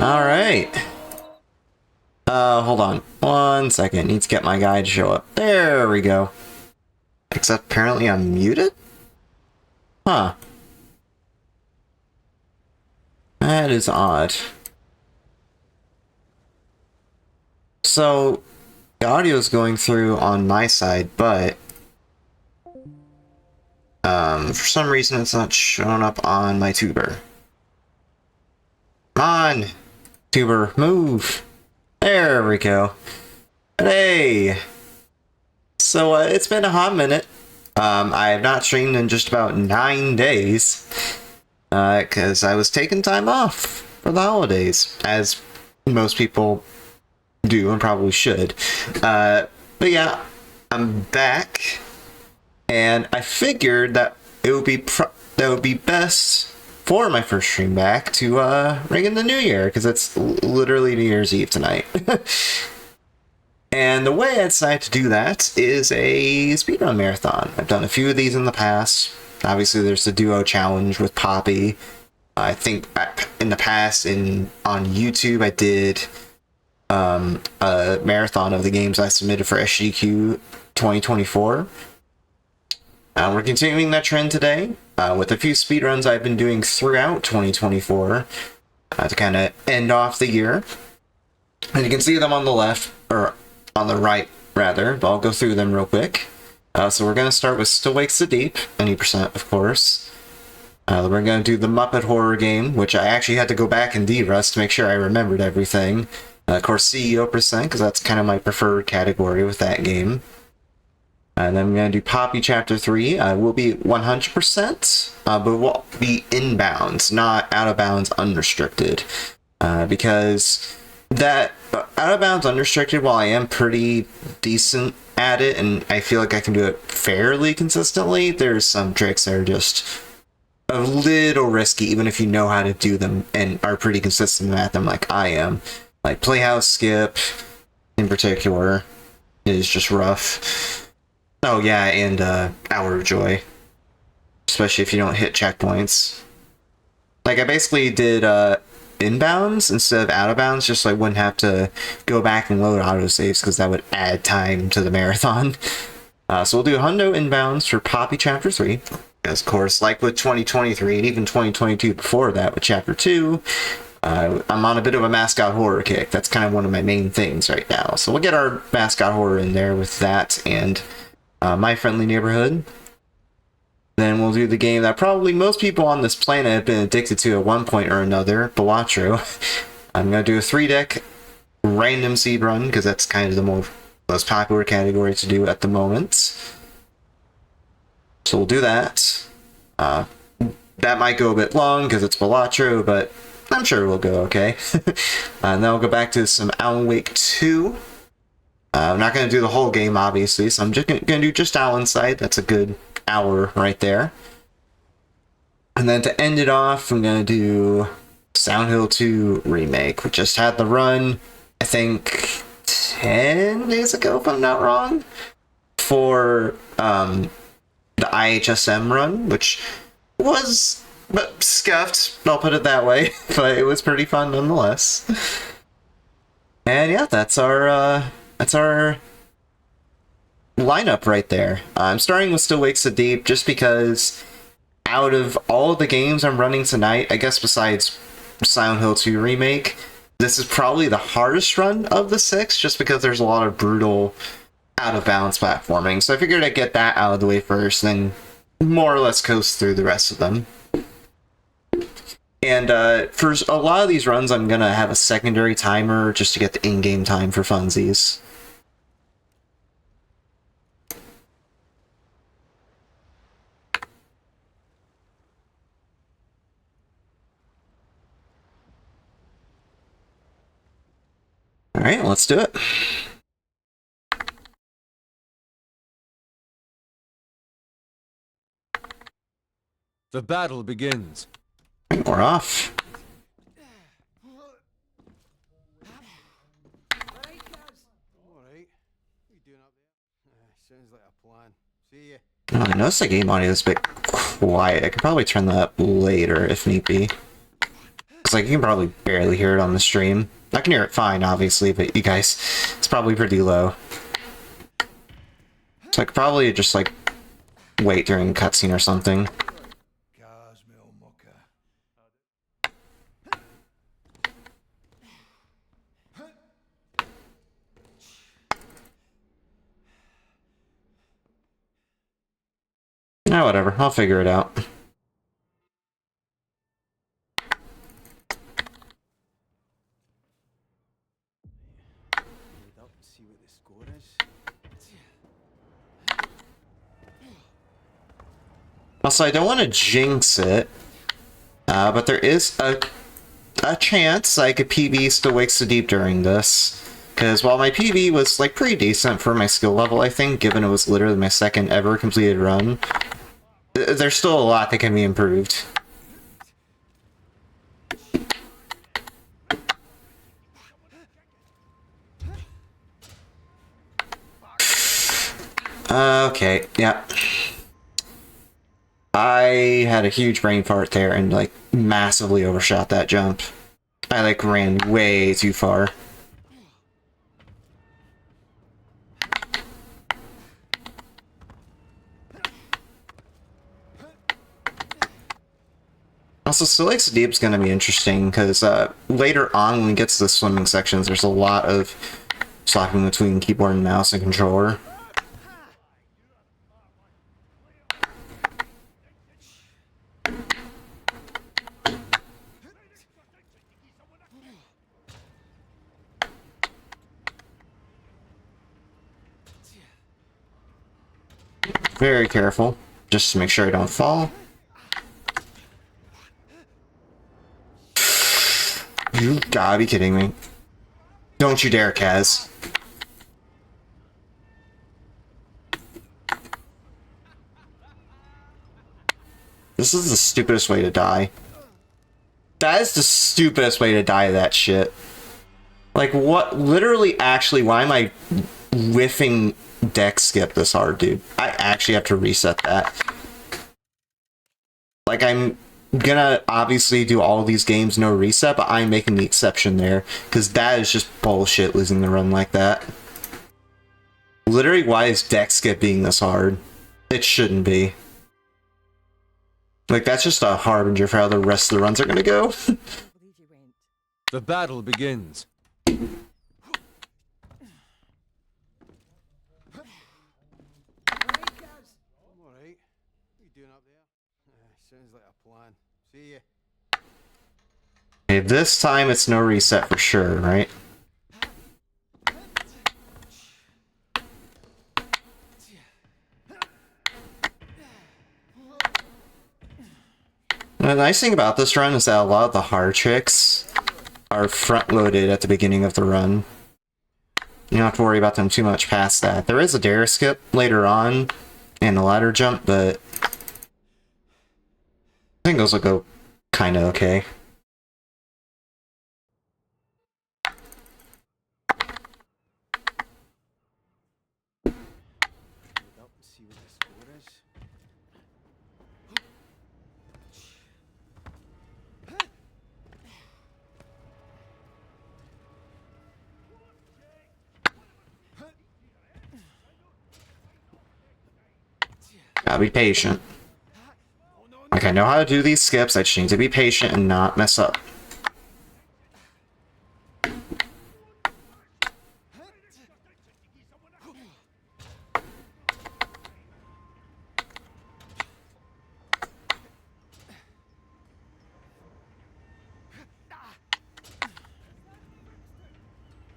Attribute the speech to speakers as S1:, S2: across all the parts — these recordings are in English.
S1: Alright. Hold on. 1 second. Need to get my guy to show up. There we go. Except apparently I'm muted? Huh. That is odd. So, the audio is going through on my side, but for some reason it's not showing up on my tuber. Come on! Tuber, move! There we go. Hey! So, it's been a hot minute. I have not streamed in just about 9 days. Because I was taking time off for the holidays, as most people do and probably should. But yeah, I'm back, and I figured that it would be best for my first stream back to ring in the new year, because it's literally New Year's Eve tonight. And the way I decided to do that is a speedrun marathon. I've done a few of these in the past. Obviously, there's the duo challenge with Poppy. I think in the past on YouTube I did a marathon of the games I submitted for SGQ 2024. We're continuing that trend today with a few speedruns I've been doing throughout 2024 to kind of end off the year. And you can see them on the left, or on the right rather, but I'll go through them real quick. So we're going to start with Still Wakes the Deep, any percent of course. We're going to do the Muppet Horror game, which I actually had to go back and de-rust to make sure I remembered everything. Of course, CEO percent, because that's kind of my preferred category with that game. And then I'm going to do Poppy Chapter 3. We'll be 100%, but we'll be inbounds, not out of bounds unrestricted. Because that out of bounds unrestricted, while I am pretty decent at it, and I feel like I can do it fairly consistently, there's some tricks that are just a little risky, even if you know how to do them and are pretty consistent at them like I am. Like Playhouse Skip, in particular, is just rough. Oh yeah, and Hour of Joy. Especially if you don't hit checkpoints. Like, I basically did inbounds instead of out of bounds, just so I wouldn't have to go back and load autosaves, because that would add time to the marathon. So we'll do Hundo inbounds for Poppy Chapter 3. Because, of course, like with 2023 and even 2022 before that with Chapter 2, I'm on a bit of a mascot horror kick. That's kind of one of my main things right now. So we'll get our mascot horror in there with that and My Friendly Neighborhood. Then we'll do the game that probably most people on this planet have been addicted to at one point or another, Balatro. I'm going to do a 3-deck random seed run, because that's kind of the most popular category to do at the moment. So we'll do that. That might go a bit long, because it's Balatro, but I'm sure we'll go okay. And then we'll go back to some Alan Wake 2. I'm not going to do the whole game, obviously, so I'm just going to do just Alan's side. That's a good hour right there. And then to end it off, I'm going to do Sound Hill 2 Remake, which just had the run, I think, 10 days ago, if I'm not wrong, for the IHSM run, which was scuffed, I'll put it that way, but it was pretty fun nonetheless. And yeah, that's our lineup right there. I'm starting with Still Wakes the Deep just because out of all of the games I'm running tonight, I guess besides Silent Hill 2 Remake, this is probably the hardest run of the 6, just because there's a lot of brutal out-of-bounds platforming. So I figured I'd get that out of the way first, then more or less coast through the rest of them. And for a lot of these runs, I'm going to have a secondary timer just to get the in-game time for funsies. Alright, let's do it.
S2: The battle begins.
S1: We're off. Oh, I noticed the game audio is a bit quiet. I could probably turn that up later if need be. It's like, you can probably barely hear it on the stream. I can hear it fine, obviously, but you guys, it's probably pretty low. So I could probably just, like, wait during a cutscene or something. Nah, whatever. I'll figure it out. Also, I don't want to jinx it, but there is a chance I could PB still wakes the deep during this. Because while my PB was, like, pretty decent for my skill level, I think, given it was literally my second ever completed run, there's still a lot that can be improved. Okay, yeah. I had a huge brain fart there and, like, massively overshot that jump. I, like, ran way too far. Also, Still Lakes Deep's gonna be interesting, because later on when we get to the swimming sections, there's a lot of swapping between keyboard and mouse and controller. Very careful, just to make sure I don't fall. You gotta be kidding me. Don't you dare, Kaz. This is the stupidest way to die. That is the stupidest way to die of that shit. Like, what? Literally, actually, why am I whiffing deck skip this hard, dude? I actually have to reset that. Like, I'm gonna obviously do all these games no reset, but I'm making the exception there, because that is just bullshit losing the run like that. Literally, why is deck skip being this hard? It shouldn't be. Like, that's just a harbinger for how the rest of the runs are gonna go.
S2: The battle begins.
S1: Okay, this time it's no reset for sure, right? The nice thing about this run is that a lot of the hard tricks are front-loaded at the beginning of the run. You don't have to worry about them too much past that. There is a dare skip later on and a ladder jump, but I think those will go kind of okay. Gotta be patient. Like, I know how to do these skips, I just need to be patient and not mess up.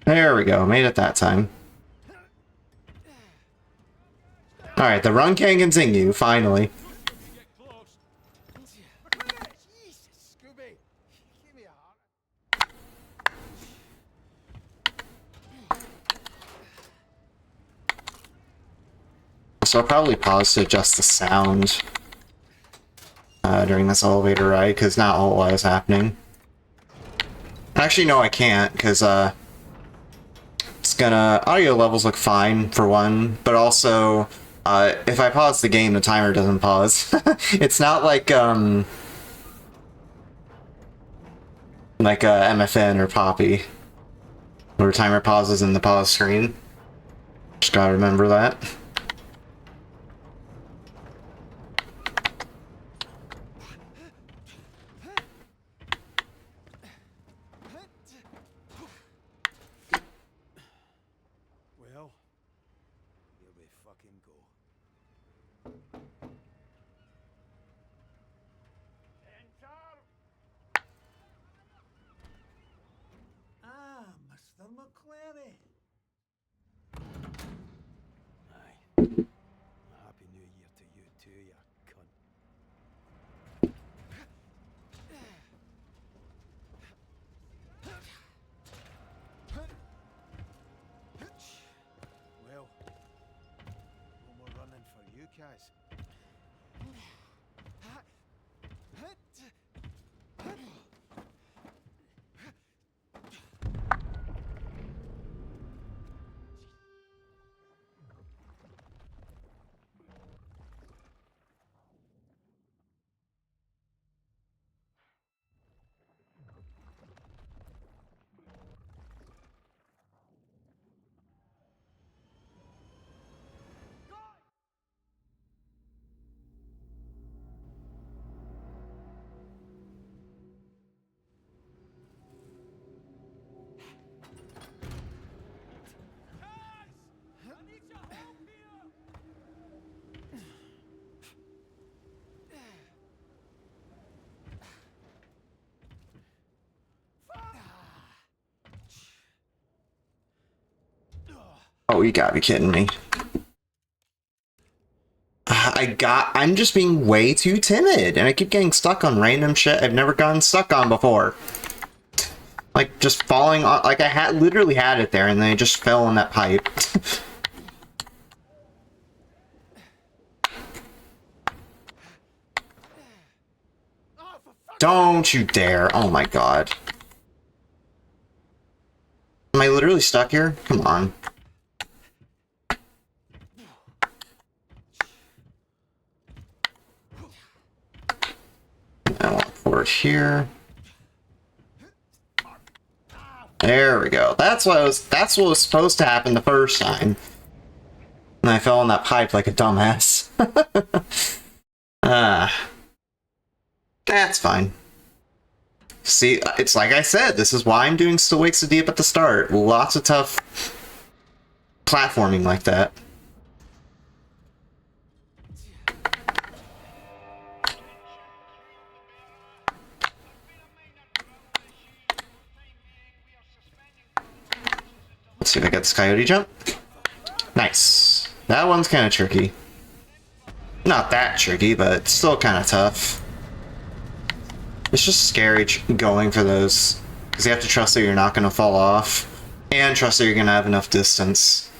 S1: There we go, made it that time. Alright, the run can continue, finally. So I'll probably pause to adjust the sound during this elevator ride, because not all is happening. Actually, no, I can't, because it's gonna... audio levels look fine, for one, but also, if I pause the game, the timer doesn't pause. It's not like, Like MFN or Poppy, where timer pauses in the pause screen. Just gotta remember that.
S3: Well, here we fucking go. Ah, Mr. McClary. Aye. Happy New Year to you too, you cunt. Well, no more running for you guys.
S1: Oh, you gotta be kidding me. I'm just being way too timid, and I keep getting stuck on random shit I've never gotten stuck on before. Like, just falling on, like I literally had it there, and then I just fell in that pipe. Don't you dare, oh my god. Am I literally stuck here? Come on. I want forward here. There we go. That's what was supposed to happen the first time. And I fell in that pipe like a dumbass. That's fine. See, it's like I said, this is why I'm doing Still Wakes the Deep at the start. Lots of tough platforming like that. Let's see if I get this coyote jump. Nice. That one's kind of tricky. Not that tricky, but still kind of tough. It's just scary going for those, because you have to trust that you're not going to fall off, and trust that you're going to have enough distance.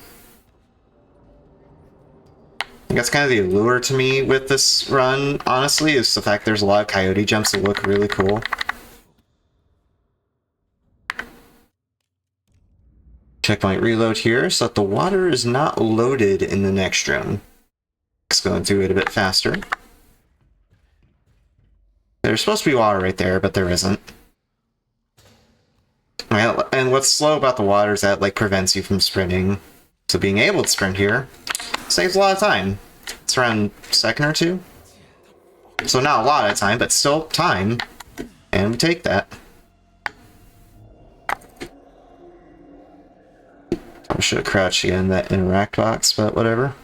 S1: I think that's kind of the allure to me with this run, honestly, is the fact there's a lot of coyote jumps that look really cool. Checkpoint reload here, so that the water is not loaded in the next room. Let's go and do it a bit faster. There's supposed to be water right there, but there isn't. Well, and what's slow about the water is that, like, prevents you from sprinting. So being able to sprint here saves a lot of time. It's around a second or two. So not a lot of time, but still time. And we take that. I should have crouched again in that interact box, but whatever.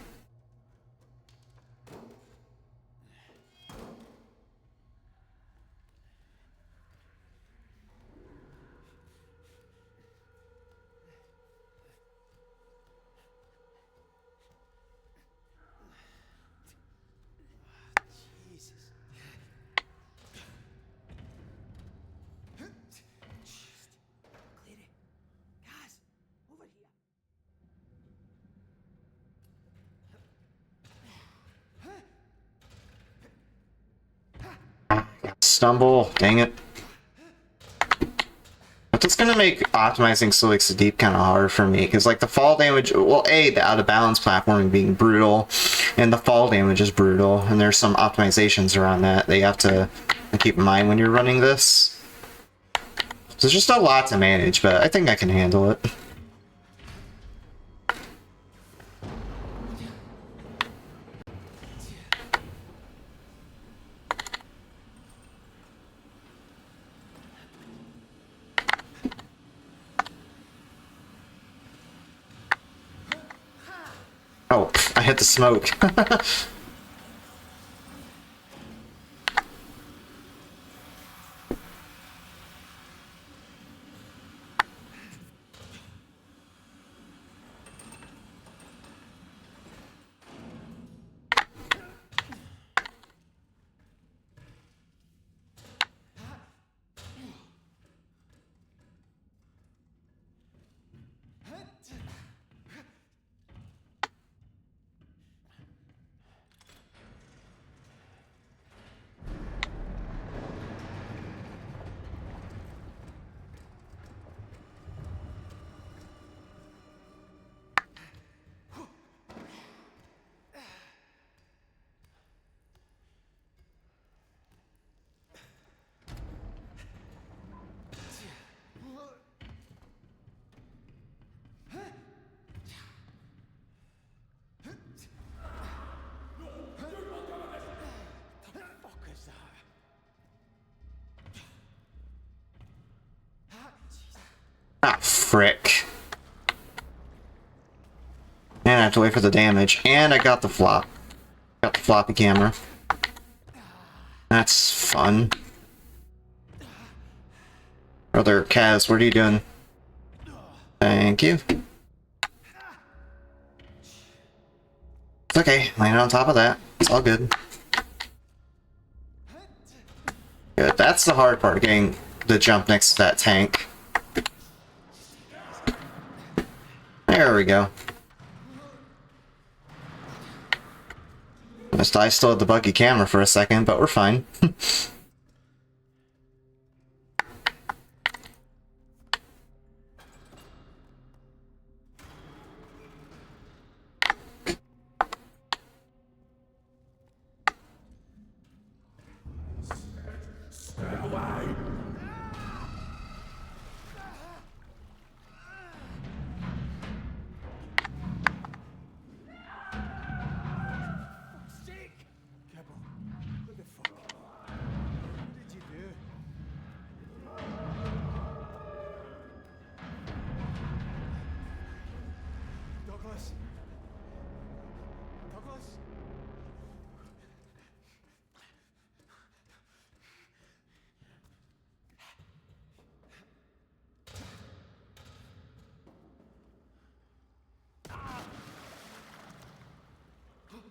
S1: Stumble, dang it. But that's gonna make optimizing Still Wakes the Deep kind of hard for me, because like the fall damage, well, the out of balance platforming being brutal, and the fall damage is brutal, and there's some optimizations around that you have to keep in mind when you're running this. So it's just a lot to manage, but I think I can handle it. Oh, I hit the smoke. Ah, frick. And I have to wait for the damage. And I got the flop. Got the floppy camera. That's fun. Brother Kaz, what are you doing? Thank you. It's okay, landing on top of that. It's all good. Good, that's the hard part, getting the jump next to that tank. There we go. I still had the buggy camera for a second, but we're fine.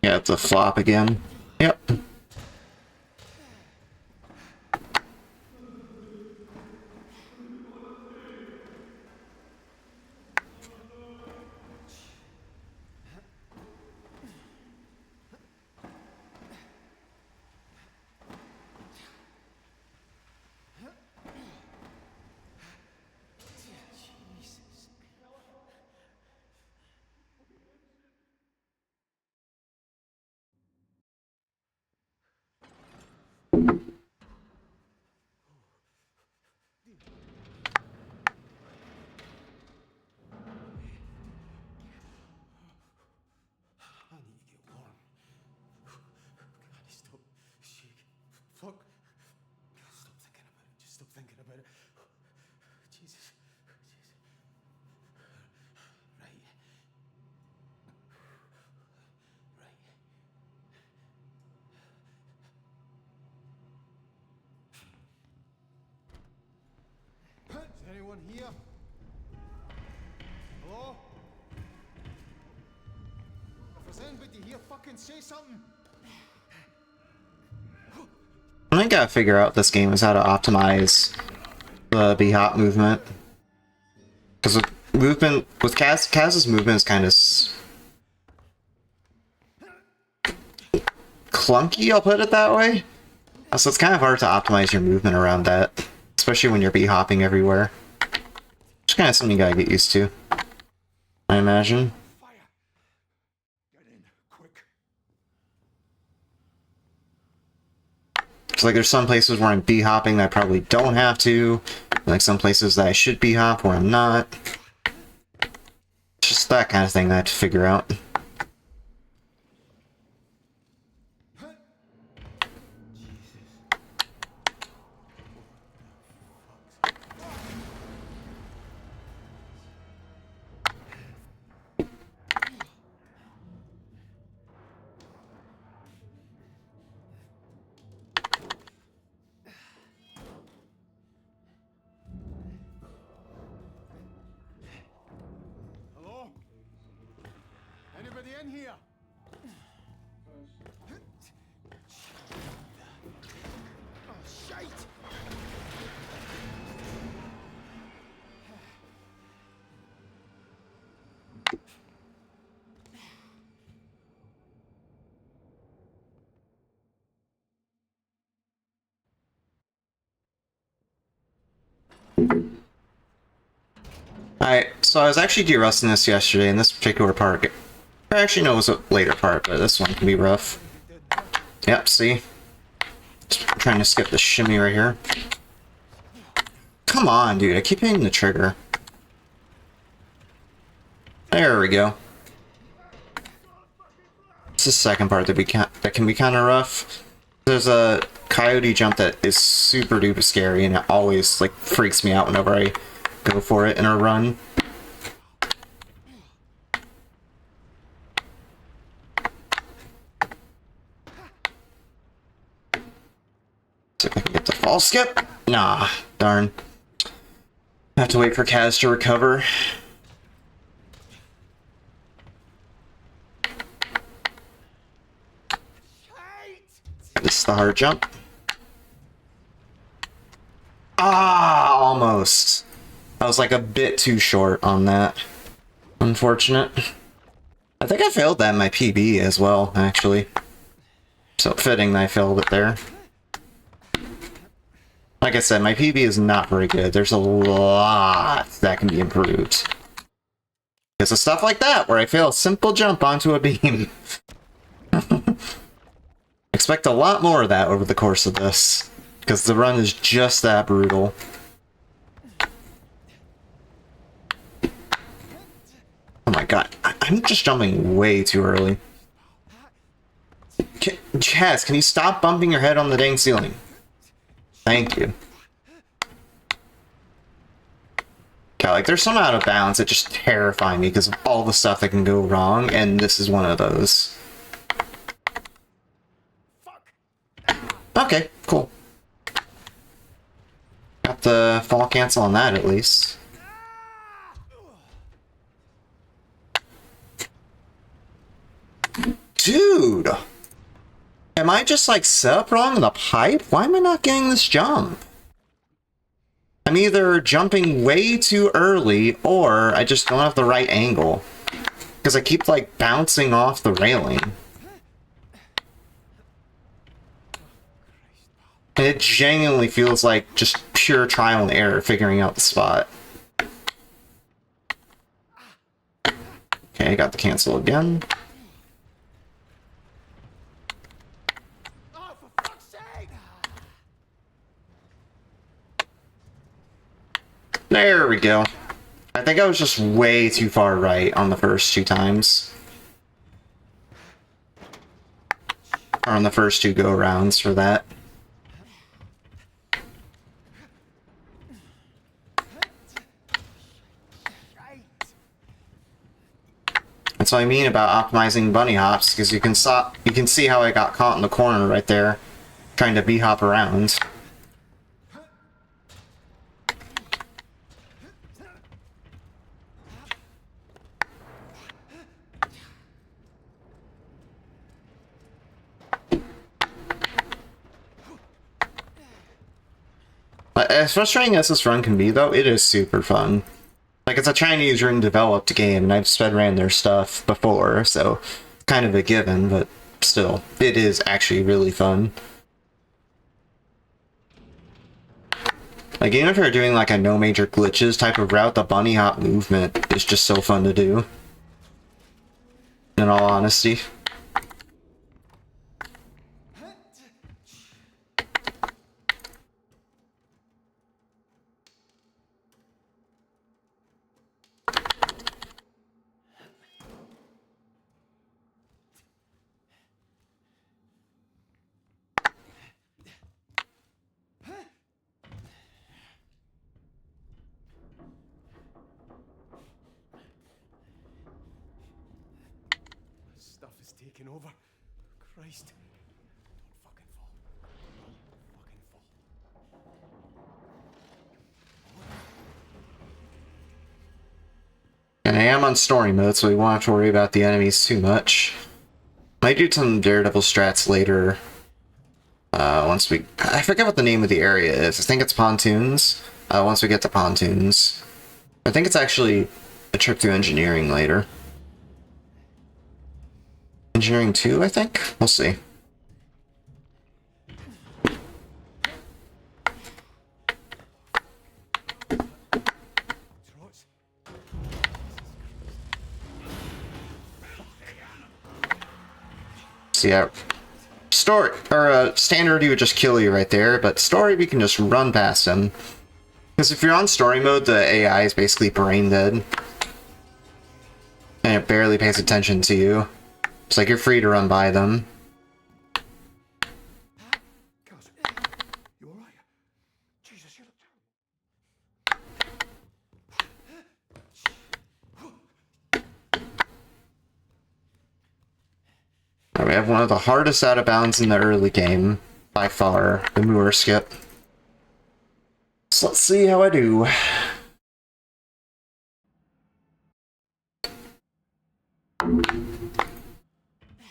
S1: Yeah, it's a flop again. Yep.
S3: I need to get warm. God, stop. Shake. Fuck. Stop thinking about it. Just stop thinking about it. Jesus. Jesus. Right. Right. Is anyone here? Hello? If there's anybody here, fucking say something.
S1: I gotta figure out this game is how to optimize the B-hop movement. Because with movement, with Kaz's movement is kind of clunky, I'll put it that way. So it's kind of hard to optimize your movement around that, especially when you're B-hopping everywhere. It's kind of something you gotta get used to, I imagine.
S3: Fire. Get in, quick.
S1: It's like there's some places where I'm B-hopping that I probably don't have to, Like some places that I should be hop where I'm not. Just that kind of thing that I have to figure out.
S3: Hello? Anybody in here? Oh, shite!
S1: Alright, so I was actually de-rusting this yesterday in this particular part. Or actually, no, it was a later part, but this one can be rough. Yep, see? Just trying to skip the shimmy right here. Come on, dude, I keep hitting the trigger. There we go. It's the second part that can be kind of rough. There's a coyote jump that is super duper scary, and it always like freaks me out whenever I go for it in a run. See if I can get the fall skip. Nah, darn. I have to wait for Kaz to recover. This is the hard jump. Ah, almost. I was like a bit too short on that. Unfortunate. I think I failed that in my PB as well, actually. So fitting that I failed it there. Like I said, my PB is not very good. There's a lot that can be improved. Because of stuff like that, where I fail a simple jump onto a beam. Expect a lot more of that over the course of this. Because the run is just that brutal. Oh my god, I'm just jumping way too early. Chaz, can you stop bumping your head on the dang ceiling? Thank you. Yeah, like there's some out of bounds that just terrify me because of all the stuff that can go wrong, and this is one of those. Okay, cool. Got the fall cancel on that at least. Dude! Am I just like set up wrong in the pipe? Why am I not getting this jump? I'm either jumping way too early or I just don't have the right angle. Because I keep like bouncing off the railing. And it genuinely feels like just pure trial and error figuring out the spot. Okay, I got the cancel again. There we go. I think I was just way too far right on the first two times. Or on the first two go-rounds for that. That's what I mean about optimizing bunny hops, because you can see how I got caught in the corner right there, trying to b-hop around. As frustrating as this run can be, though, it is super fun. Like, it's a Chinese ring-developed game, and I've sped-ran their stuff before, so it's kind of a given, but still, it is actually really fun. Like, even if you're doing, like, a no major glitches type of route, the bunny hop movement is just so fun to do. In all honesty.
S3: taking over. Christ. Don't fucking fall. Don't fucking fall.
S1: And I am on story mode, so we won't have to worry about the enemies too much. Might do some Daredevil strats later. Once we... I forget what the name of the area is. I think it's Pontoons. Once we get to Pontoons. I think it's actually a trip through engineering later. Engineering 2, I think? We'll see.
S3: Trots.
S1: So yeah, story or standard, he would just kill you right there, but story we can just run past him. Because if you're on story mode, the AI is basically brain dead, and it barely pays attention to you. It's like you're free to run by them.
S3: Cuz, you alright? Jesus, you look
S1: Now, we have one of the hardest out of bounds in the early game, by far, the Moor skip. So let's see how I do.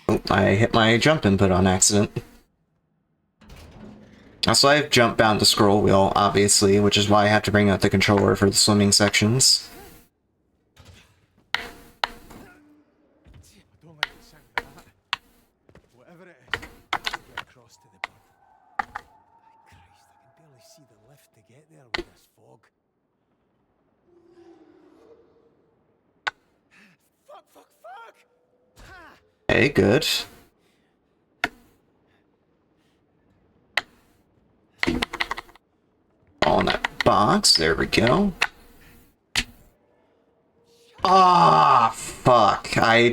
S1: Oh, I hit my jump input on accident. Also, I have jump bound to scroll wheel, obviously, which is why I have to bring out the controller for the swimming sections.
S3: I don't like the sound of that. Whatever it is, to get across to the bird. Christ, I can barely see the lift to get there with this fog. Fuck, fuck, fuck! Ha!
S1: Hey, good. On that box, there we go. Ah, fuck. I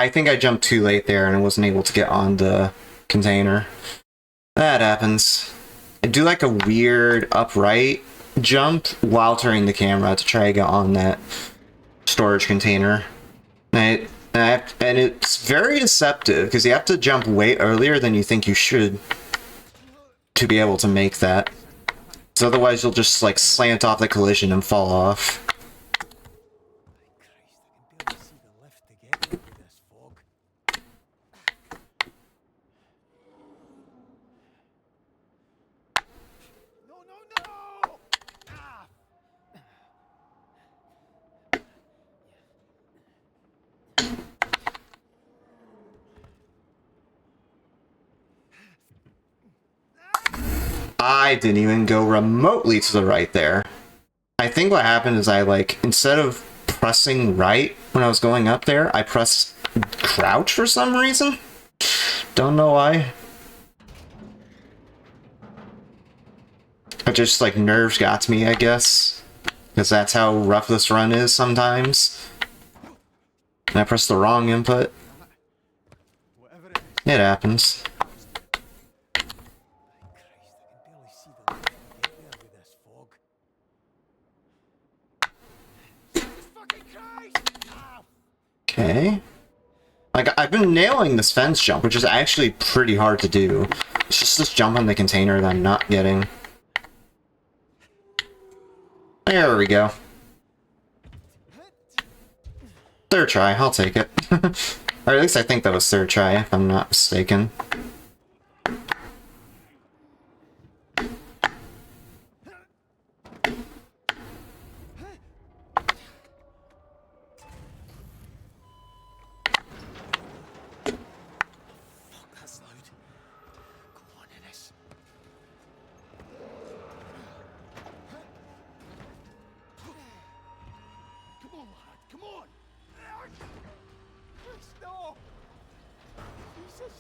S1: think I jumped too late there and I wasn't able to get on the container. That happens. I do like a weird upright jump while turning the camera to try to get on that storage container. And it's very deceptive because you have to jump way earlier than you think you should to be able to make that. So otherwise you'll just like slant off the collision and fall off.
S3: Christ, I can barely see the lift to get there with this fog. No, no, no! Ah!
S1: I didn't even go remotely to the right there. I think what happened is I like, instead of pressing right when I was going up there, I pressed crouch for some reason. Don't know why. But just like nerves got to me, I guess. Because that's how rough this run is sometimes. And I pressed the wrong input.
S3: Whatever it is.
S1: It happens.
S3: Christ, I can barely see the lift to get there with this fog. Jesus fucking Christ! Ah!
S1: Okay. Like, I've been nailing this fence jump, which is actually pretty hard to do. It's just this jump on the container that I'm not getting. There we go. Third try, I'll take it. Or at least I think that was third try, if I'm not mistaken.
S3: Fuck, that's loud. Go on, Ennis. Come on, lad, come on! Christ, no! Jesus!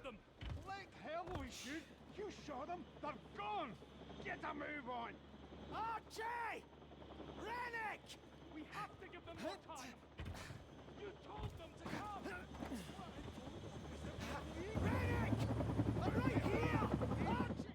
S3: them! Like hell we should! You shot them! They're gone! Get a move on! Archie! Rennick! We have to give them more time! You told them to come! Rennick! I'm right here! Archie!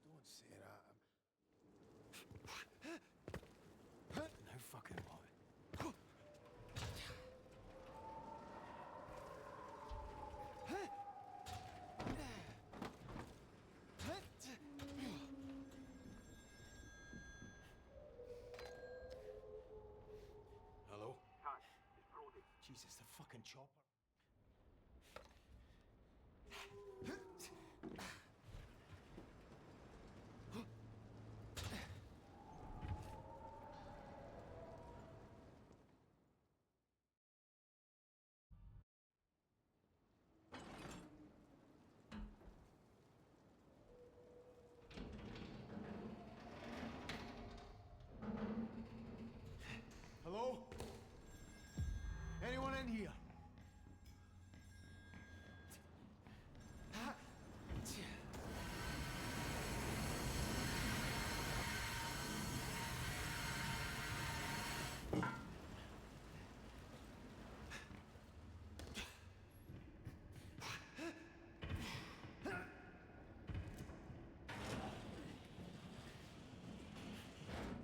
S3: Don't say that. No fucking what? Hello?
S4: Cash, it's Brody.
S3: Jesus, the fucking chopper. Hello? Anyone in here?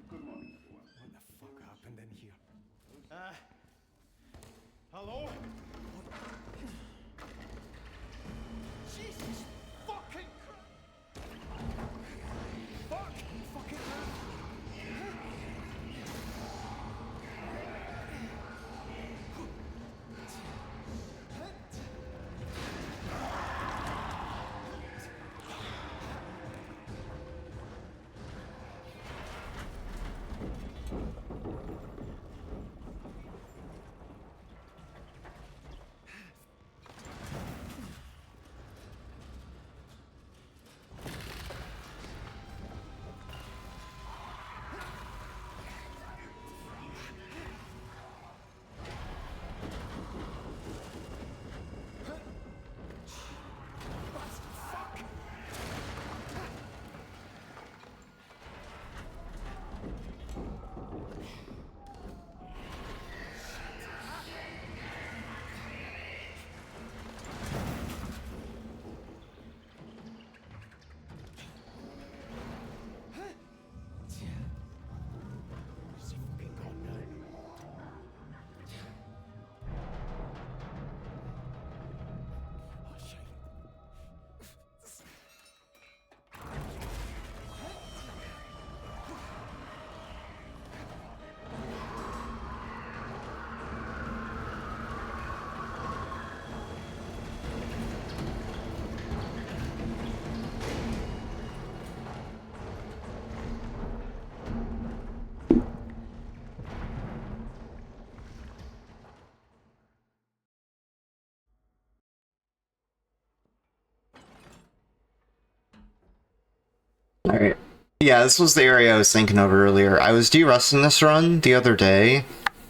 S4: Good morning, everyone.
S3: What the fuck happened in here? Hello? Jesus fucking Christ! Fuck! Fucking Is he fucking gone now? Oh shit.
S1: Alright. Yeah, this was the area I was thinking of earlier. I was de-rusting this run the other day,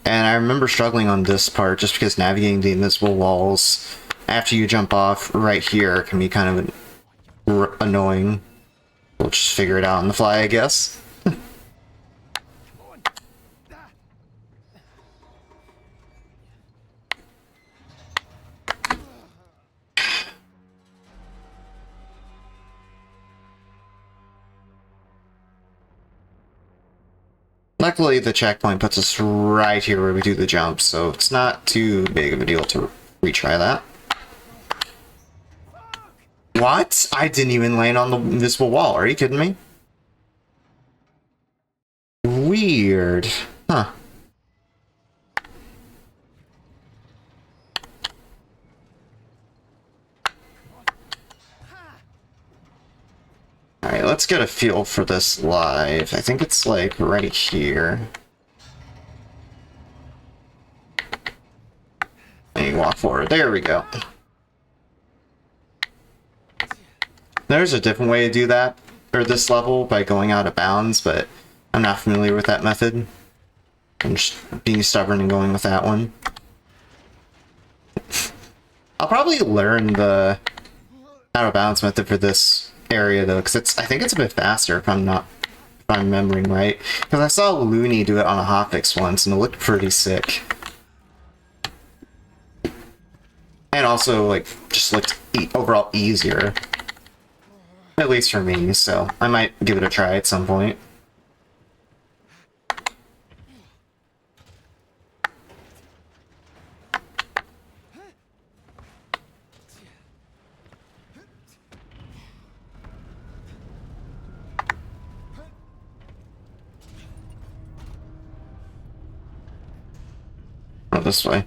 S1: and I remember struggling on this part just because navigating the invisible walls after you jump off right here can be kind of annoying. We'll just figure it out on the fly, I guess. Luckily, the checkpoint puts us right here where we do the jump, so it's not too big of a deal to retry that. What? I didn't even land on the invisible wall. Are you kidding me? Weird. Huh. Alright, let's get a feel for this live. I think it's like right here. And you walk forward. There we go. There's a different way to do that, or this level, by going out of bounds, but I'm not familiar with that method. I'm just being stubborn and going with that one. I'll probably learn the out of bounds method for this area though, because I think it's a bit faster if I'm remembering right. Because I saw Looney do it on a hotfix once and it looked pretty sick. And also like just looked overall easier. At least for me, so I might give it a try at some point. Oh, this way.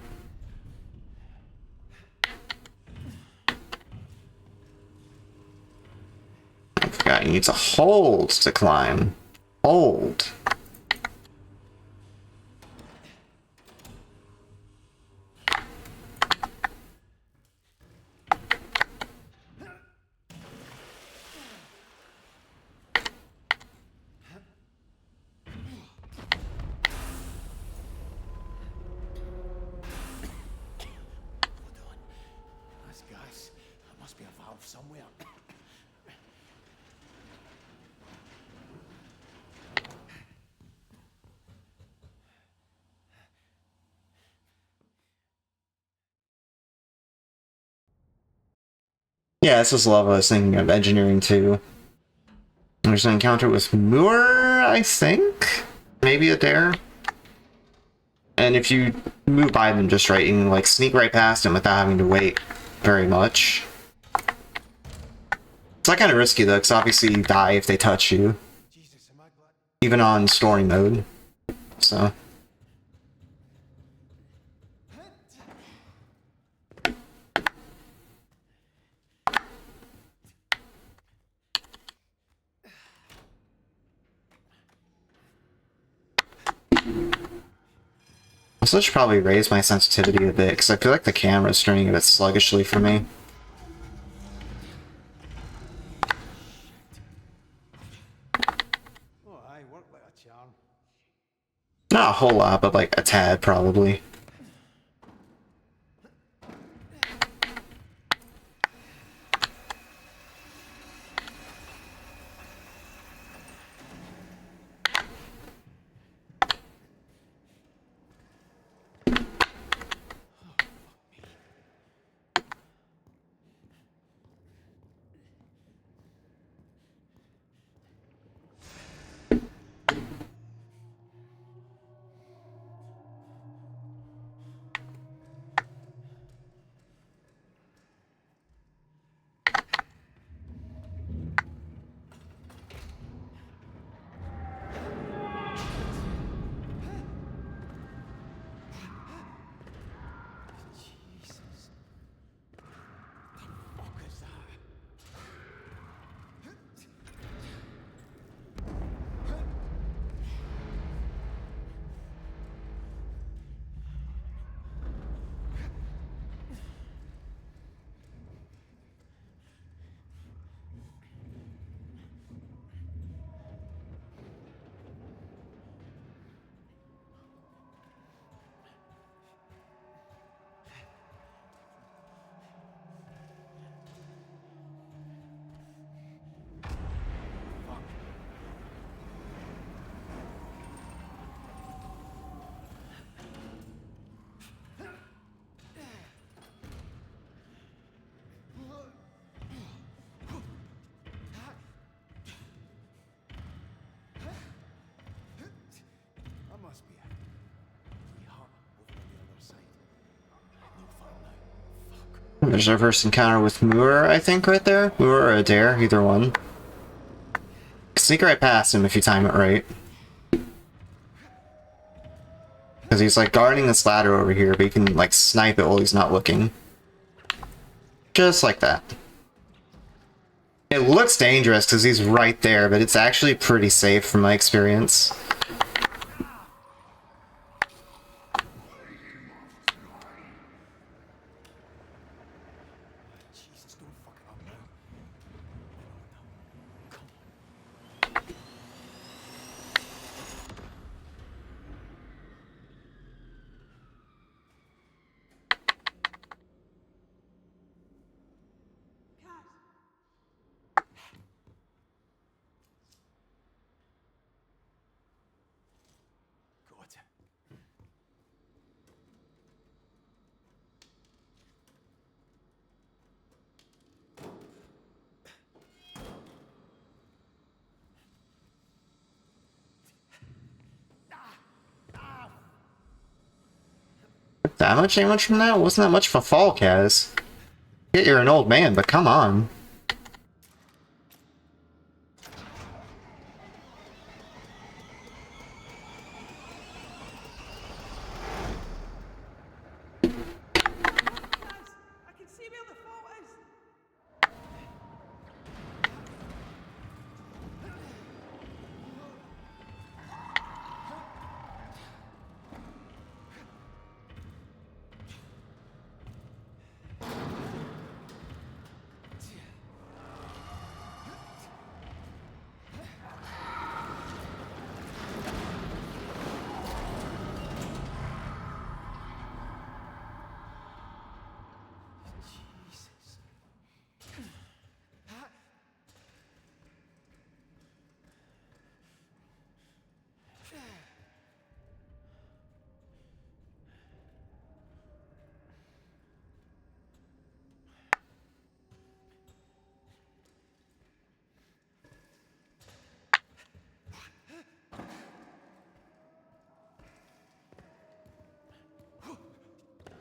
S1: I forgot, you need to hold to climb. Hold.
S3: That's gas. There must be a valve somewhere.
S1: Yeah, this is the level I was thinking of, Engineering 2. There's an encounter with Moore, I think? Maybe a dare? And if you move by them just right, you can like sneak right past them without having to wait very much. It's not kind of risky though, because obviously you die if they touch you.
S3: Jesus, am I glad?
S1: Even on story mode. So. I should probably raise my sensitivity a bit, because I feel like the camera's turning a bit sluggishly for me.
S3: Oh, aye, worked like a charm.
S1: Not a whole lot, but like a tad, probably.
S3: Jesus. What the fuck is that? That must be it. We hut over on the other side. No fun now. Fuck.
S1: There's our first encounter with Moore, I think, right there. Moore or Adair, either one. Sneak right past him if you time it right. Because he's like guarding this ladder over here, but you can like snipe it while he's not looking. Just like that. It looks dangerous because he's right there, but it's actually pretty safe from my experience.
S3: Jesus, don't fuck it up now.
S1: that much damage from that? Wasn't that much of a fall, Kaz? Yeah, you're an old man, but come on.
S3: I can see where the fault is.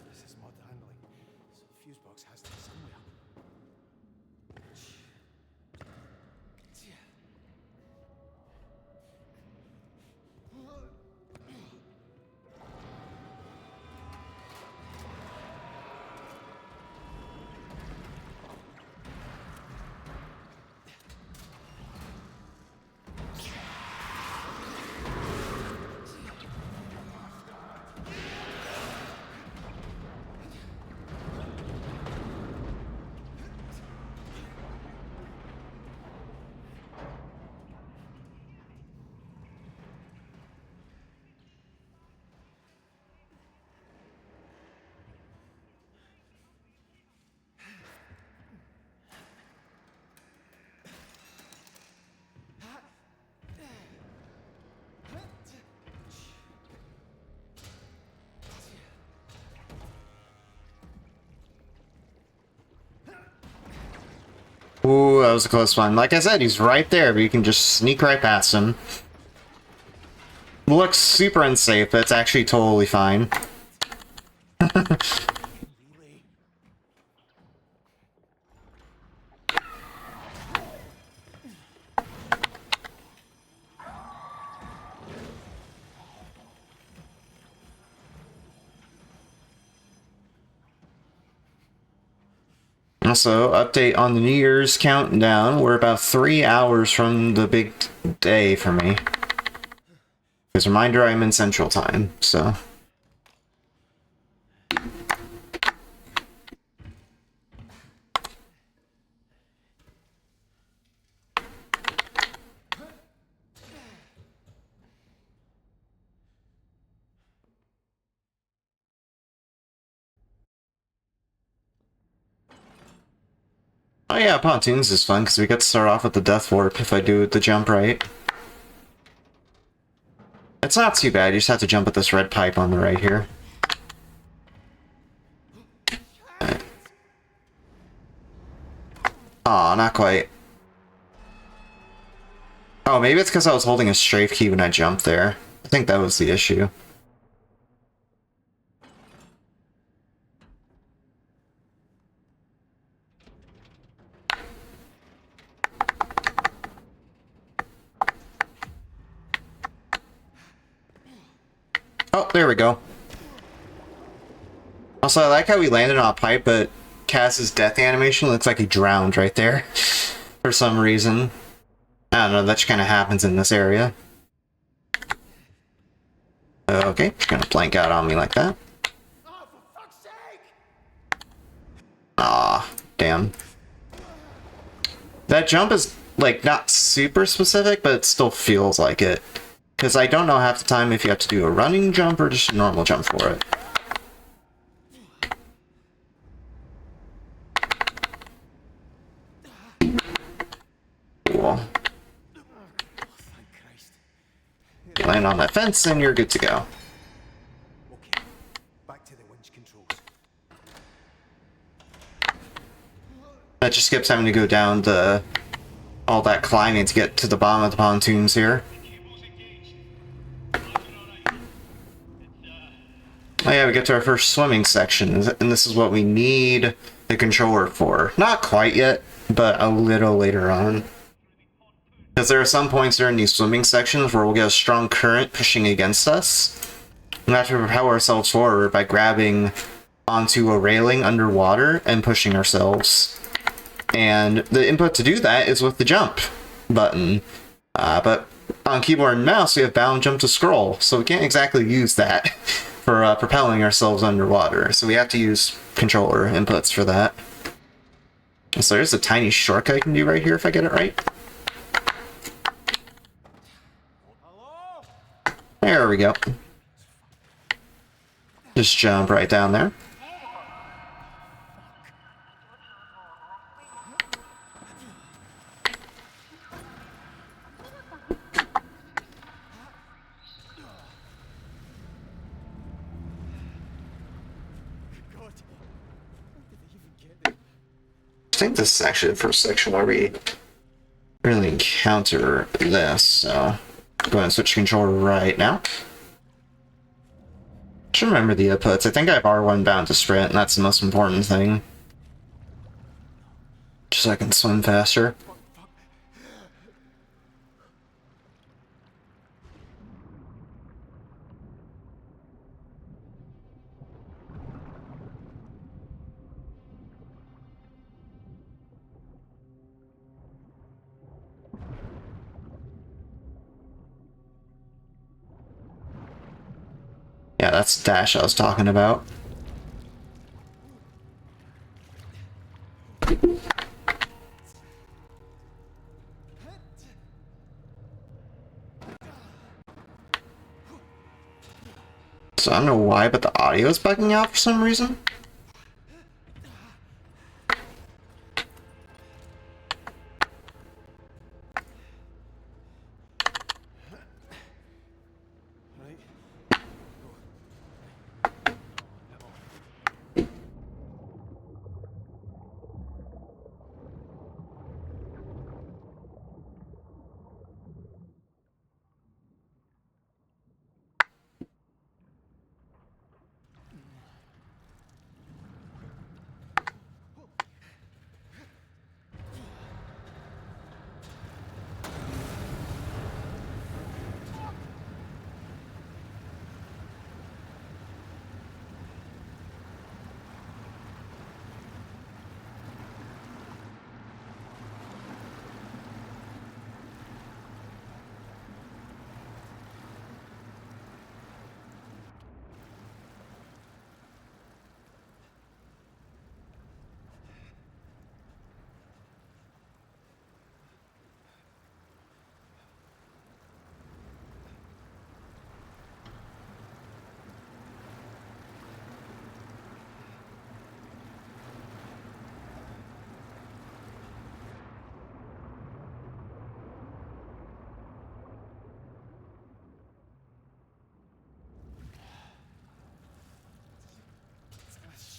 S3: This is mud handling. So the fuse box has to be somewhere.
S1: Ooh, that was a close one. Like I said, he's right there, but you can just sneak right past him. Looks super unsafe, but it's actually totally fine. Also, update on the New Year's countdown. We're about 3 hours from the big day for me. As a reminder, I'm in Central Time, so... Oh yeah, pontoons is fun, because we get to start off with the death warp if I do the jump right. It's not too bad, you just have to jump at this red pipe on the right here. Aw, not quite. Oh, maybe it's because I was holding a strafe key when I jumped there. I think that was the issue. Oh, there we go. Also, I like how we landed on a pipe, but Cass's death animation looks like he drowned right there. For some reason. I don't know, that just kind of happens in this area. Okay, just gonna blank out on me like that.
S3: Oh, for fuck's sake!
S1: Aw, damn. That jump is, like, not super specific, but it still feels like it. Because I don't know half the time if you have to do a running jump or just a normal jump for it. Cool. You land on that fence and you're good to go.
S3: Okay, back to the winch controls.
S1: That just skips having to go down the all that climbing to get to the bottom of the pontoons here. Oh yeah, we get to our first swimming section, and this is what we need the controller for. Not quite yet, but a little later on. Because there are some points during these swimming sections where we'll get a strong current pushing against us. We have to propel ourselves forward by grabbing onto a railing underwater and pushing ourselves. And the input to do that is with the jump button. But on keyboard and mouse, we have bound jump to scroll, so we can't exactly use that for propelling ourselves underwater. So we have to use controller inputs for that. So there's a tiny shortcut I can do right here if I get it right. There we go. Just jump right down there. I think this is actually the first section where we really encounter this, so go ahead and switch controller right now. Should remember the inputs. I think I have R1 bound to sprint, and that's the most important thing. Just so I can swim faster. Yeah, that's dash I was talking about. So I don't know why, but the audio is bugging out for some reason.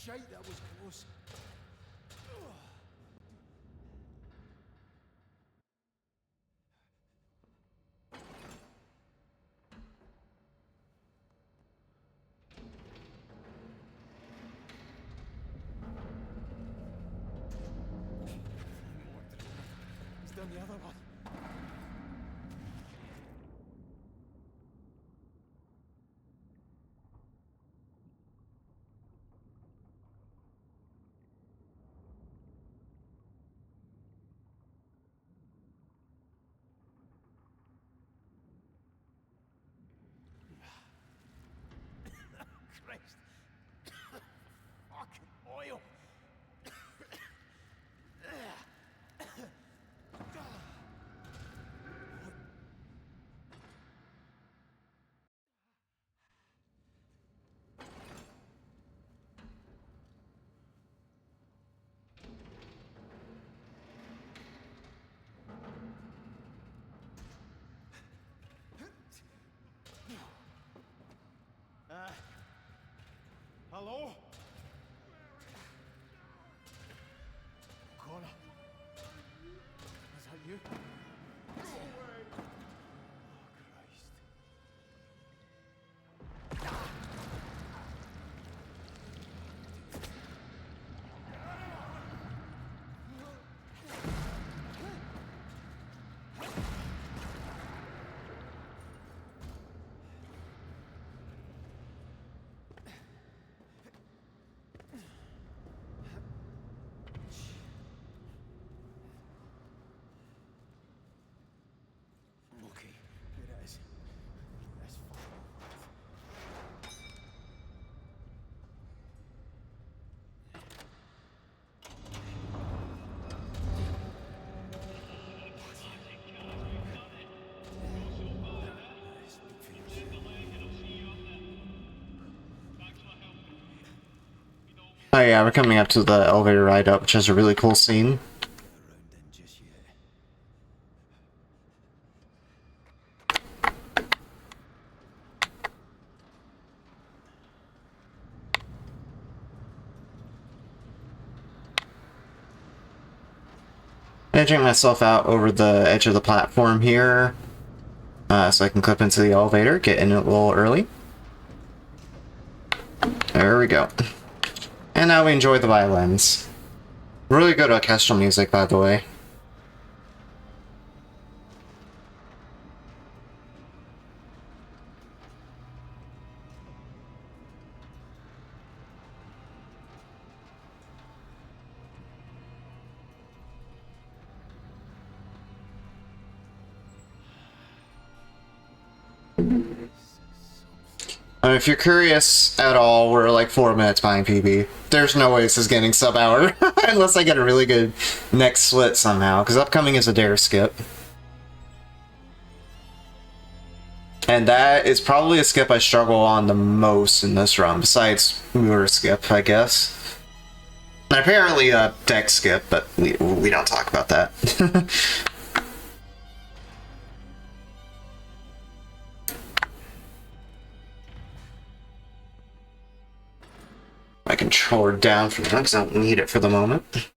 S3: Shite, that was close. He's done the other one. Christ. Fucking oil. Hello? Connor. Is that you? Go away. Oh, Christ.
S1: Oh yeah, we're coming up to the elevator ride up, which has a really cool scene. Edging myself out over the edge of the platform here, so I can clip into the elevator, get in a little early. There we go. And now we enjoy the violins. Really good orchestral music, by the way. If you're curious at all, we're like 4 minutes behind PB. There's no way this is getting sub-hour, unless I get a really good next split somehow, because upcoming is a dare skip. And that is probably a skip I struggle on the most in this run, besides mover skip, I guess. And apparently a deck skip, but we don't talk about that. My controller down for now because I don't need it for the moment.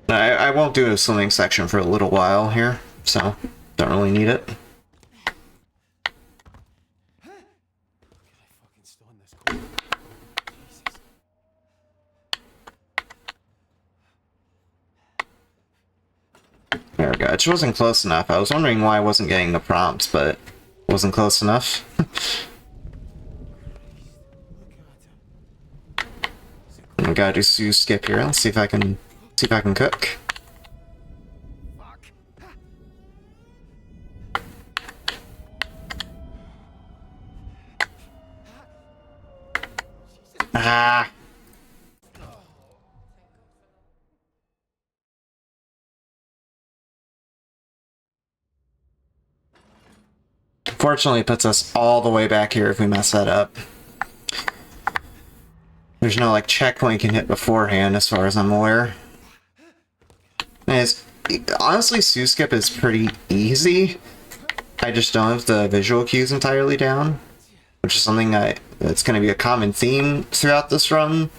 S1: I won't do a swimming section for a little while here, so don't really need it. There we go. It just wasn't close enough. I was wondering why I wasn't getting the prompts, but it wasn't close enough. We gotta do Sue skip here. Let's see if I can cook. Ah. Fortunately, it puts us all the way back here if we mess that up. There's no, like, checkpoint you can hit beforehand, as far as I'm aware. And honestly, Sue skip is pretty easy. I just don't have the visual cues entirely down, which is something that's going to be a common theme throughout this run.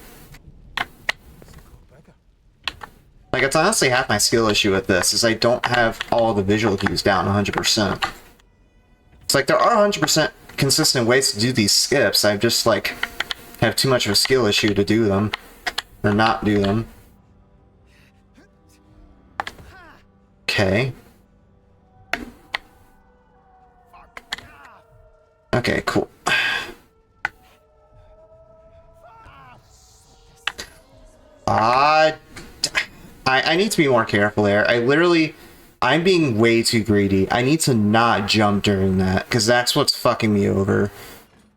S1: Like, it's honestly half my skill issue with this, is I don't have all the visual cues down 100%. It's like, there are 100% consistent ways to do these skips, I've just, like, have too much of a skill issue to do them. Or not do them. Okay. Okay, cool. I need to be more careful there. I'm being way too greedy. I need to not jump during that, because that's what's fucking me over.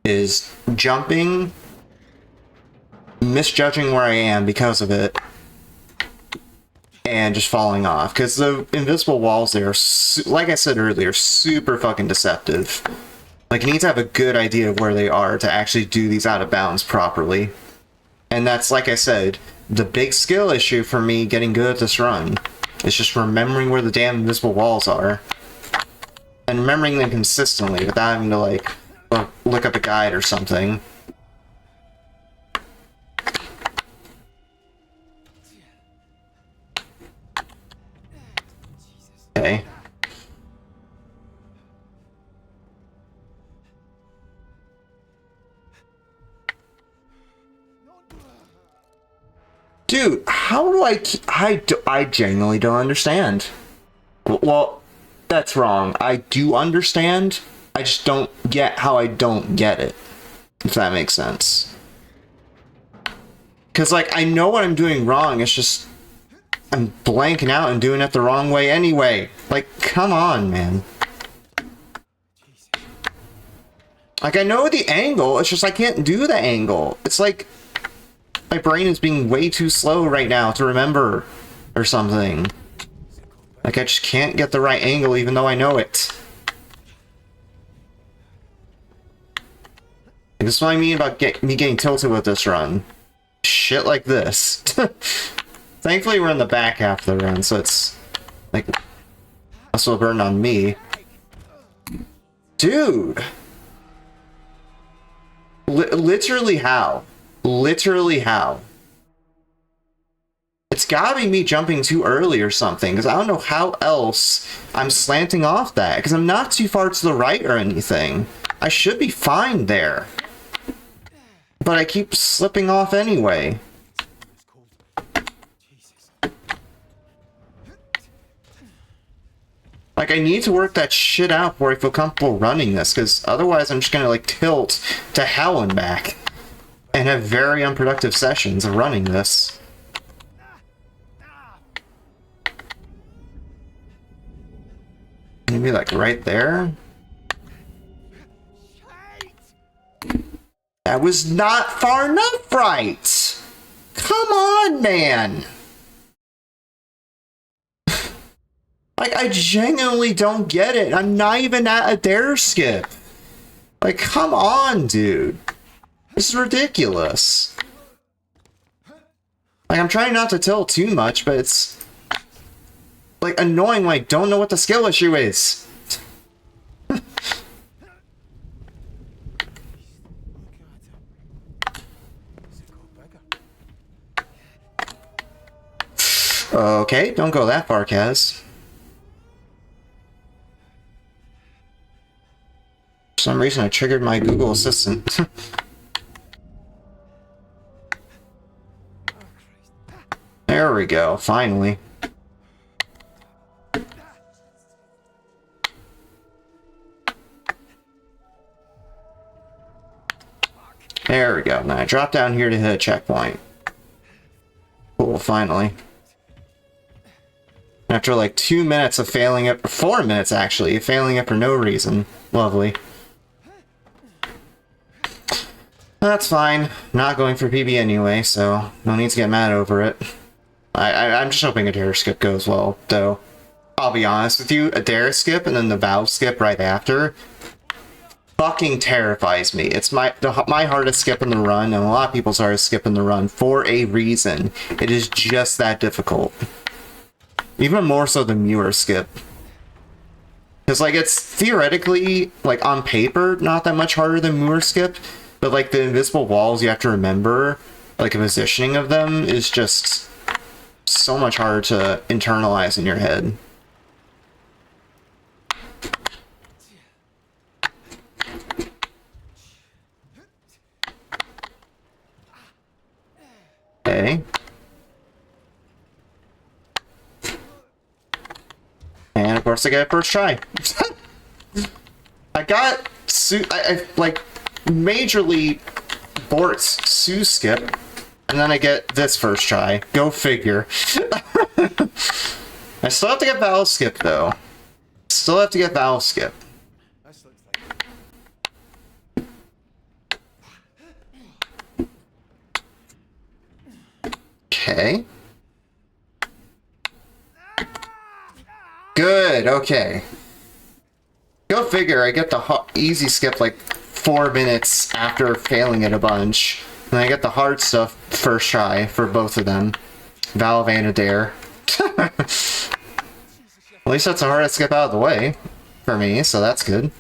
S1: Is jumping, misjudging where I am because of it, and just falling off. Because the invisible walls there are, like I said earlier, super fucking deceptive. Like, you need to have a good idea of where they are to actually do these out of bounds properly. And that's, like I said, the big skill issue for me getting good at this run. It's just remembering where the damn invisible walls are. And remembering them consistently without having to, like, look up a guide or something. Okay. Dude, how do I genuinely don't understand. Well, that's wrong. I do understand. I just don't get how I don't get it. If that makes sense. Because, like, I know what I'm doing wrong. It's just I'm blanking out and doing it the wrong way anyway. Like, come on, man. Like, I know the angle. It's just I can't do the angle. It's like my brain is being way too slow right now to remember or something. Like, I just can't get the right angle even though I know it. This is what I mean about me getting tilted with this run. Shit like this. Thankfully, we're in the back half of the run, so it's like less of a burden on me. Dude! Literally how? Literally how? It's gotta be me jumping too early or something, because I don't know how else I'm slanting off that, because I'm not too far to the right or anything. I should be fine there. But I keep slipping off anyway. Like, I need to work that shit out before I feel comfortable running this, because otherwise I'm just gonna, like, tilt to hell and back. And have very unproductive sessions of running this. Maybe, like, right there? That was not far enough right! Come on, man! Like, I genuinely don't get it. I'm not even at a dare skip. Like, come on, dude. This is ridiculous. Like, I'm trying not to tilt too much, but it's like annoying when I don't know what the skill issue is. Okay, don't go that far, Kaz. For some reason I triggered my Google Assistant. There we go, finally. There we go. Now I drop down here to hit a checkpoint. Cool, finally. After like 2 minutes of failing it, 4 minutes actually, failing it for no reason. Lovely. That's fine. Not going for PB anyway, so no need to get mad over it. I'm just hoping a dare skip goes well, though. I'll be honest with you, a dare skip and then the valve skip right after fucking terrifies me. It's my hardest skip in the run, and a lot of people's hardest skip in the run for a reason. It is just that difficult. Even more so than Muir skip. Because, like, it's theoretically, like, on paper, not that much harder than Muir skip, but, like, the invisible walls you have to remember, like, the positioning of them is just so much harder to internalize in your head. Okay. And of course I get it first try. I got I like majorly Bort's Sue skip, and then I get this first try. Go figure. I still have to get valve skip though. Still have to get valve skip. Okay. Good, okay. Go figure, I get the easy skip like 4 minutes after failing it a bunch. And I get the hard stuff first try for both of them. Valve and a dare. At least that's the hardest skip out of the way for me, so that's good.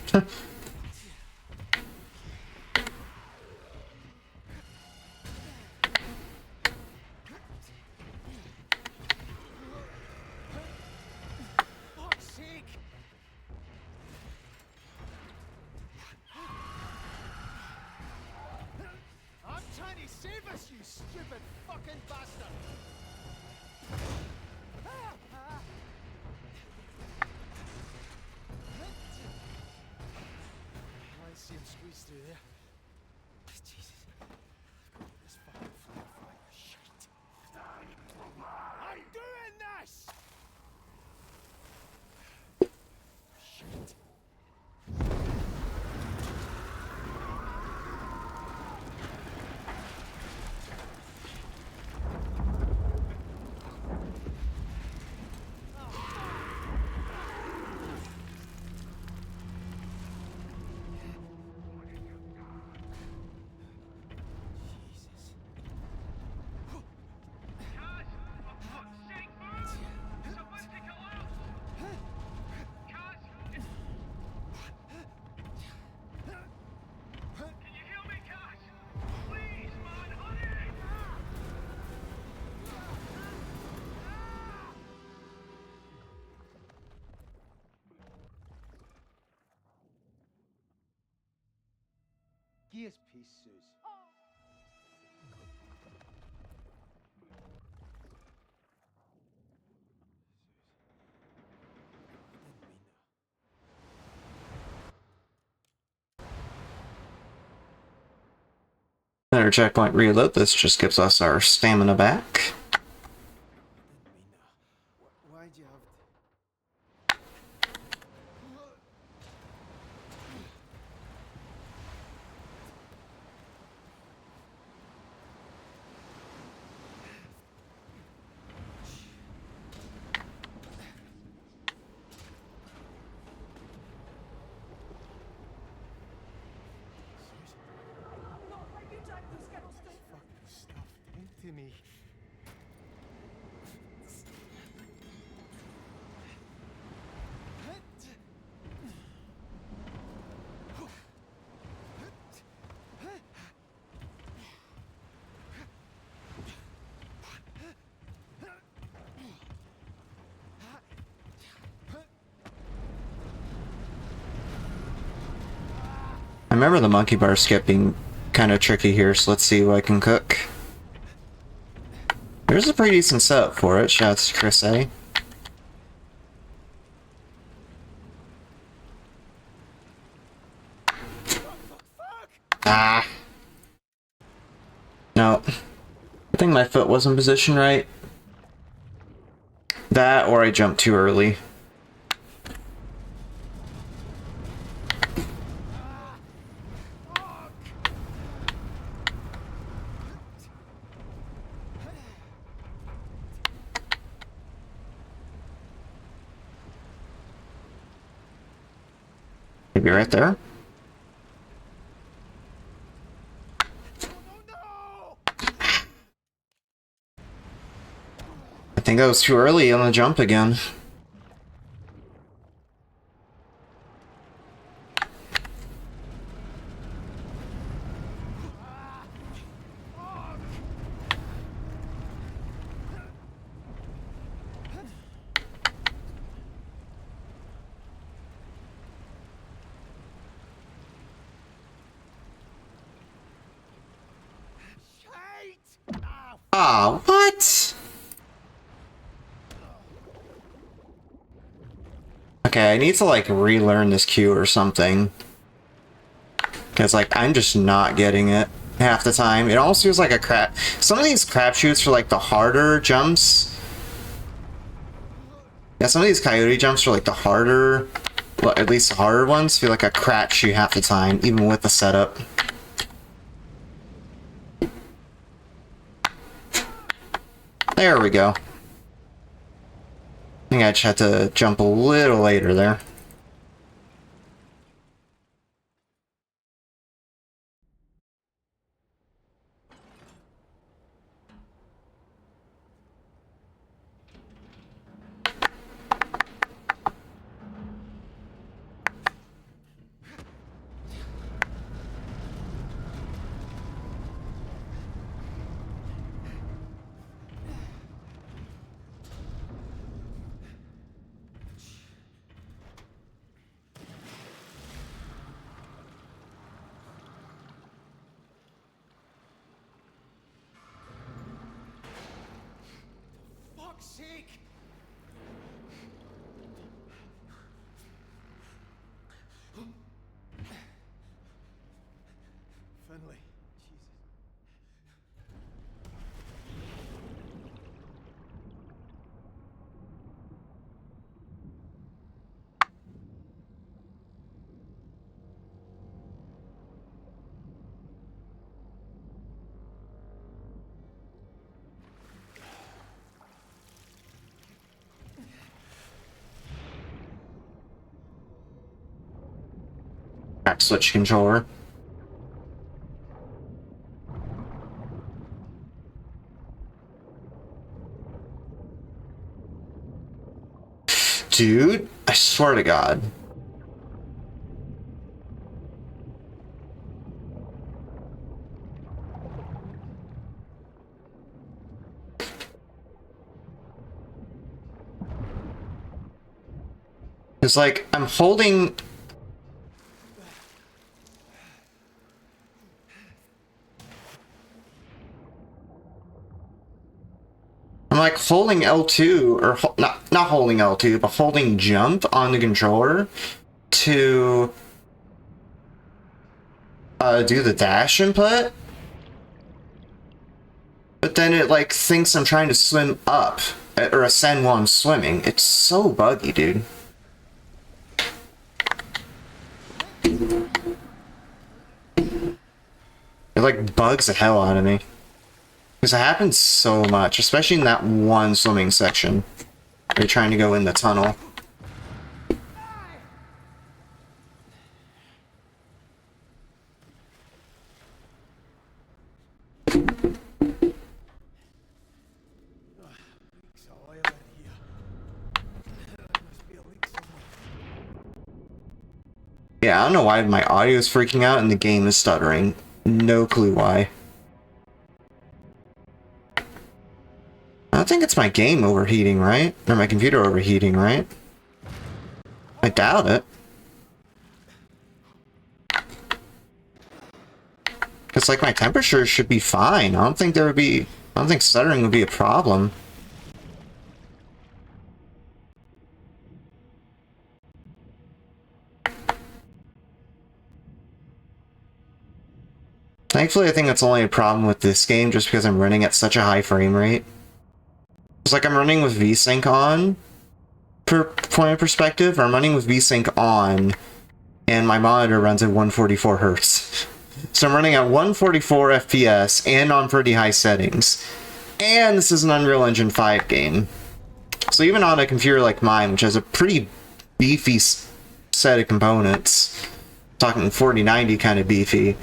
S3: gears piece, Suze.
S1: Another checkpoint reload. This just gives us our stamina back.
S3: Why'd you have fucking stuffed into me?
S1: I remember the monkey bar skip being kind of tricky here, so let's see what I can cook. There's a pretty decent setup for it. Shouts to Chris A. Ah. No. I think my foot wasn't positioned right. That, or I jumped too early. Maybe right there. I think I was too early on the jump again. Ah, what? Okay, I need to like relearn this cue or something. Because like I'm just not getting it half the time. It almost feels like a crap. Some of these crapshoots for like the harder jumps. Yeah, some of these coyote jumps for like the harder, well, at least the harder ones feel like a crapshoot half the time, even with the setup. There we go. I think I just had to jump a little later there.
S3: Fuck's sake! Finley, Jesus.
S1: Back switch controller. Dude, I swear to God. It's like I'm holding. I'm like holding L2, or not holding L2, but holding jump on the controller to do the dash input. But then it like thinks I'm trying to swim up, or ascend while I'm swimming. It's so buggy, dude. It like bugs the hell out of me. Because it happens so much, especially in that one swimming section. Where you're trying to go in the tunnel. Yeah, I don't know why my audio is freaking out and the game is stuttering. No clue why. I don't think it's my game overheating, right? Or my computer overheating, right? I doubt it. Because, like, my temperature should be fine. I don't think stuttering would be a problem. Thankfully, I think that's only a problem with this game just because I'm running at such a high frame rate. It's like I'm running with VSync on, for point of perspective, or I'm running with VSync on, and my monitor runs at 144 Hz. So I'm running at 144 FPS and on pretty high settings. And this is an Unreal Engine 5 game. So even on a computer like mine, which has a pretty beefy set of components, talking 4090 kind of beefy,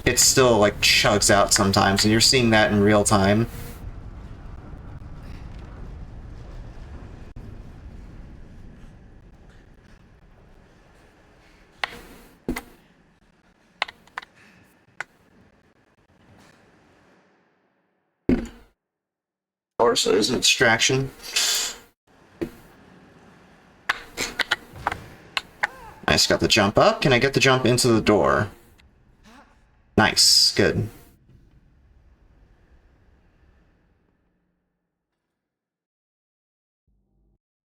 S1: it still like chugs out sometimes, and you're seeing that in real time. Or so there's an distraction. Nice, got the jump up. Can I get the jump into the door? Nice, good.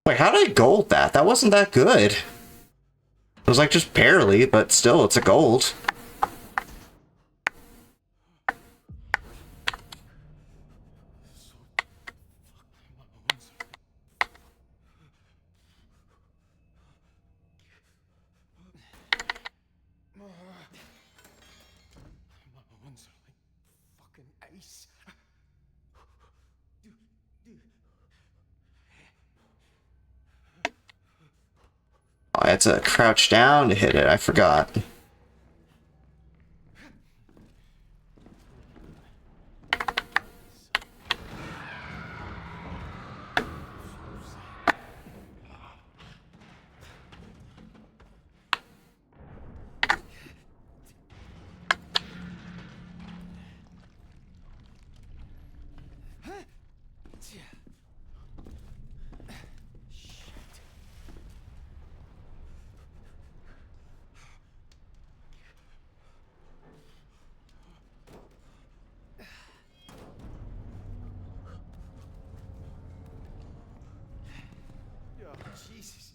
S1: Wait, how did I gold that? That wasn't that good. It was like just barely, but still, it's a gold. Oh, I had to crouch down to hit it, I forgot.
S3: Jesus.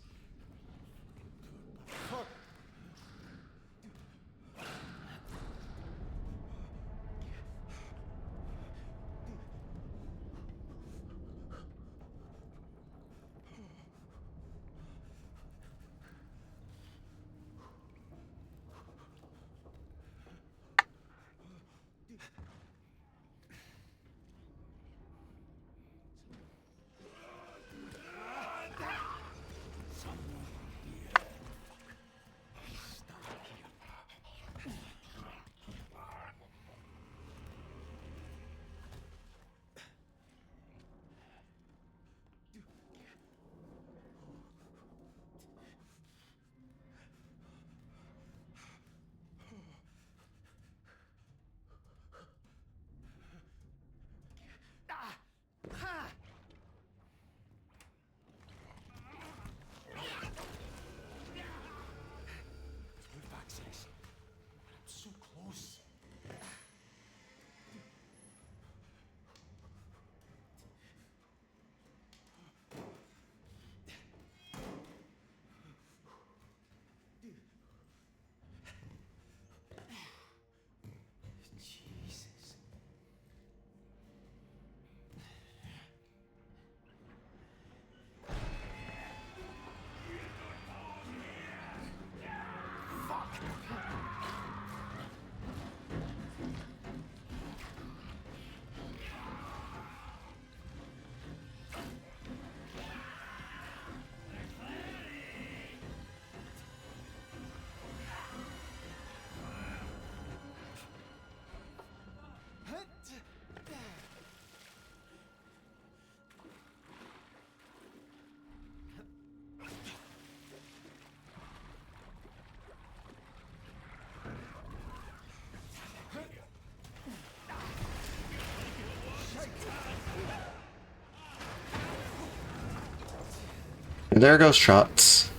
S1: There goes shots.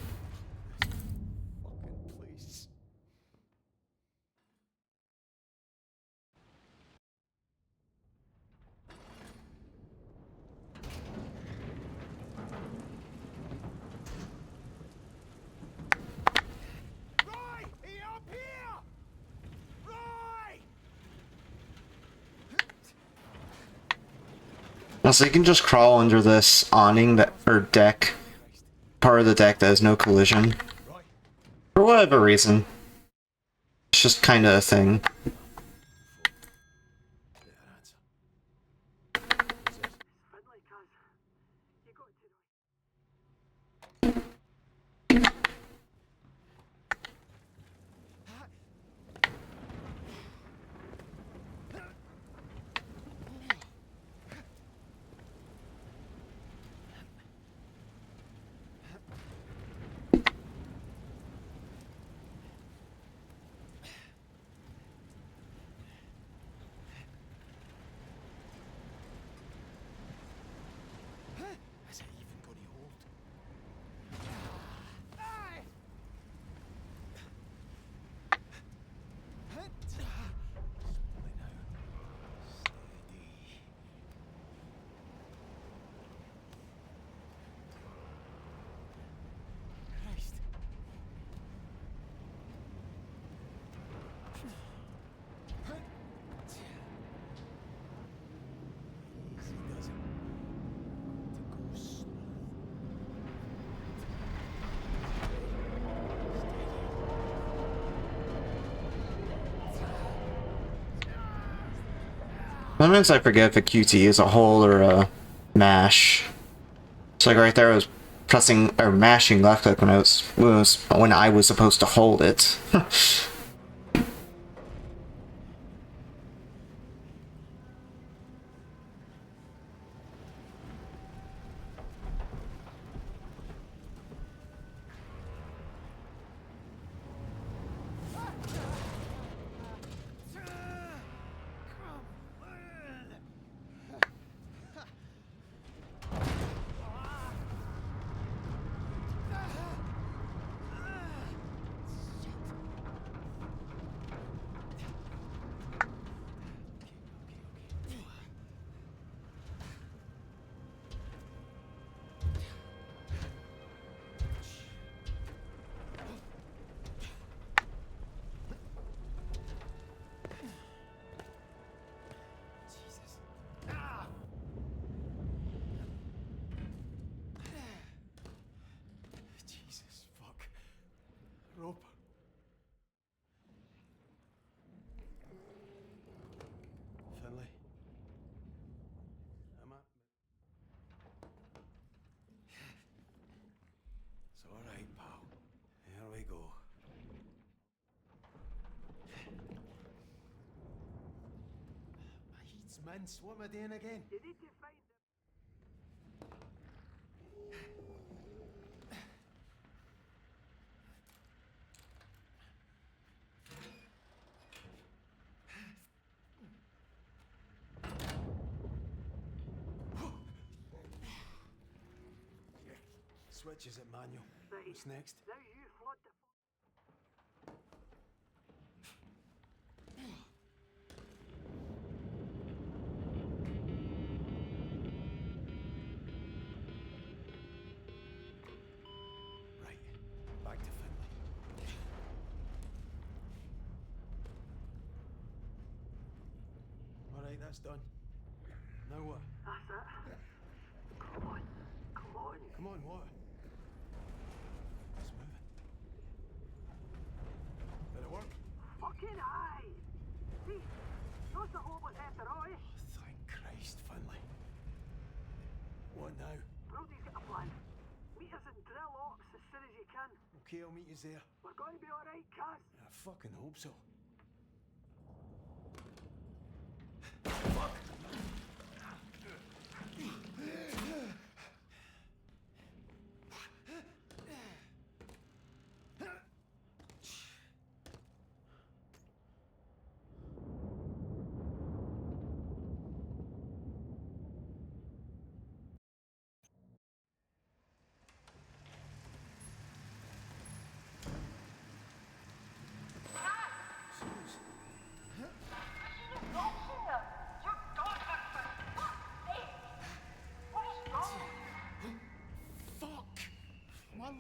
S3: Fucking place. Roy! He up here! Roy!
S1: So you can just crawl under this awning that, or deck, part of the deck that has no collision.
S3: Roy!
S1: For whatever reason. It's just kind of a thing.
S4: Finlay, Kaz. You got to know.
S3: Is it even going to hold? Aye! Slowly now. Steady. Christ. Easy does it. To go slow.
S1: Sometimes I forget if a QT is a hold or a mash. It's like right there I was pressing or mashing left click when I was supposed to hold it.
S3: Jesus, fuck. Rope. Finlay. I'm up. It's all right, pal. Here we go. My heat's mince. What am I doing again?
S4: You need to find them.
S3: Switch is it manual?
S4: Right.
S3: What's next?
S4: Now you flood the...
S3: Right. Back to Finlay. All right, that's done. Now what?
S4: That's it. Come on. Come on.
S3: Come on, what? It's moving. Did it work?
S4: Fucking aye. See? That's the hole was after all, eh?
S3: Thank Christ, Finlay. What now?
S4: Brody's got a plan. Meet us in drill ops as soon as you can.
S3: Okay, I'll meet you there.
S4: We're going to be alright, Kaz.
S3: I fucking hope so.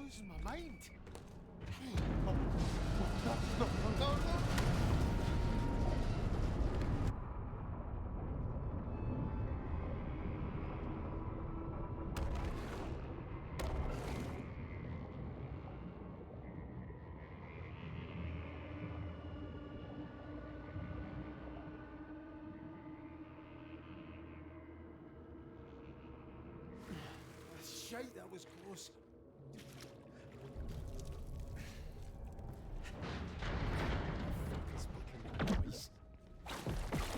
S3: losing my mind. Oh, no. Shite, that was close. It's making that noise.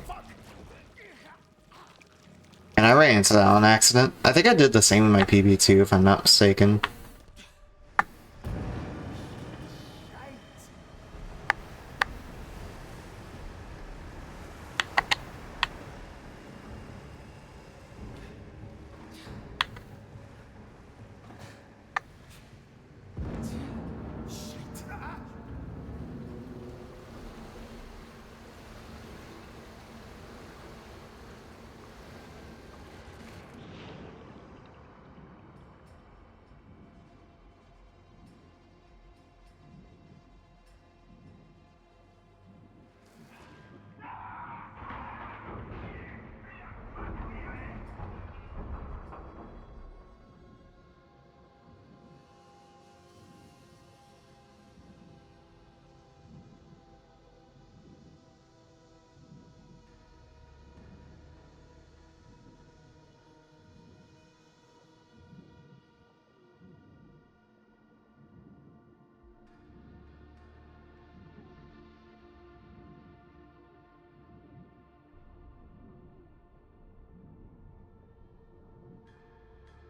S3: Fuck!
S1: And I ran into that on accident. I think I did the same in my PB2, if I'm not mistaken.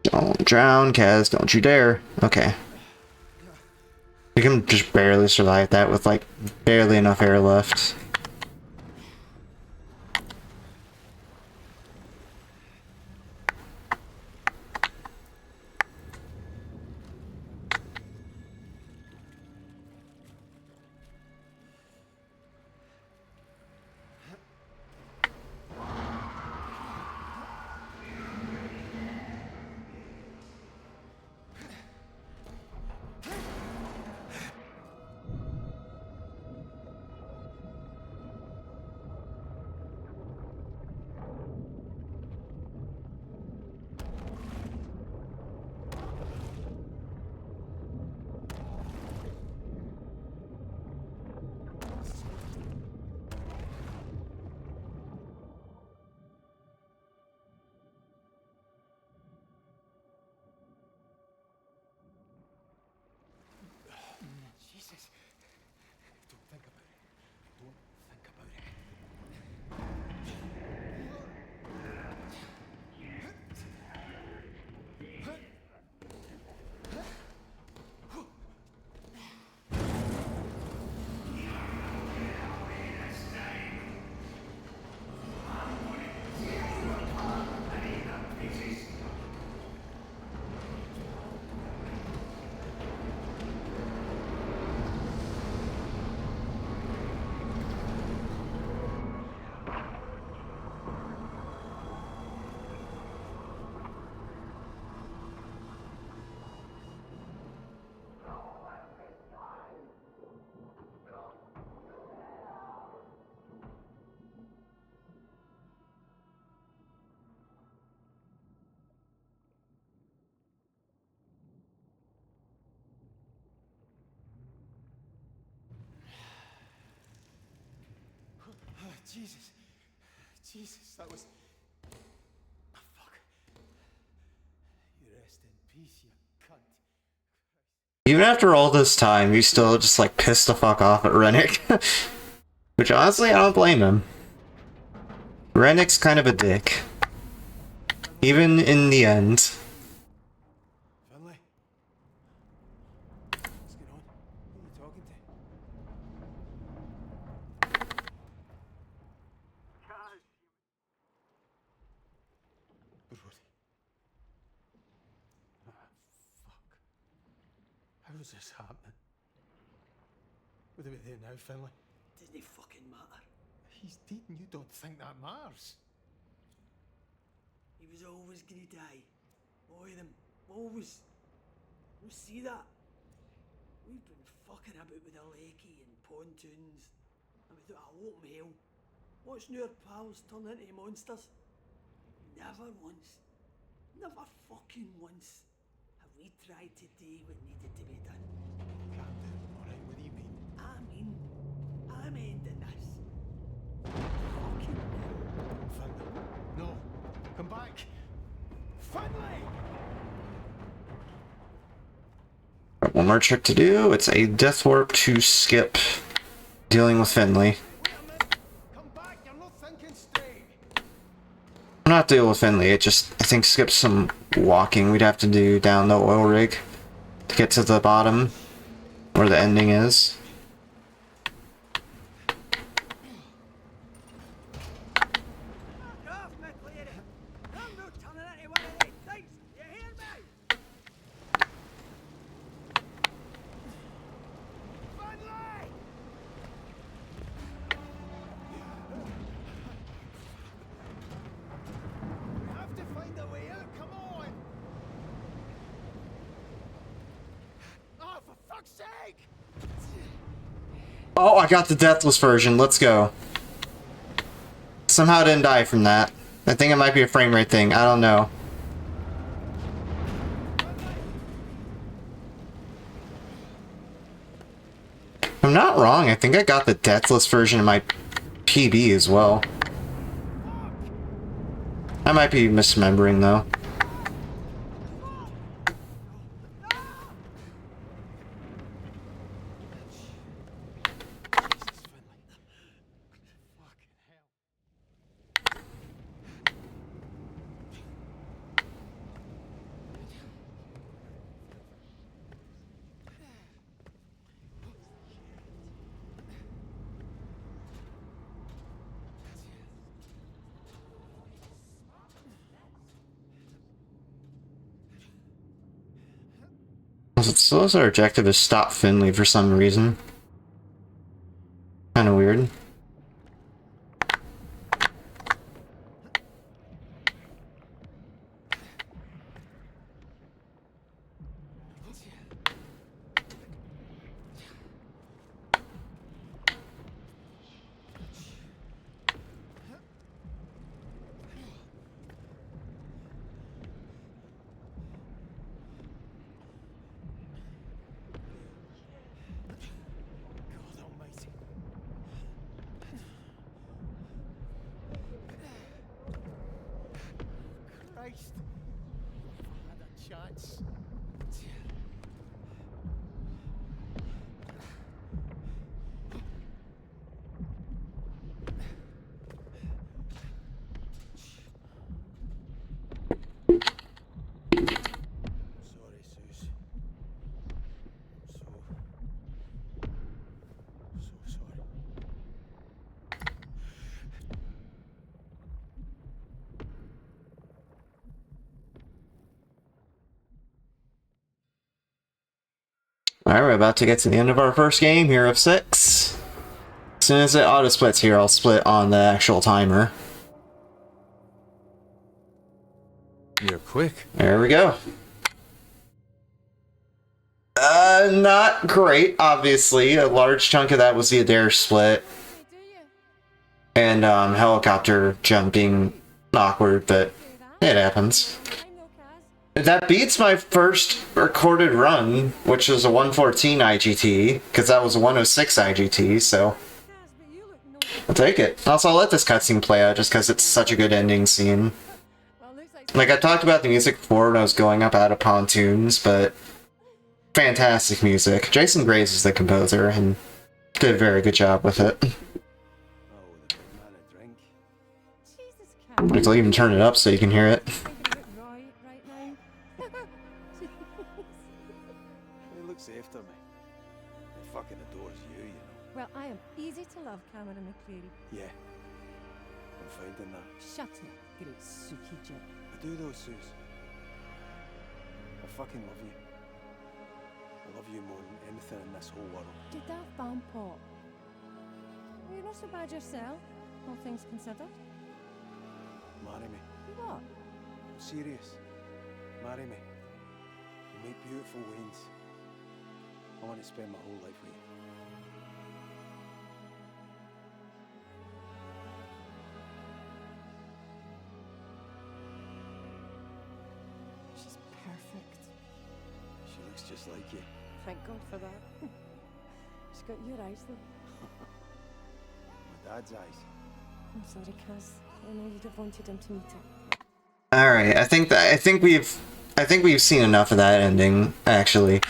S1: Don't drown, Kaz. Don't you dare. Okay. We can just barely survive that with, like, barely enough air left.
S3: Jesus. Don't think about it. Don't think about it. Jesus. Jesus, that was... Oh, fuck. You rest in peace, you cunt.
S1: Even after all this time, he's still just, like, pissed the fuck off at Rennick. Which, honestly, I don't blame him. Rennick's kind of a dick. Even in the end.
S3: Finlay? What's going on? Who are you talking to?
S4: Kaz,
S3: Brody. Ah, fuck. How is this happening? What are we doing now, Finlay?
S5: Doesn't fucking matter.
S3: He's dead and you don't think that matters.
S5: He was always gonna die. All of them. Always. You see that? We've been fucking about with the lakey and pontoons, and without a open hell, watching our pals turn into monsters. Never once, never fucking once, have we tried to do what needed to be done.
S3: Calm down, alright? What do you mean?
S5: I'm ending this. Fucking hell.
S3: Finley. No. Come back. Finley!
S1: Got one more trick to do. It's a death warp to skip dealing with Finley.
S3: Wait a minute. Come back. You're not thinking straight.
S1: I'm not dealing with Finley. It just, I think, skips some walking we'd have to do down the oil rig to get to the bottom where the ending is.
S5: Fuck off, McLeary. I'm not turning into one of these things. You hear me?
S3: Finley! We have to find a way out. Come on. Oh, for fuck's sake!
S1: Oh, I got the deathless version. Let's go. Somehow didn't die from that. I think it might be a frame rate thing. I don't know. If I'm not wrong, I think I got the deathless version in my PB as well. I might be misremembering though. So our objective is stop Finley for some reason. Kinda weird.
S3: God almighty. Christ. I had a chance. Sorry, Suze. So sorry.
S1: Alright, we're about to get to the end of our first game here of 6. As soon as it auto splits here, I'll split on the actual timer.
S2: You're quick.
S1: There we go. Not great, obviously. A large chunk of that was the Adair split. And, helicopter jumping awkward, but it happens. That beats my first recorded run, which was a 114 IGT, because that was a 106 IGT, so I'll take it. Also, I'll let this cutscene play out just because it's such a good ending scene. Like, I talked about the music before when I was going up out of pontoons, but fantastic music. Jason Graves is the composer, and did a very good job with it.
S3: Oh, the big man a drink.
S1: I'll even turn it up so you can hear it.
S3: He looks after me. He fucking adores you, you know.
S6: Well, I am easy to love, Cameron McCreary.
S3: Yeah. I'm finding that.
S6: Shut up, great Suki Jim.
S3: I do though, Suze. I fucking love you. I love you more than anything in this whole world.
S6: Did that bomb pop? Well, you're not so bad yourself, all things considered.
S3: Marry me.
S6: What?
S3: I'm serious. Marry me. We'll make beautiful wains. I want to spend my whole life with you.
S6: She's perfect.
S3: She looks just like you.
S6: Thank God for that. She's got your eyes, though.
S3: My dad's eyes.
S6: I'm sorry, Kaz. I know you'd have wanted him to meet her.
S1: All right, I think we've seen enough of that ending, actually.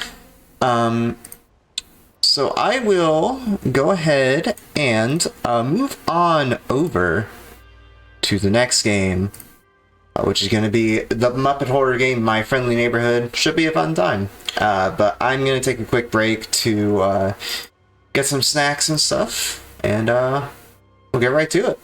S1: So I will go ahead and move on over to the next game, which is going to be the Muppet horror game, My Friendly Neighborhood. Should be a fun time. But I'm going to take a quick break to get some snacks and stuff, and we'll get right to it.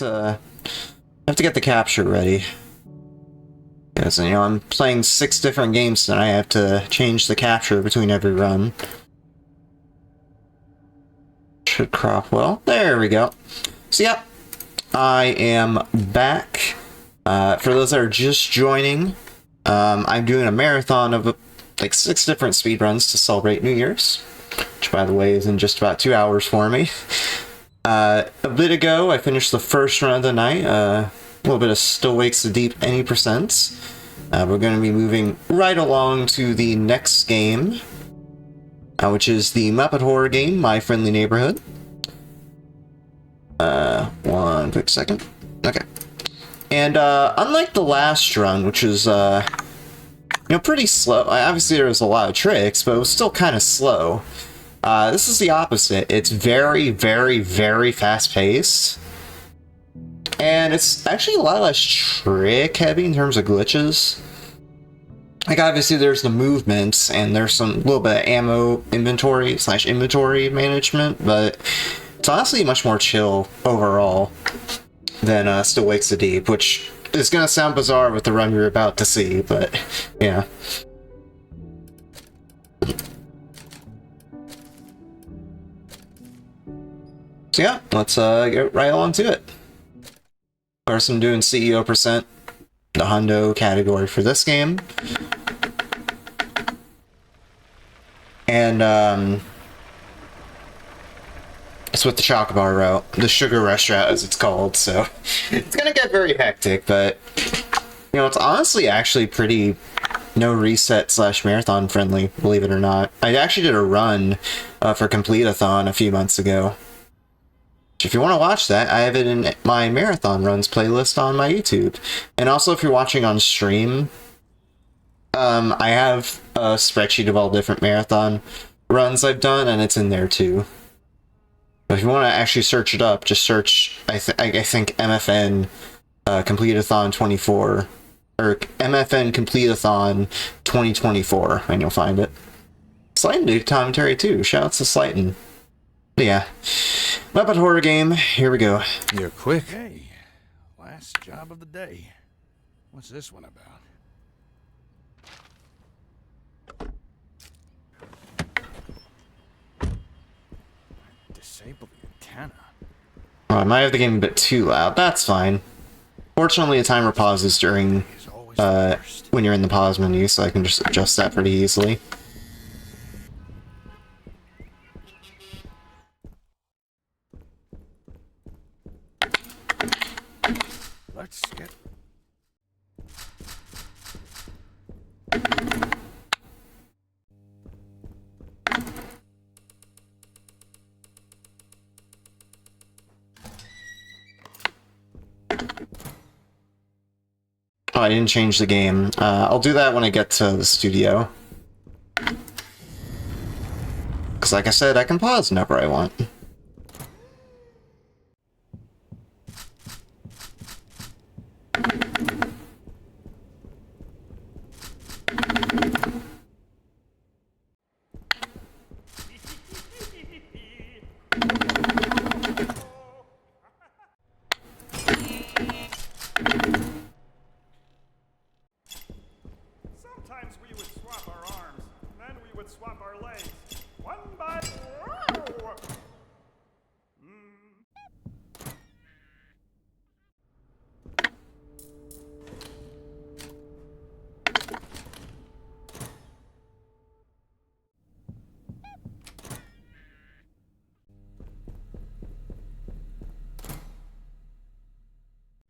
S1: to get the capture ready. Because, you know, I'm playing 6 different games and I have to change the capture between every run. Should crop well. There we go. So yeah, I am back. For those that are just joining, I'm doing a marathon of like 6 different speedruns to celebrate New Year's, which by the way is in just about 2 hours for me. A bit ago, I finished the first run of the night. A little bit of Still Wakes the Deep any percents. We're going to be moving right along to the next game, which is the Muppet horror game, My Friendly Neighborhood. One quick second. Okay. And unlike the last run, which is you know, pretty slow. Obviously, there was a lot of tricks, but it was still kind of slow. This is the opposite. It's very, very, very fast-paced. And it's actually a lot less trick-heavy in terms of glitches. Like, obviously, there's the movements, and there's some little bit of ammo inventory / inventory management, but it's honestly much more chill overall than Still Wakes the Deep, which is going to sound bizarre with the run you're about to see, but yeah. So yeah, let's get right along to it. Of course, I'm doing CEO %, the hundo category for this game. And it's with the chocobar route, the sugar rush route as it's called, so it's gonna get very hectic, but you know, it's honestly actually pretty no reset / marathon friendly, believe it or not. I actually did a run for Complete-a-thon a few months ago. If you want to watch that, I have it in my marathon runs playlist on my YouTube. And also, if you're watching on stream, I have a spreadsheet of all different marathon runs I've done, and it's in there too. But if you want to actually search it up, just search, I think MFN Complete-a-thon 24, or MFN Complete-a-thon 2024, and you'll find it. Slayton did commentary too. Shoutouts to Slayton. Yeah. Muppet horror game. Here we go.
S2: You're quick.
S3: Hey, last job of the day. What's this one about? Disable the antenna.
S1: Oh, I might have the game a bit too loud. That's fine. Fortunately, the timer pauses during when you're in the pause menu, so I can just adjust that pretty easily.
S3: Let's get...
S1: Oh, I didn't change the game. I'll do that when I get to the studio. Because like I said, I can pause whenever I want.
S3: Sometimes we would swap our arms, then we would swap our legs. One by...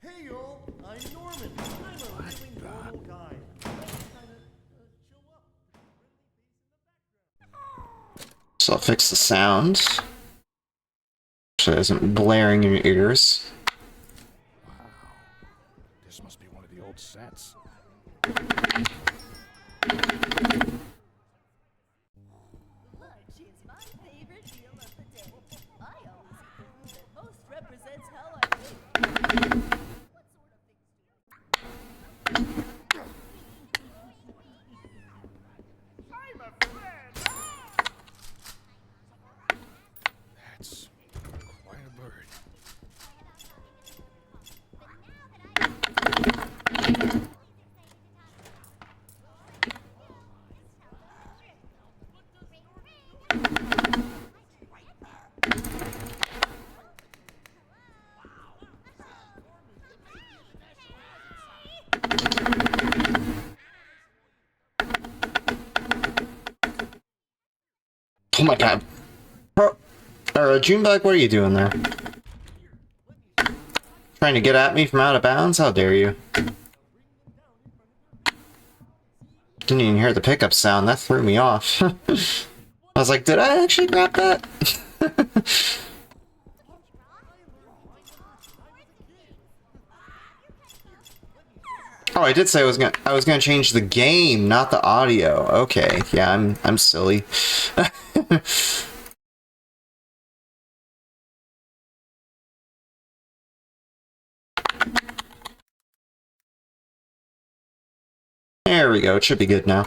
S7: Hey y'all, I'm Norman. I'm a really normal guy. Show up.
S1: So I'll fix the sound, so it isn't blaring in your ears.
S3: Wow. This must be one of the old sets.
S8: Lunch is my favorite meal of the day. I always eat the food that most represents how I live. What sort of things do you...
S3: I'm a friend! That's quite a bird.
S1: Oh my god. Junebug, what are you doing there? Trying to get at me from out of bounds? How dare you? Didn't even hear the pickup sound. That threw me off. I was like, did I actually grab that? Oh, I did say I was gonna change the game, not the audio. Okay, yeah, I'm silly. There we go. It should be good now.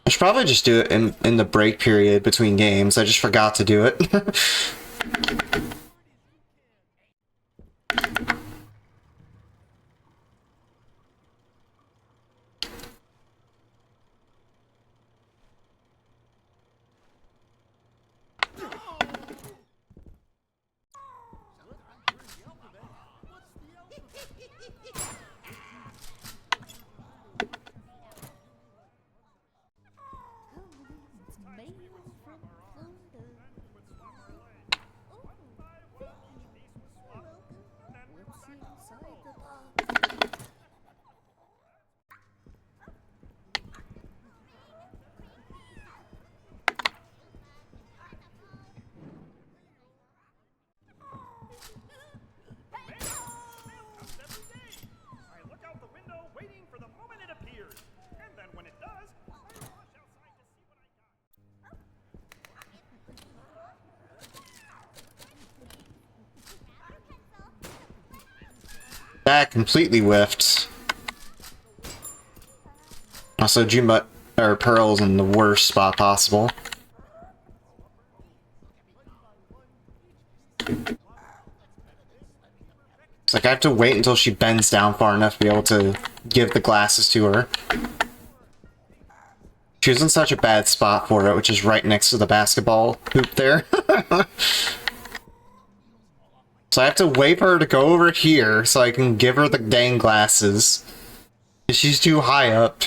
S1: I should probably just do it in the break period between games. I just forgot to do it.
S3: I look out the window waiting for the moment it appears. And then when it does, I rush outside to see what I got.
S1: That completely whiffed. Also, Junebug or Pearl's in the worst spot possible. It's like I have to wait until she bends down far enough to be able to give the glasses to her. She was in such a bad spot for it, which is right next to the basketball hoop there. So I have to wait for her to go over here so I can give her the dang glasses. She's too high up.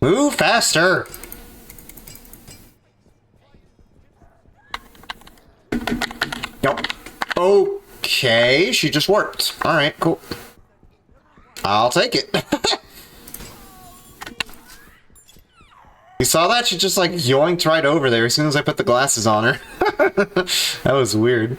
S1: Move faster! Nope. Okay, she just worked. Alright, cool. I'll take it. You saw that? She just like yoinked right over there as soon as I put the glasses on her. That was weird.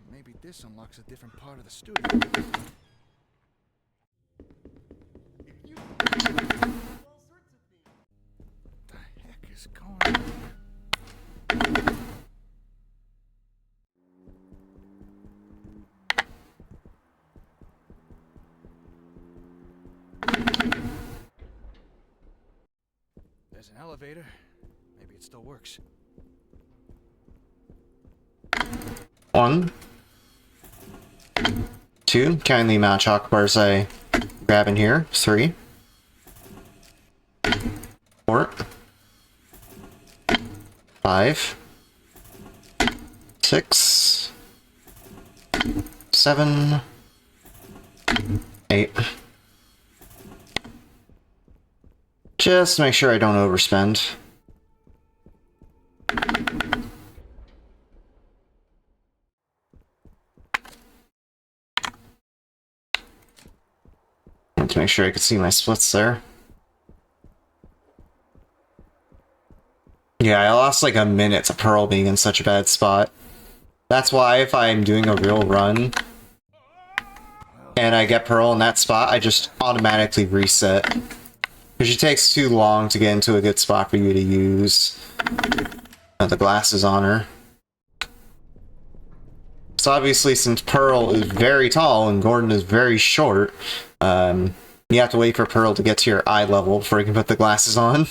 S2: Maybe this unlocks a different part of the studio. What the heck is going on here? There's an elevator. Maybe it still works.
S1: 1, 2, counting the amount of chocolate bars I grab in here. 3, 4, 5, 6, 7, 8. Just to make sure I don't overspend. To make sure I could see my splits there. Yeah, I lost like a minute to Pearl being in such a bad spot. That's why if I'm doing a real run and I get Pearl in that spot, I just automatically reset. Because she takes too long to get into a good spot for you to use the glasses on her. So obviously, since Pearl is very tall and Gordon is very short, you have to wait for Pearl to get to your eye level before you can put the glasses on.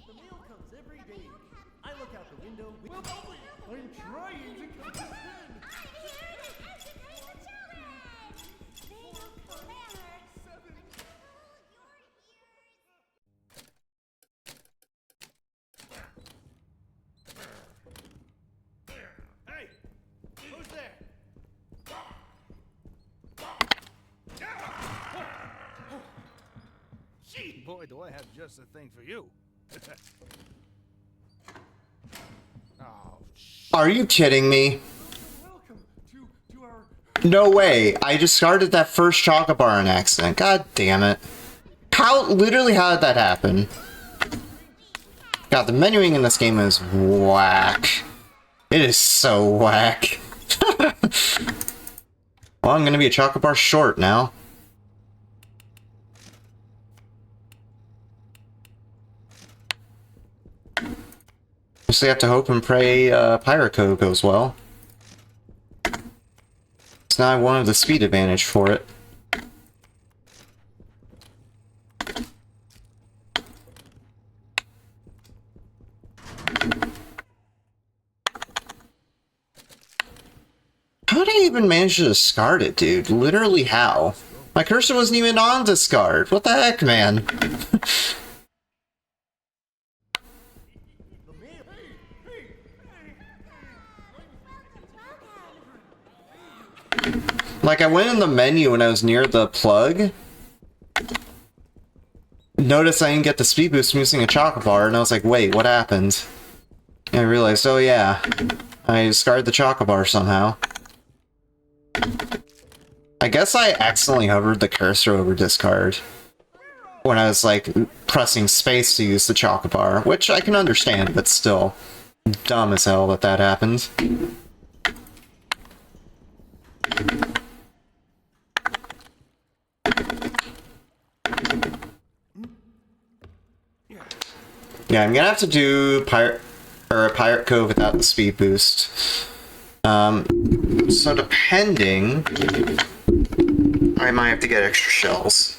S7: The mail comes every day. I look out the window. Well, I'm trying to cut the pen.
S3: Hey! Who's there? Gee, boy, do I have just the thing for you. Oh,
S1: Are you kidding me?
S7: Welcome to our.
S1: No way. I discarded that first chocolate bar on accident. God damn it. Literally, how did that happen? God, the menuing in this game is whack. It is so whack. Well, I'm gonna be a chocolate bar short now. Just have to hope and pray Pirate Code goes well. It's not one of the speed advantage for it. How did I even manage to discard it, dude? Literally how? My cursor wasn't even on discard. What the heck, man? Like, I went in the menu when I was near the plug. Noticed I didn't get the speed boost from using a chocolate bar, and I was like, wait, what happened? And I realized, oh yeah, I discarded the chocolate bar somehow. I guess I accidentally hovered the cursor over discard when I was, like, pressing space to use the chocolate bar, which I can understand, but still dumb as hell that that happened. Yeah, I'm gonna have to do Pirate Cove without the speed boost. So depending, I might have to get extra shells.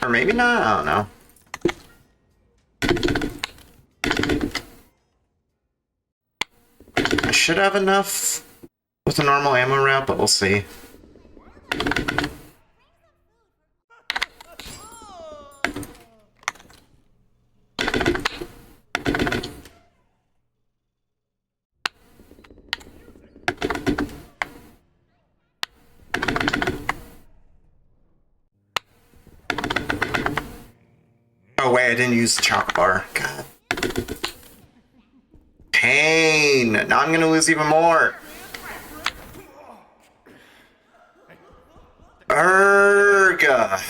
S1: Or maybe not, I don't know. I should have enough with a normal ammo route, but we'll see. Oh wait, I didn't use the chocolate bar. God. Pain! Now I'm gonna lose even more! Erga!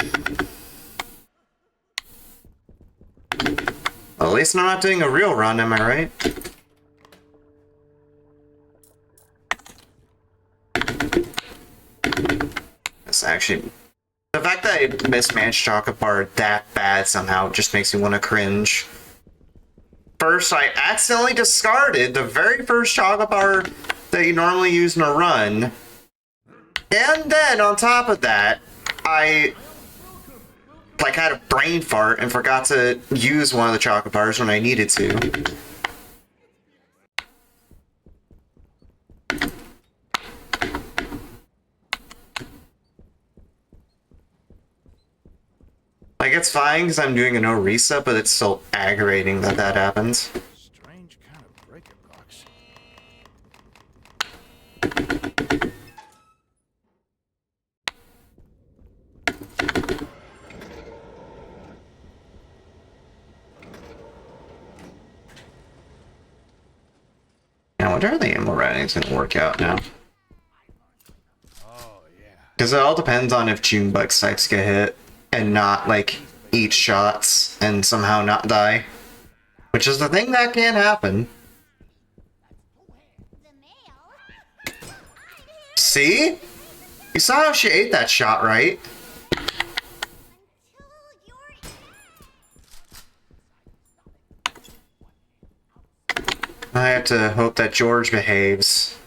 S1: Well, at least I'm not doing a real run, am I right? It's actually... The fact that I mismanaged chocolate bar that bad somehow just makes me want to cringe. First, I accidentally discarded the very first chocolate bar that you normally use in a run. And then, on top of that, I like had a brain fart and forgot to use one of the chocolate bars when I needed to. Like, it's fine because I'm doing a no reset, but it's still aggravating that that happens.
S3: strange kind of breaker box.
S1: I wonder how the ammo routing is going to work out now.
S3: Oh, yeah.
S1: Because it all depends on if June bug types get hit. and not like eat shots and somehow not die. Which is the thing that can happen. See? You saw how she ate that shot, right? I have to hope that George behaves.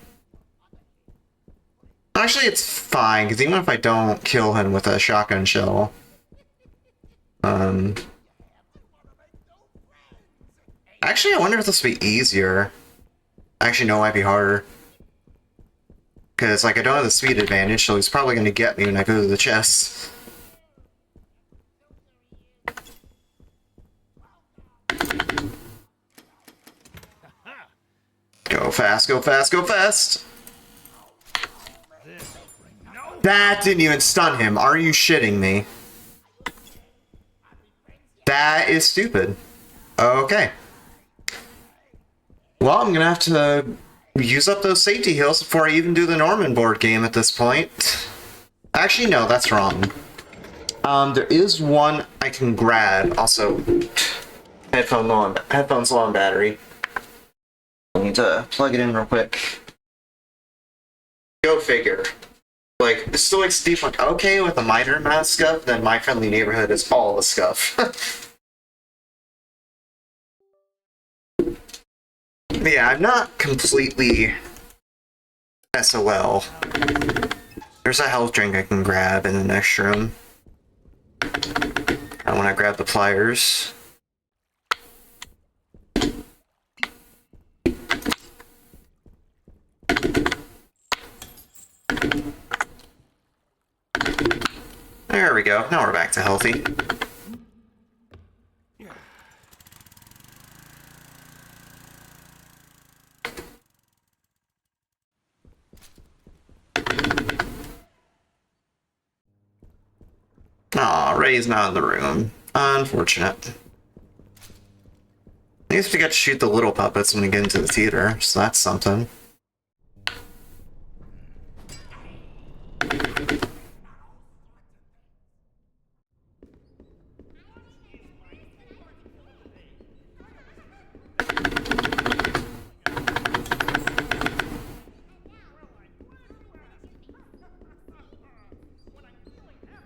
S1: Actually, it's fine, because even if I don't kill him with a shotgun shell... Actually, I wonder if this will be easier. Actually, no, it might be harder. Because, like, I don't have the speed advantage, so he's probably going to get me when I go to the chest. Go fast, go fast, go fast! That didn't even stun him. Are you shitting me? That is stupid. Okay. Well, I'm gonna have to use up those safety heals before I even do the Norman board game at this point. Actually, no, that's wrong. There is one I can grab. Also, headphones low on battery. I need to plug it in real quick. Go figure. Like, still like Steve, like, okay with a minor amount of scuff, then My Friendly Neighborhood is all the scuff. Yeah, I'm not completely SOL. There's a health drink I can grab in the next room. I want to grab the pliers. There we go. Now we're back to healthy. Aw, Ray's not in the room. Unfortunate. At least we got to shoot the little puppets when we get into the theater, so that's something.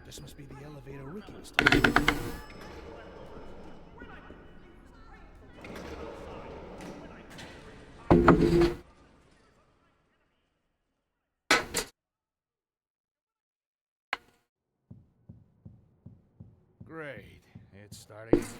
S2: This must be the elevator Ricky was talking about. Great. It's starting again.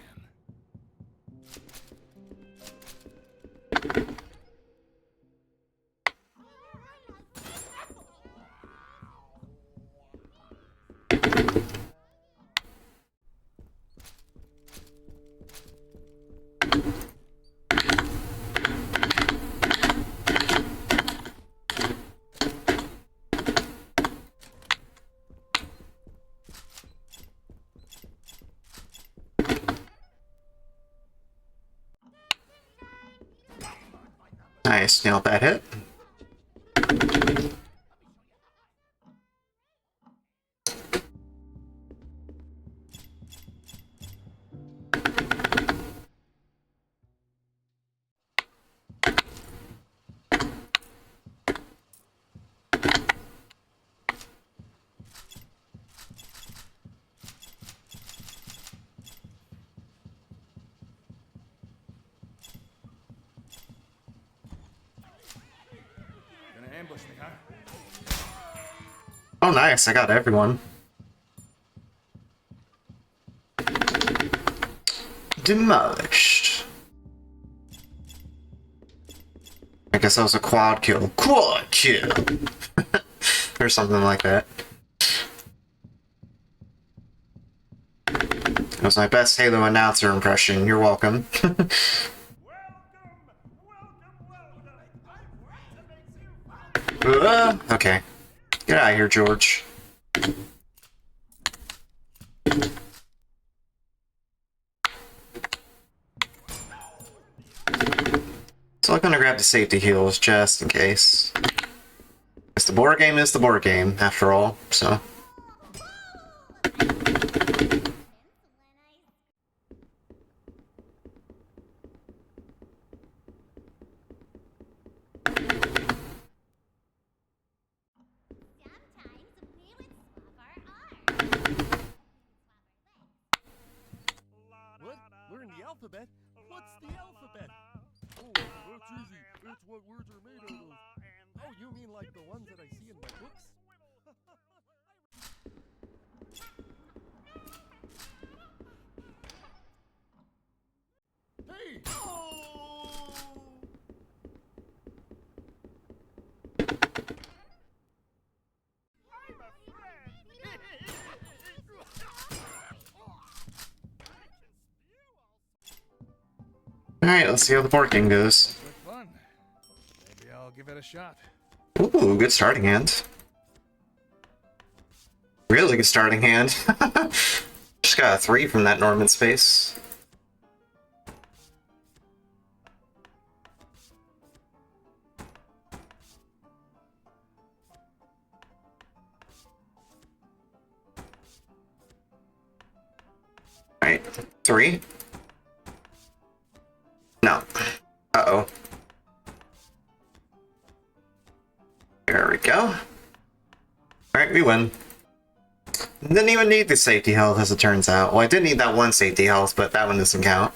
S1: Nice, nailed that hit.
S2: Gonna ambush me, huh?
S1: Oh, nice, I got everyone. Demolished. I guess that was a quad kill. Quad kill! Or something like that. That was my best Halo announcer impression. You're welcome. Okay. Get out of here, George. So I'm gonna grab the safety heals just in case. Because the board game is the board game, after all, so.
S7: easy. It's what words are made out of. Oh, you mean like the ones that I see in my books? Hey!
S1: Alright, let's see how the board game goes.
S2: Good fun. Maybe I'll give it a shot.
S1: Ooh, good starting hand. Really good starting hand. Just got a 3 from that Norman space. Alright, 3. No. Uh-oh. There we go. Alright, we win. Didn't even need the safety health, as it turns out. Well, I did need that one safety health, but that one doesn't count.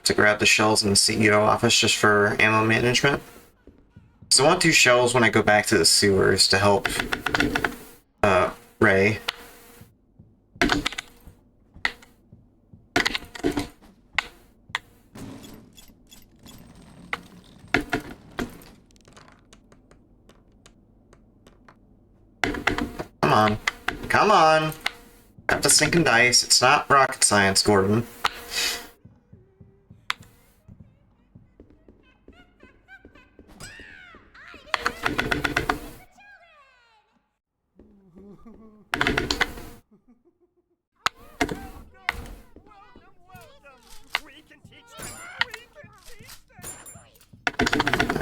S1: To grab the shells in the CEO office just for ammo management. So I want 2 shells when I go back to the sewers to help Ray. Come on. Come on! Got the sinking dice. It's not rocket science, Gordon.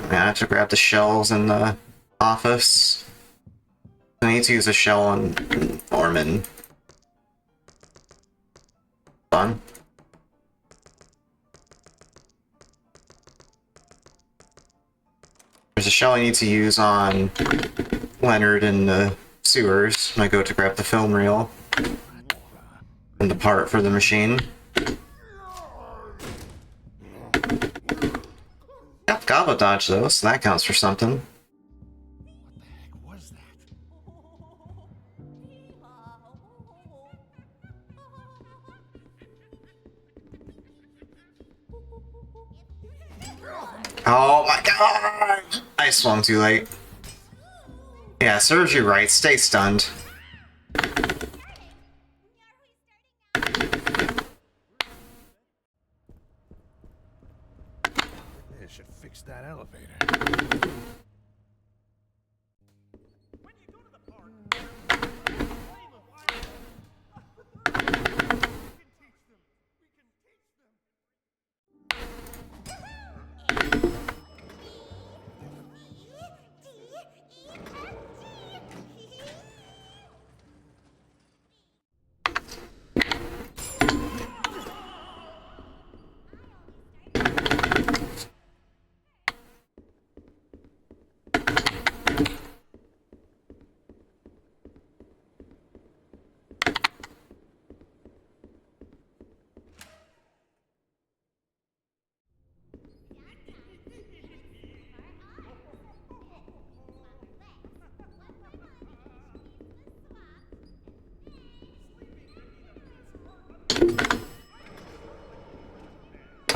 S1: I have to grab the shells in the office. I need to use a shell on Norman. Fun. There's a shell I need to use on Leonard in the sewers when I go to grab the film reel and the part for the machine. Got Gobble Dodge though, so that counts for something.
S2: What the heck was that?
S1: Oh my god! I swung too late. Yeah, serves you right. Stay stunned.
S2: They should fix that elevator.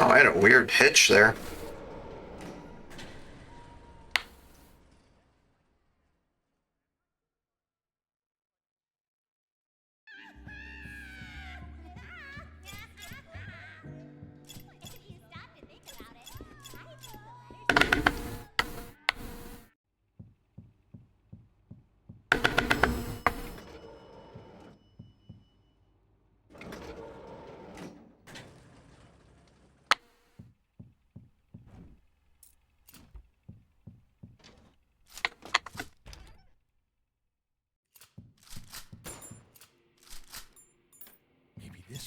S1: Oh, I had a weird hitch there.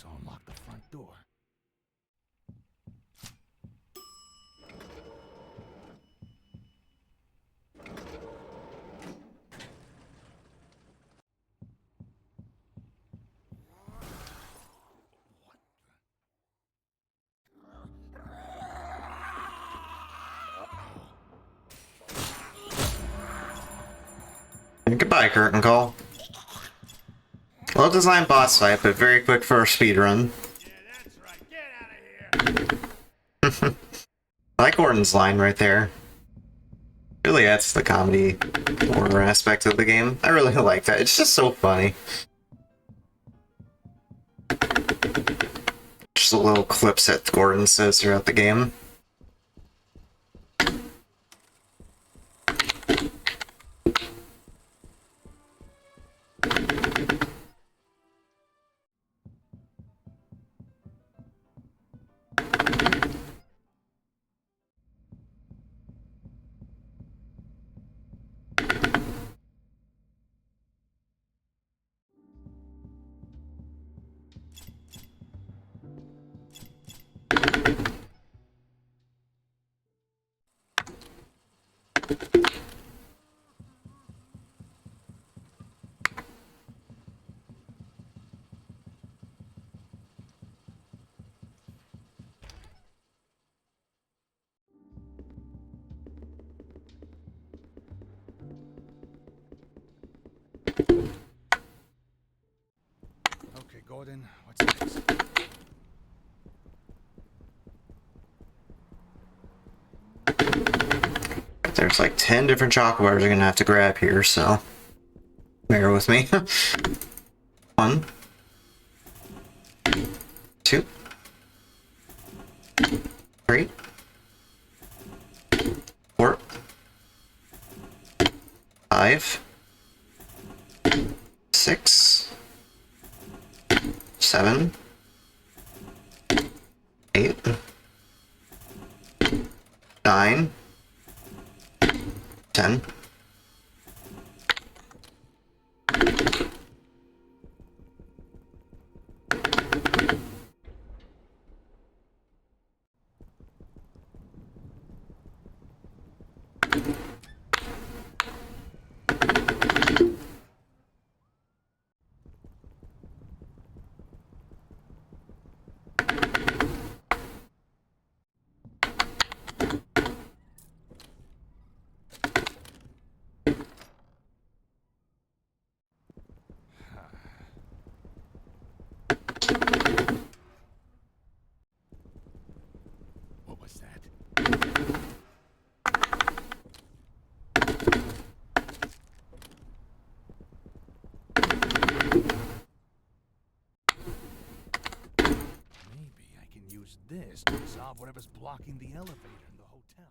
S2: also unlock the front door.
S1: And goodbye, curtain call. Well-designed boss fight, but very quick for a speedrun.
S3: Yeah, that's right. Get out of here.
S1: I like Gordon's line right there. Really adds to the comedy horror aspect of the game. I really like that. It's just so funny. Just a little clips that Gordon says throughout the game.
S2: Okay, Gordon, what's next?
S1: There's like 10 different chocolate bars you're gonna have to grab here, so bear with me. 1, 2, 3, 4, 5, 6, 7, 8, 9, 10.
S2: What was that? Maybe I can use this to resolve whatever's blocking the elevator in the hotel.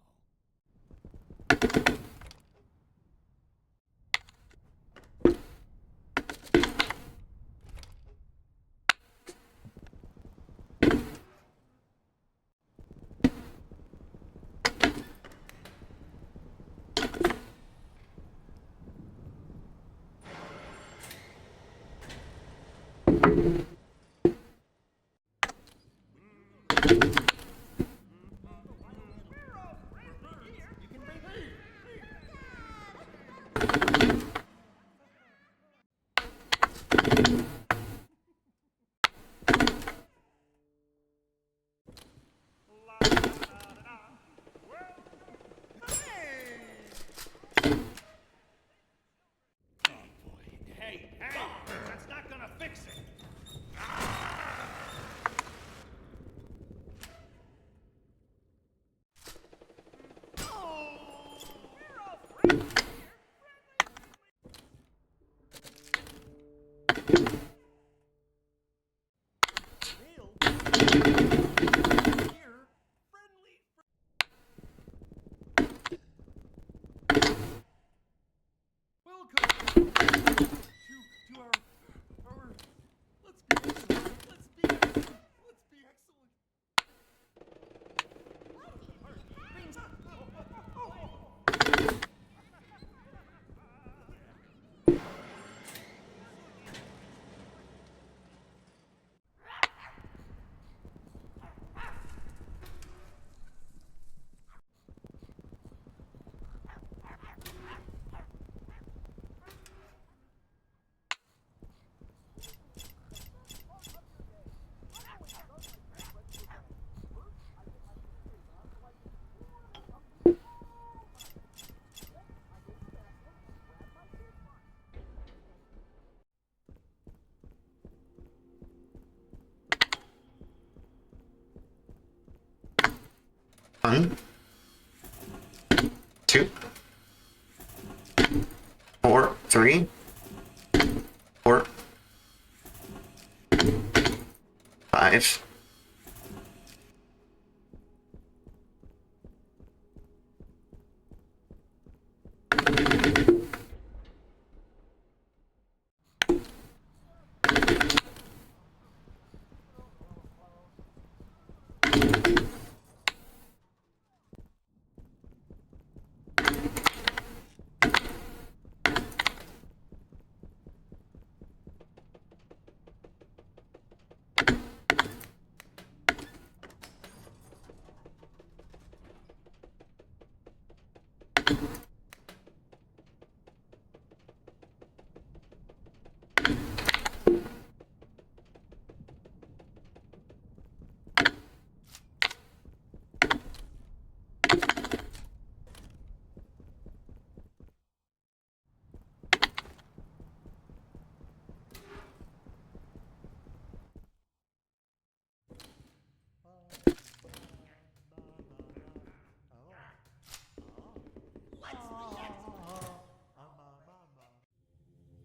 S1: 4, 3, 4, 5.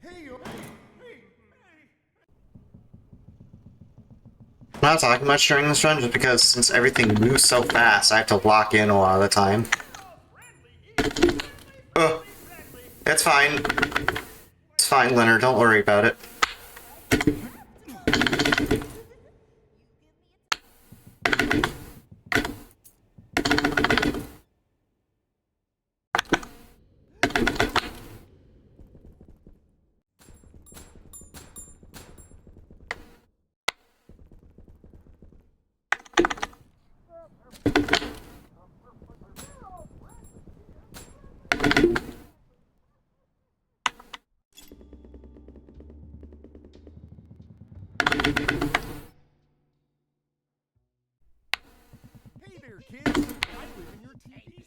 S7: Hey, yo!
S1: I'm not talking much during this run just because since everything moves so fast, I have to lock in a lot of the time. Ugh. It's fine. It's fine, Leonard. Don't worry about it.
S7: Hey there, kids! I live in your TV.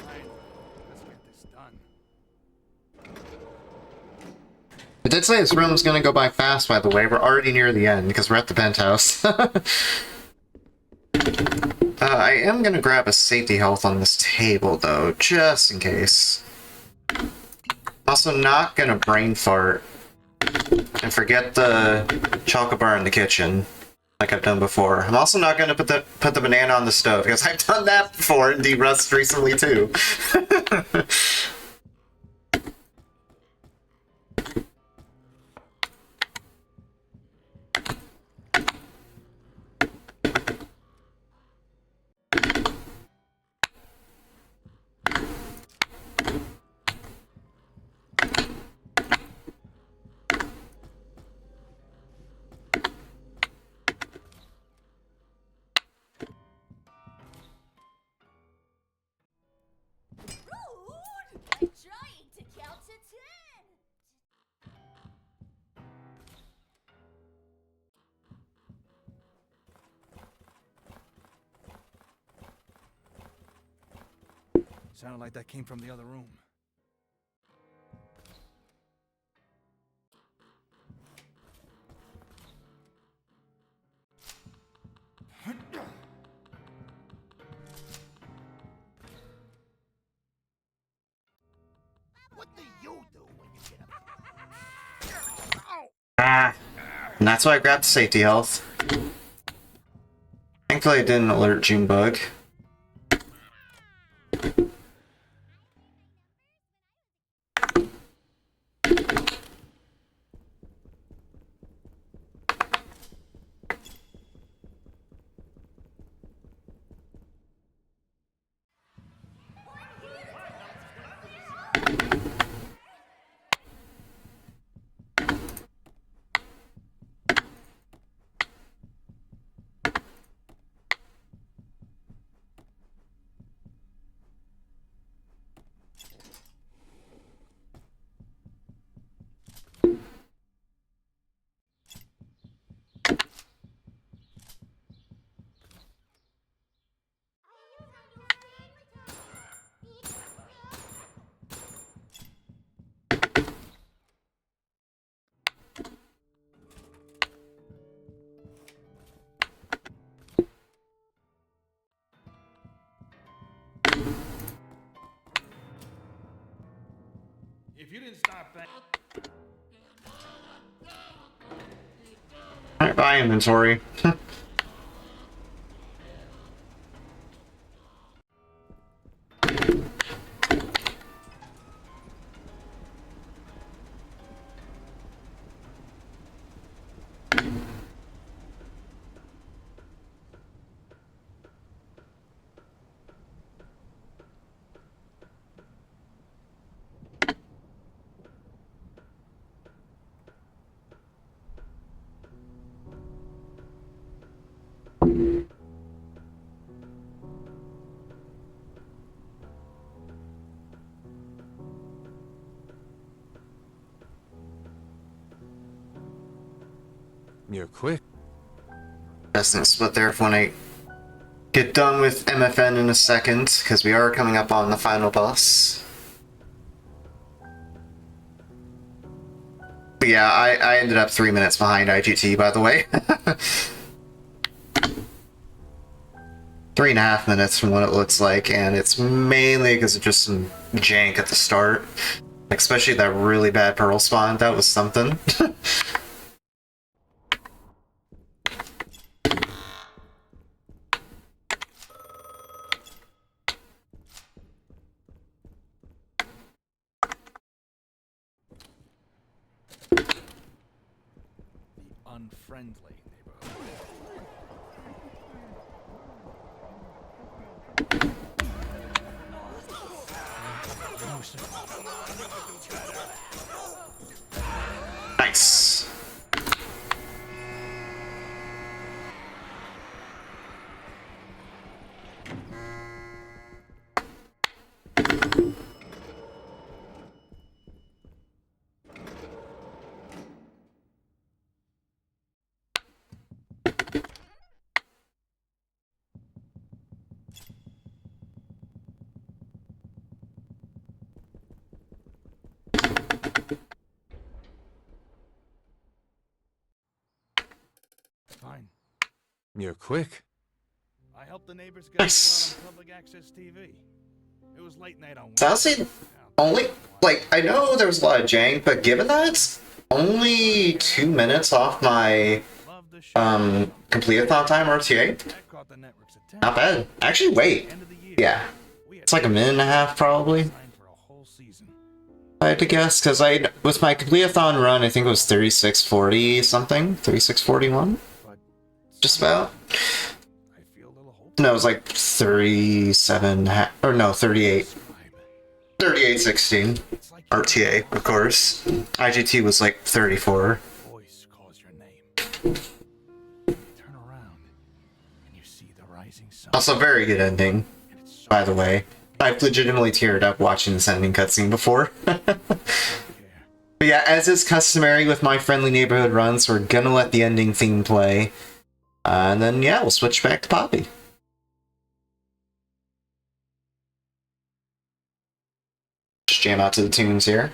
S2: Right. Let's get this done.
S1: I did say this room's gonna go by fast, by the way. We're already near the end because we're at the penthouse. I am gonna grab a safety health on this table, though, just in case. Also, not gonna brain fart and forget the chocolate bar in the kitchen, like I've done before. I'm also not gonna put the banana on the stove because I've done that before in D-Rust recently too.
S2: Sounded like that came from the other room.
S3: What do you do when you get
S1: Ah. And that's why I grabbed safety health. Thankfully I didn't alert Junebug.
S2: If you didn't stop that.
S1: Alright, bye inventory.
S2: You're quick.
S1: Doesn't split there when I get done with MFN in a second, because we are coming up on the final boss. But yeah, I ended up 3 minutes behind IGT, by the way. 3.5 minutes from what it looks like, and it's mainly because of just some jank at the start. Especially that really bad pearl spawn, that was something.
S2: Unfriendly neighborhood.
S1: Nice.
S2: Fine.
S9: You're quick.
S2: I helped the neighbors get
S1: Nice.
S2: us on public access TV. It was late night on
S1: So I'll say only, like, I know there was a lot of jank, but given that, only 2 minutes off my complete-a-thon time RTA.
S2: That caught the network's attention.
S1: Not bad. Actually, wait.
S2: End of the year.
S1: Yeah.
S2: We had
S1: It's like a minute and a half, probably.
S2: time for a whole season.
S1: I had to guess, because with my complete-a-thon run, I think it was 3640 something, 3641,
S2: But
S1: just about.
S2: I feel a little hopeful.
S1: No, it was like 37, or no, 38,
S2: Vibe.
S1: 3816
S2: It's like
S1: RTA, of course. IGT was like 34.
S2: a voice calls your name. You turn around and you see the rising sun.
S1: Also, very good ending,
S2: And it's so
S1: by the way. I've legitimately teared up watching this ending cutscene before.
S2: care.
S1: But yeah, as is customary with my friendly neighborhood runs, we're gonna let the ending theme play. And then, yeah, we'll switch back to Poppy. just jam out to the tunes here.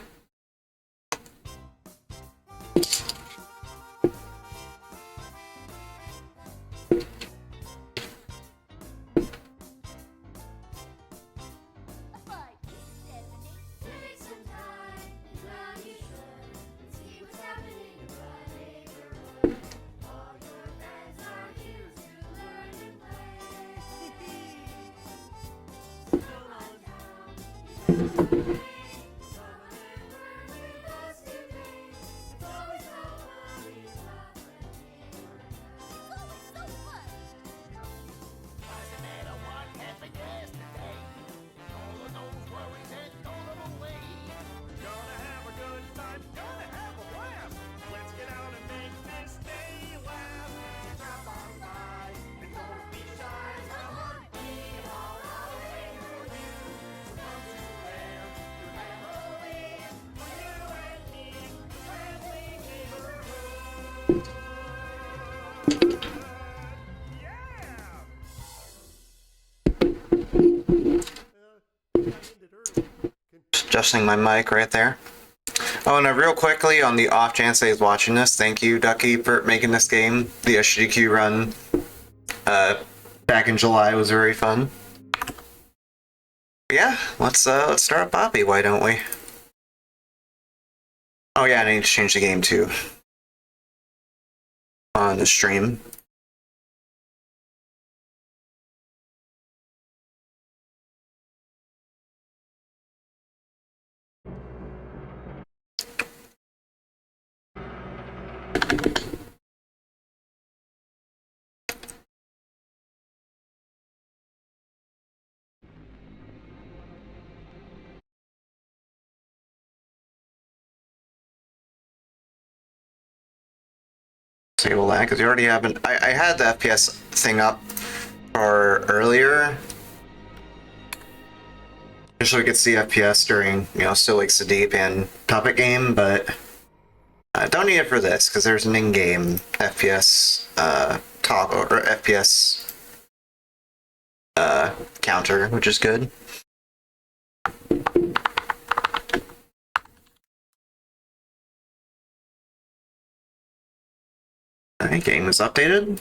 S1: Adjusting my mic right there. Oh, and real quickly, on the off chance that he's watching this, thank you, Ducky, for making this game. The SGQ run back in July was very fun. But yeah, let's start up Poppy, why don't we? Oh yeah, I need to change the game too. On the stream. Disable that because you already haven't. I had the FPS thing up for earlier, just so we could see FPS during, you know, Still Lakes the Deep and Puppet Game, but I don't need it for this because there's an in-game FPS toggle or FPS counter, which is good. Alright, game is updated.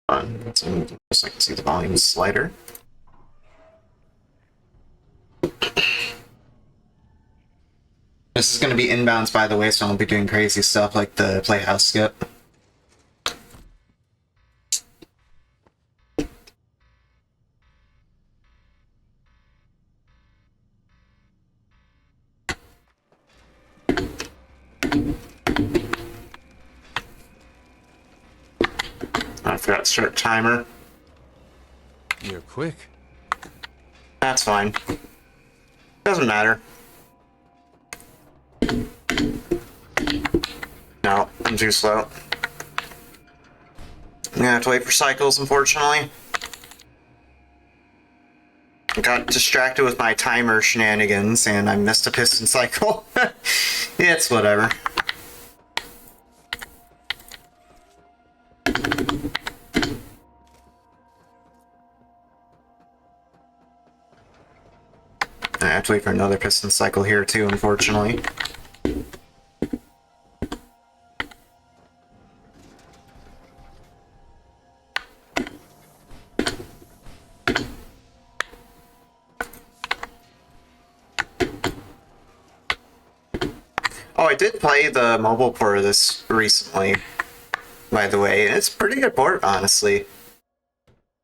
S1: Let's move so I can see the volume slider. This is going to be inbounds, by the way, so I won't be doing crazy stuff like the Playhouse skip. I forgot to start timer.
S9: You're quick.
S1: That's fine. Doesn't matter. No, I'm too slow. I'm gonna have to wait for cycles, unfortunately. I got distracted with my timer shenanigans and I missed a piston cycle. It's whatever. I have to wait for another piston cycle here too, unfortunately. Oh, I did play the mobile port of this recently, by the way, and it's a pretty good port, honestly.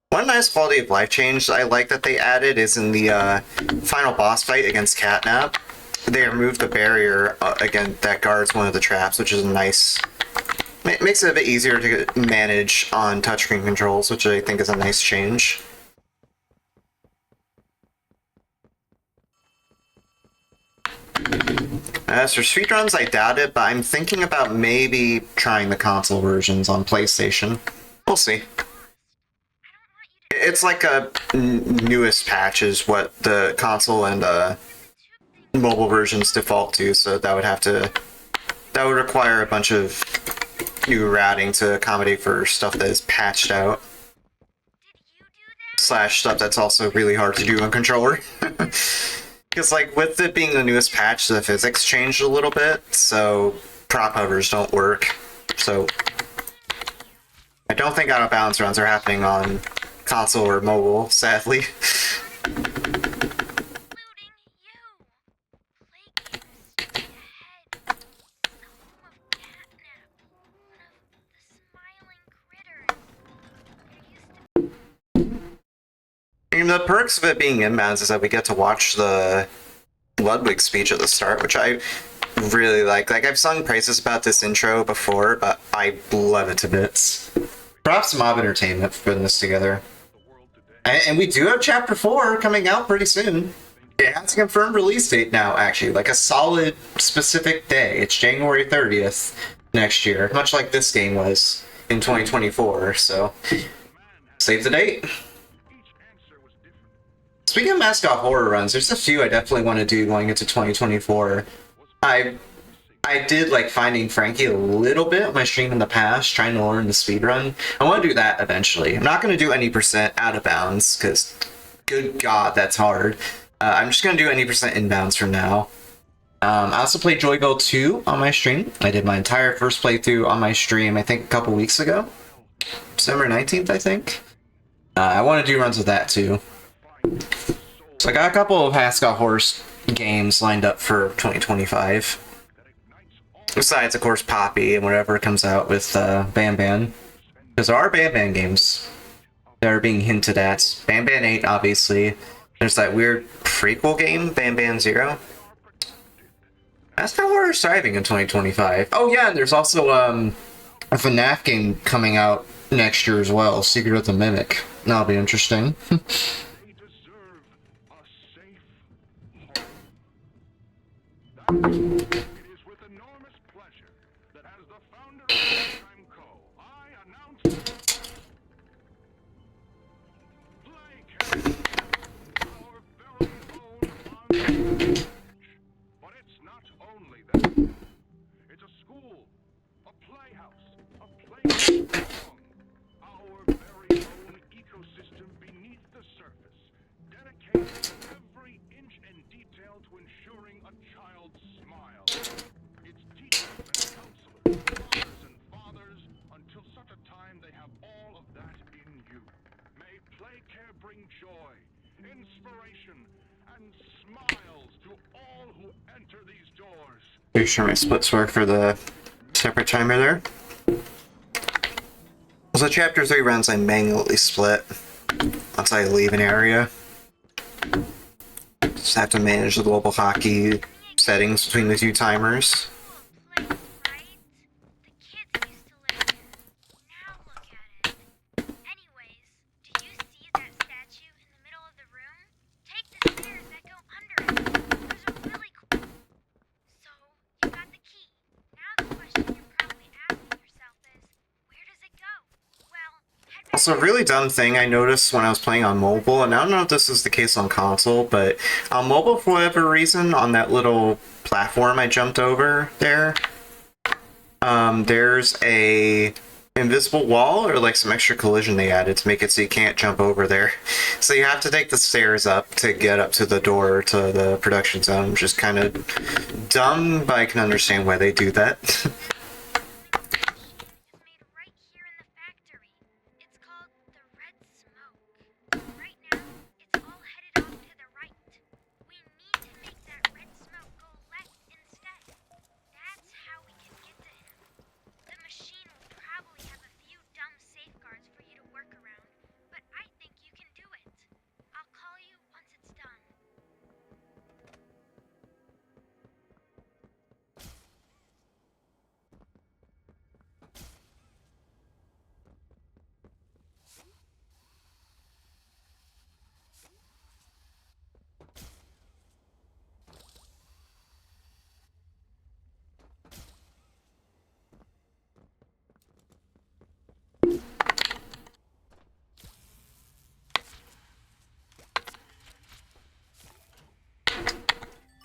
S1: One nice quality of life change I like that they added is in the final boss fight against Catnap. They removed the barrier again that guards one of the traps, which is nice. It makes it a bit easier to manage on touchscreen controls, which I think is a nice change. As for speedruns, I doubt it, but I'm thinking about maybe trying the console versions on PlayStation. We'll see. It's like a newest patch is what the console and mobile versions default to, so that would require a bunch of new routing to accommodate for stuff that is patched out. Slash stuff that's also really hard to do on controller. Because, like, with it being the newest patch, the physics changed a little bit, so prop hovers don't work. So, I don't think out of balance runs are happening on console or mobile, sadly. I mean, the perks of it being inbounds is that we get to watch the Ludwig speech at the start, which I really like. Like, I've sung praises about this intro before, but I love it to bits. Props to Mob Entertainment for putting this together. And we do have Chapter 4 coming out pretty soon. It has a confirmed release date now, actually. Like, a solid, specific day. It's January 30th next year, much like this game was in 2024, so save the date. Speaking of mascot horror runs, there's a few I definitely want to do going into 2024. I did like Finding Frankie a little bit on my stream in the past, trying to learn the speedrun. I want to do that eventually. I'm not going to do any percent out of bounds, because good god, that's hard. I'm just going to do any percent inbounds from now. I also played Joyville 2 on my stream. I did my entire first playthrough on my stream, I think a couple weeks ago. December 19th, I think. I want to do runs with that too. So I got a couple of mascot horse games lined up for 2025. Besides, of course, Poppy and whatever comes out with Ban Ban. Because there are Ban Ban games that are being hinted at. Ban Ban 8, obviously. There's that weird prequel game, Ban Ban 0. That's not where we're striving in 2025. Oh yeah, and there's also a FNAF game coming out next year as well, Secret of the Mimic. That'll be interesting.
S3: But it's not only that. It's a school, a playhouse, a place our very own ecosystem beneath the surface, dedicated every inch and detail to ensuring a child's smile. It's teachers and counselors, mothers and fathers, until such a time they have all of that in you. May play care bring joy, inspiration, and smiles to all who enter these doors.
S1: Pretty sure my splits work for the separate timer there. So chapter 3 runs I manually split once I leave an area. Just have to manage the global hockey settings between the two timers. Also, a really dumb thing I noticed when I was playing on mobile, and I don't know if this is the case on console, but on mobile, for whatever reason, on that little platform I jumped over there, there's a invisible wall or like some extra collision they added to make it so you can't jump over there. So you have to take the stairs up to get up to the door to the production zone, which is kind of dumb, but I can understand why they do that.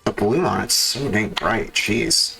S1: The bloom on it's so dang bright, jeez.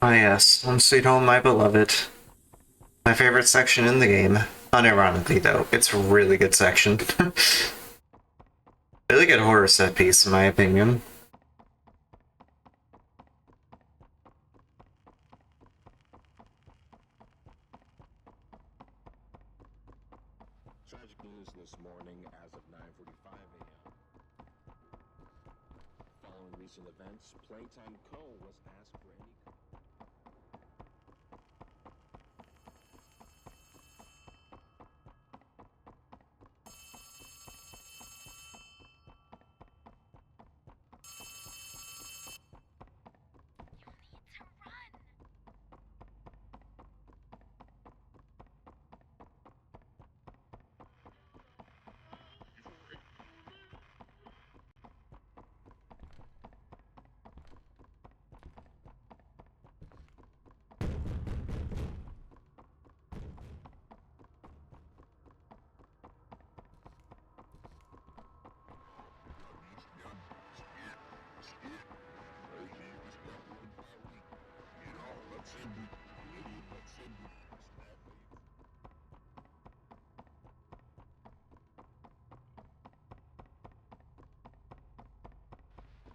S1: Ah yes, Home Sweet Home, my beloved. My favorite section in the game. Unironically though, it's a really good section. Really good horror set piece in my opinion.
S10: Tragic news this morning as of 9:45 a.m. Following recent events, Playtime Co. was asked for any...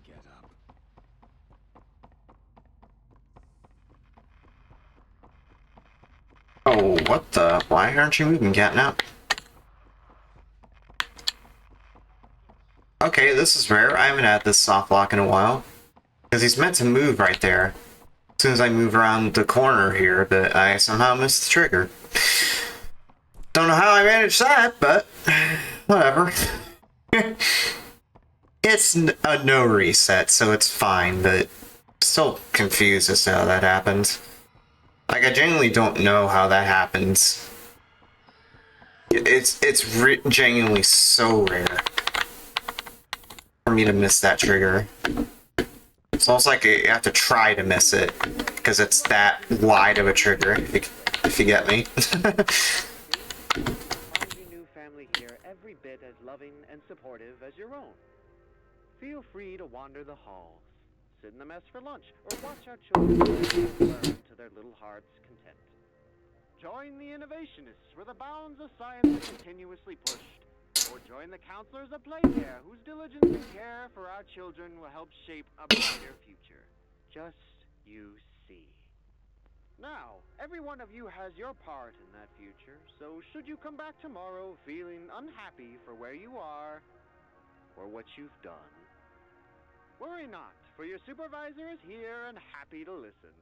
S2: Get up.
S1: Oh, what the? Why aren't you moving, Catnap? Okay, this is rare. I haven't had this soft lock in a while. Because he's meant to move right there. As soon as I move around the corner here, but I somehow missed the trigger. Don't know how I managed that, but whatever. It's a no reset, so it's fine, but still confused as to how that happened. Like, I genuinely don't know how that happens. It's genuinely so rare for me to miss that trigger. It's almost like you have to try to miss it, because it's that wide of a trigger, if you get me.
S11: Find your new family here every bit as loving and supportive as your own. Feel free to wander the halls, sit in the mess for lunch, or watch our children learn to their little heart's content. Join the innovationists where the bounds of science are continuously pushed, or join the counselors of Playcare whose diligence and care for our children will help shape a brighter future. Just you see. Now, every one of you has your part in that future, so should you come back tomorrow feeling unhappy for where you are, or what you've done, worry not, for your supervisor is here and happy to listen.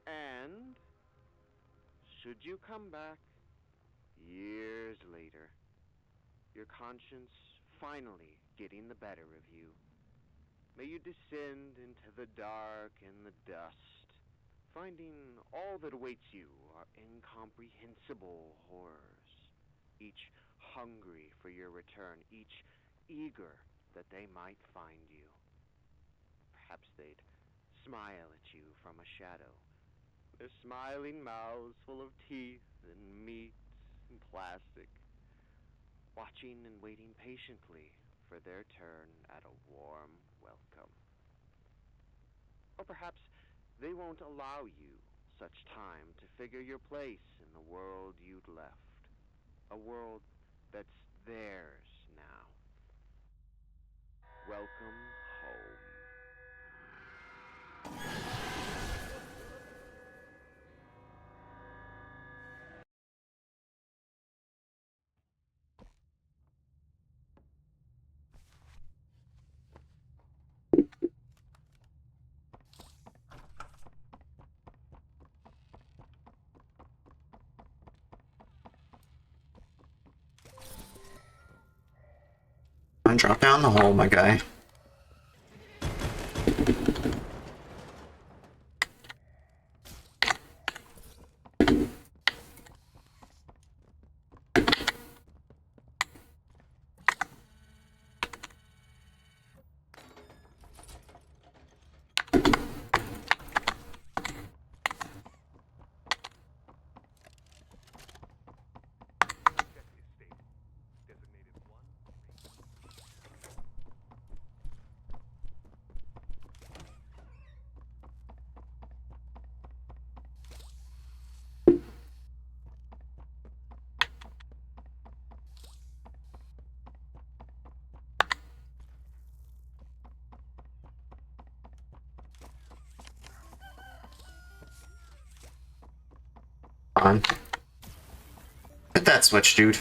S11: And should you come back years later, your conscience finally getting the better of you, may you descend into the dark and the dust, finding all that awaits you are incomprehensible horrors, each hungry for your return, each eager that they might find you. Perhaps they'd smile at you from a shadow, their smiling mouths full of teeth and meat and plastic, watching and waiting patiently for their turn at a warm welcome. Or perhaps they won't allow you such time to figure your place in the world you'd left, a world that's theirs now. Welcome home.
S1: Drop down the hole, my guy. On. Hit that switch, dude.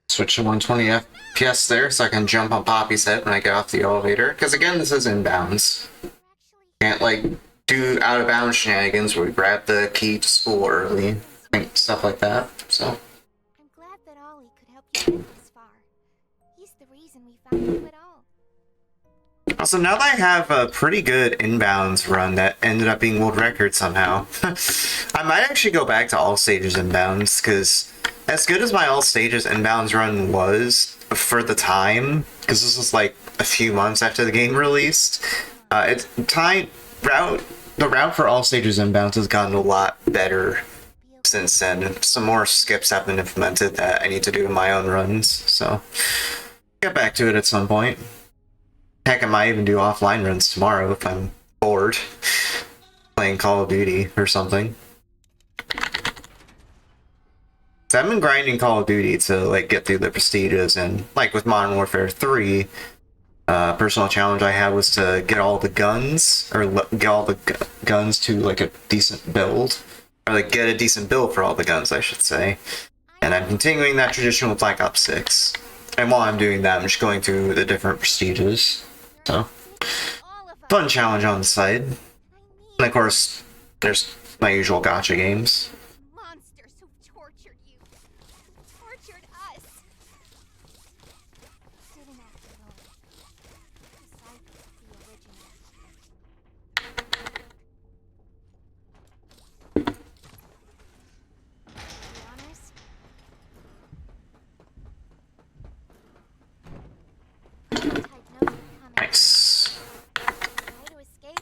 S1: Switch to 120 FPS there so I can jump on Poppy's head when I get off the elevator. Because again, this is inbounds. Can't, like, do out-of-bounds shenanigans where we grab the key to school early. Stuff like that, so.
S12: I'm glad that Ollie could help you get this far. He's the reason we found you at all.
S1: Also, now that I have a pretty good inbounds run that ended up being world record somehow, I might actually go back to all stages inbounds, because as good as my all stages inbounds run was for the time, because this was like a few months after the game released, the route for all stages inbounds has gotten a lot better since then. Some more skips have been implemented that I need to do in my own runs, so get back to it at some point. Heck, I might even do offline runs tomorrow if I'm bored playing Call of Duty or something. So I've been grinding Call of Duty to like get through the prestiges, and like with Modern Warfare 3, Personal challenge I had was to get all the guns, or get all the guns to like a decent build, or like get a decent build for all the guns, I should say. And I'm continuing that tradition with Black Ops 6. And while I'm doing that, I'm just going through the different prestiges. So, fun challenge on the side. And of course, there's my usual gacha games.
S12: Monsters who tortured you. Tortured us. Didn't after all. Besides the original. Be honest.
S1: Nice.
S12: Try to escape.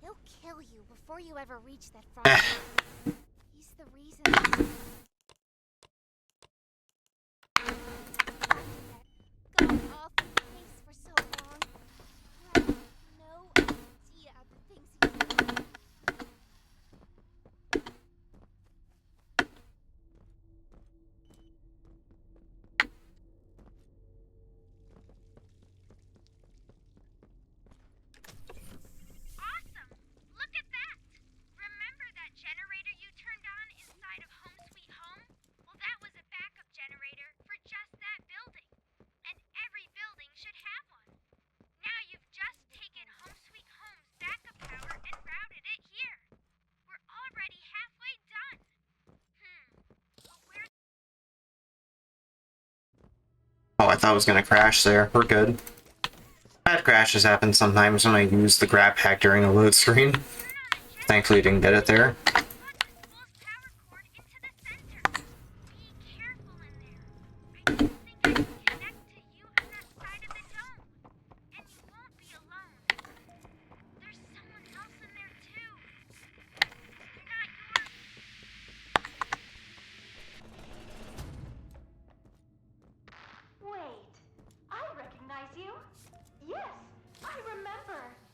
S12: He'll kill you before you ever reach that far. He's the reason. Got off the pace for so long. I have no idea the things he did.
S13: Awesome! Look at that! Remember that generator you turned on inside of Home Sweet Home? Well, that was a backup generator for just that building. And every building should have one. Now you've just taken Home Sweet Home's backup power and routed it here. We're already halfway done. But where's...
S1: Oh, I thought it was gonna crash there. We're good. Bad crashes happen sometimes when I use the grab pack during a load screen. Thankfully, I didn't get it there.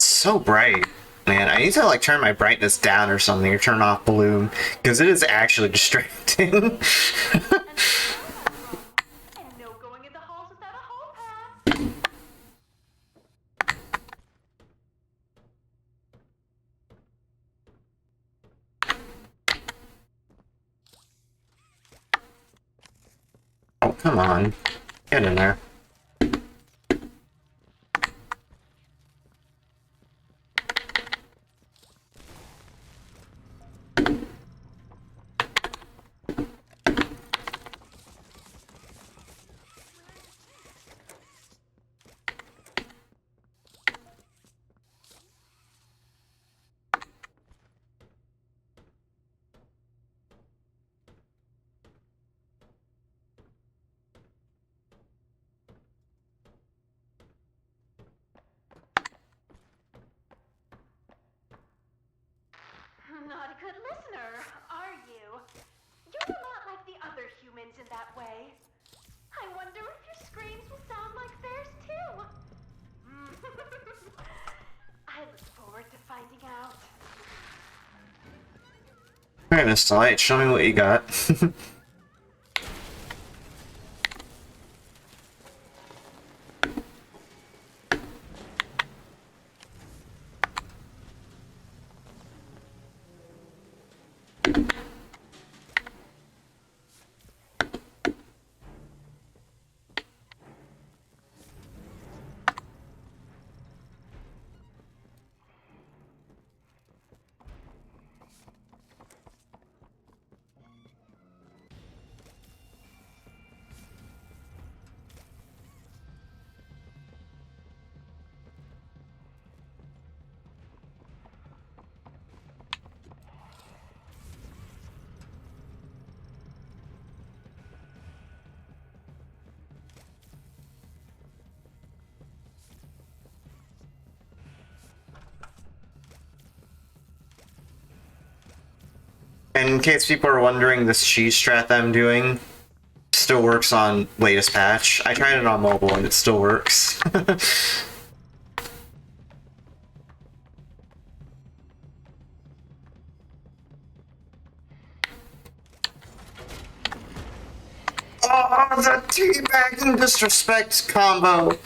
S1: So bright. Man, I need to like turn my brightness down or something, or turn off bloom, because it is actually distracting. Oh, come on. Get in there.
S14: Not a good listener, are you? You're a lot like the other humans in that way. I wonder if your screams will sound like theirs too. I look forward to finding out.
S1: Alright, Miss Delight, show me what you got. In case people are wondering, this cheese strat that I'm doing still works on latest patch. I tried it on mobile and it still works. Oh, the teabag and disrespect combo!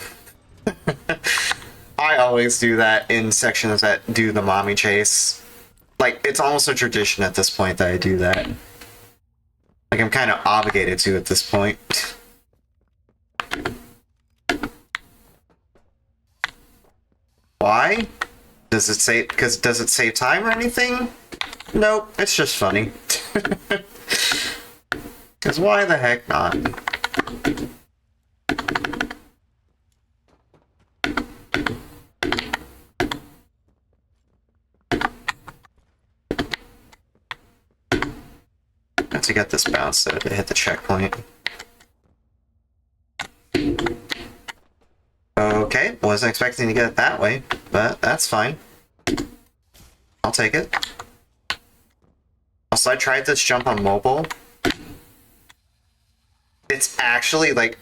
S1: I always do that in sections that do the mommy chase. Like, it's almost a tradition at this point that I do that. Like, I'm kind of obligated to at this point. Why? Does it save time or anything? Nope, it's just funny. Because why the heck not? Have to get this bounce though to hit the checkpoint. Okay, wasn't expecting to get it that way, but that's fine. I'll take it. Also, I tried this jump on mobile. It's actually, like,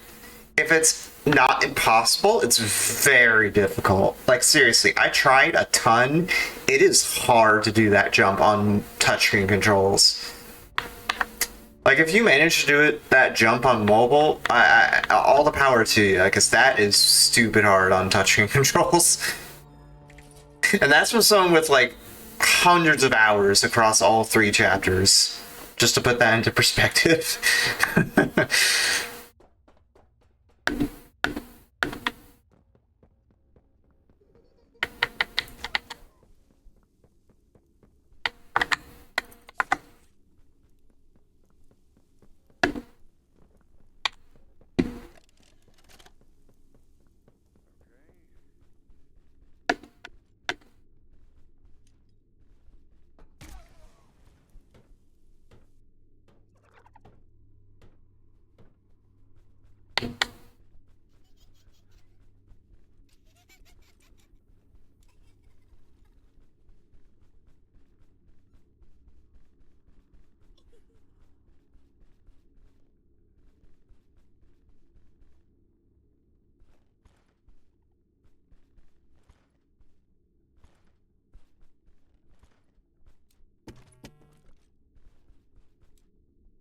S1: if it's not impossible, it's very difficult. Like, seriously, I tried a ton. It is hard to do that jump on touchscreen controls. Like, if you manage to do that jump on mobile, all the power to you, because that is stupid hard on touchscreen controls. And that's from someone with, like, hundreds of hours across all 3 chapters. Just to put that into perspective.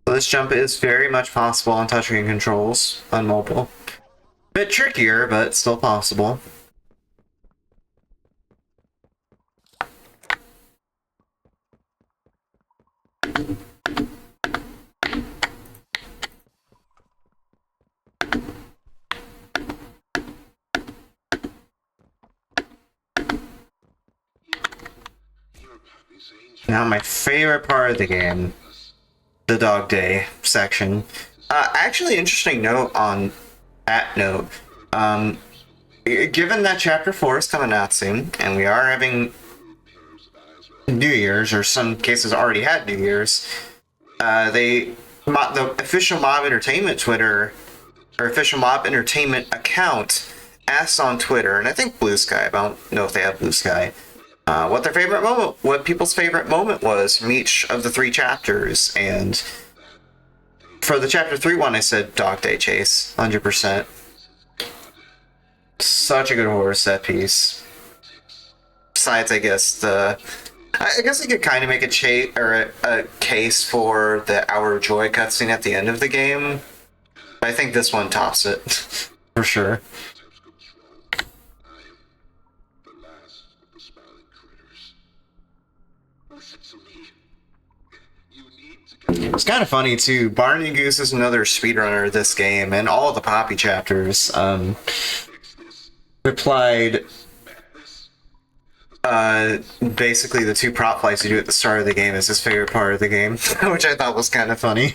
S1: So this jump is very much possible on touchscreen controls on mobile. Bit trickier, but still possible. Now my favorite part of the game, the Dog Day section. Actually, interesting note on that note. Given that Chapter 4 is coming out soon, and we are having New Year's, or some cases already had New Year's, the official Mob Entertainment Twitter, or official Mob Entertainment account asked on Twitter, and I think Blue Sky, I don't know if they have Blue Sky, what people's favorite moment was from each of the 3 chapters, and for the Chapter 3 one, I said Dog Day Chase, 100%. Such a good horror set piece. Besides, I guess I could kind of make a case for the Hour of Joy cutscene at the end of the game. I think this one tops it, for sure. It's kind of funny too. Barney Goose is another speedrunner of this game, and all the Poppy chapters replied basically the 2 prop flights you do at the start of the game is his favorite part of the game, which I thought was kind of funny.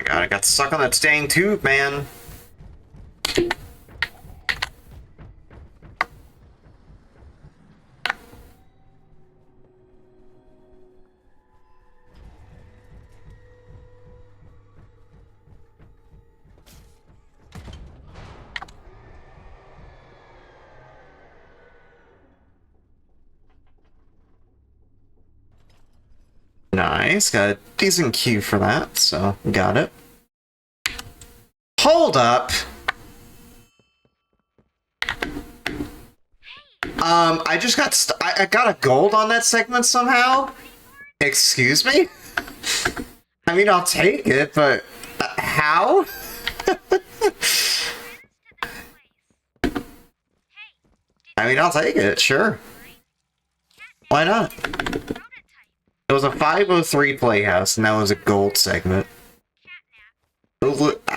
S1: God, I got stuck on that dang tube, man. Nice, got a decent cue for that, so got it. Hold up! I just got I got a gold on that segment somehow? Excuse me? I mean, I'll take it, but how? I mean, I'll take it, sure. Why not? It was a 503 Playhouse, and that was a gold segment.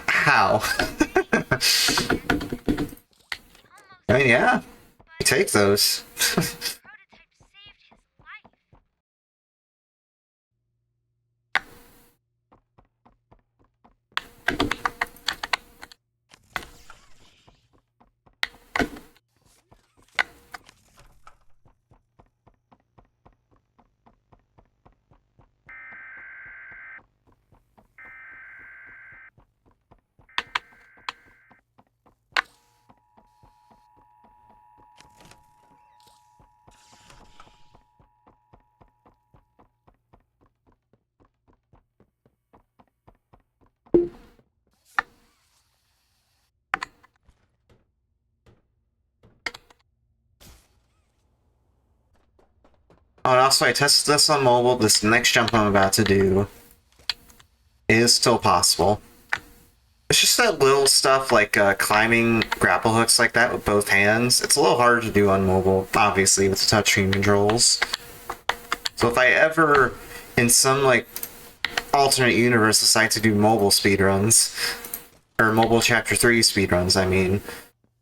S1: How? I mean, yeah. You take those. Oh, and also I tested this on mobile. This next jump I'm about to do is still possible. It's just that little stuff like climbing grapple hooks like that with both hands. It's a little harder to do on mobile, obviously, with the touchscreen controls. So if I ever, in some like alternate universe, decide to do mobile speedruns, or mobile chapter 3 speedruns, I mean,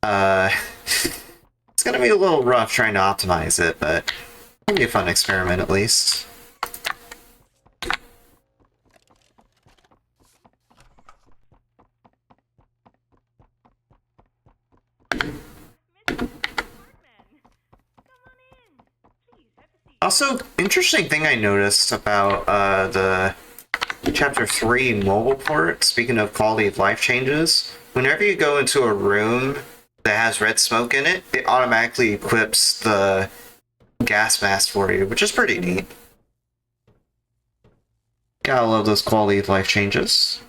S1: it's gonna be a little rough trying to optimize it, but it'll be a fun experiment at least. Also, interesting thing I noticed about the Chapter 3 mobile port, speaking of quality of life changes, whenever you go into a room that has red smoke in it, it automatically equips the gas mask for you, which is pretty neat. Gotta love those quality of life changes.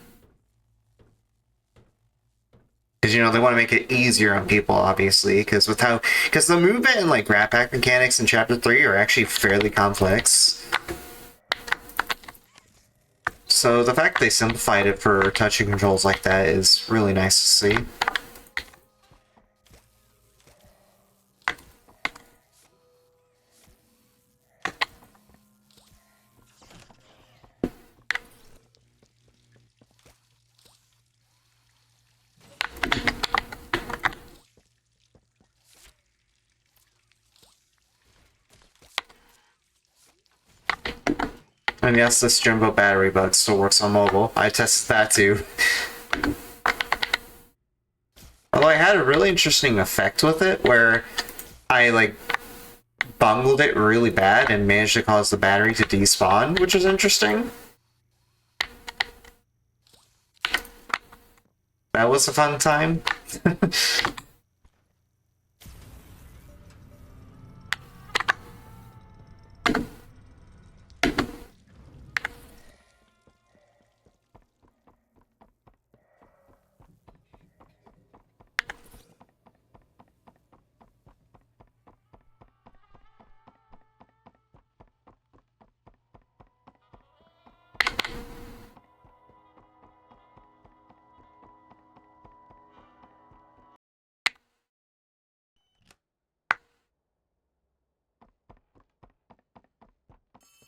S1: Because, you know, they want to make it easier on people, obviously, because the movement and, like, Rat Pack mechanics in Chapter 3 are actually fairly complex. So the fact they simplified it for touching controls like that is really nice to see. And yes, this jumbo battery bug still works on mobile. I tested that too. Although I had a really interesting effect with it where I like bungled it really bad and managed to cause the battery to despawn, which is interesting. That was a fun time.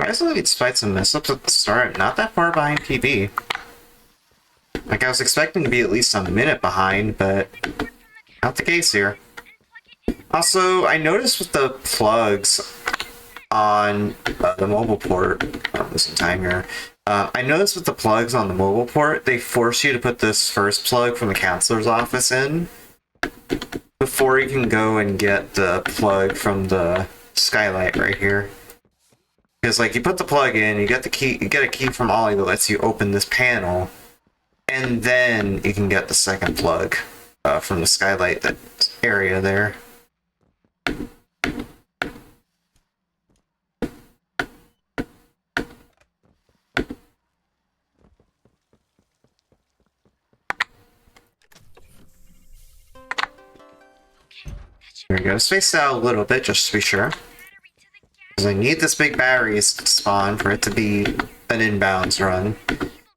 S1: Surprisingly, despite some mess-ups at the start, not that far behind PB. Like, I was expecting to be at least a minute behind, but not the case here. Also, I noticed with the plugs on the mobile port, I'm losing time here. I noticed with the plugs on the mobile port, they force you to put this first plug from the counselor's office in before you can go and get the plug from the skylight right here. Because, like, you put the plug in, you get the key, you get a key from Ollie that lets you open this panel, and then you can get the second plug from the skylight, that area there. There we go. Space out a little bit just to be sure. Because I need this big battery spawn for it to be an inbounds run.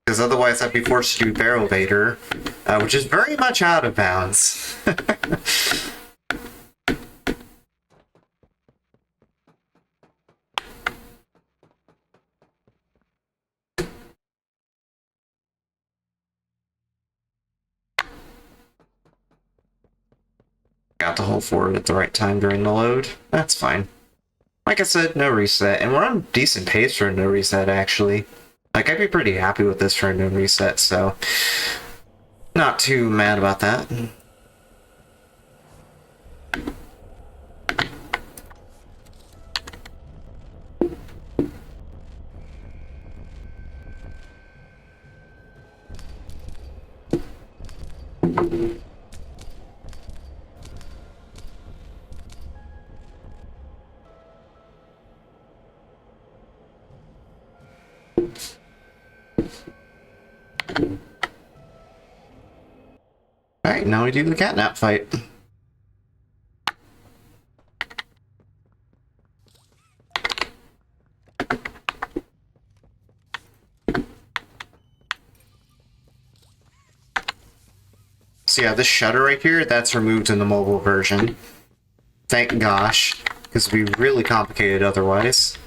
S1: Because otherwise I'd be forced to do Barrel Vader, which is very much out of bounds. Got to hold forward at the right time during the load. That's fine. Like I said, no reset, and we're on decent pace for a no reset, actually. Like, I'd be pretty happy with this for a no reset, so not too mad about that. Alright, now we do the catnap fight. So yeah, this shutter right here, that's removed in the mobile version. Thank gosh, because it'd be really complicated otherwise.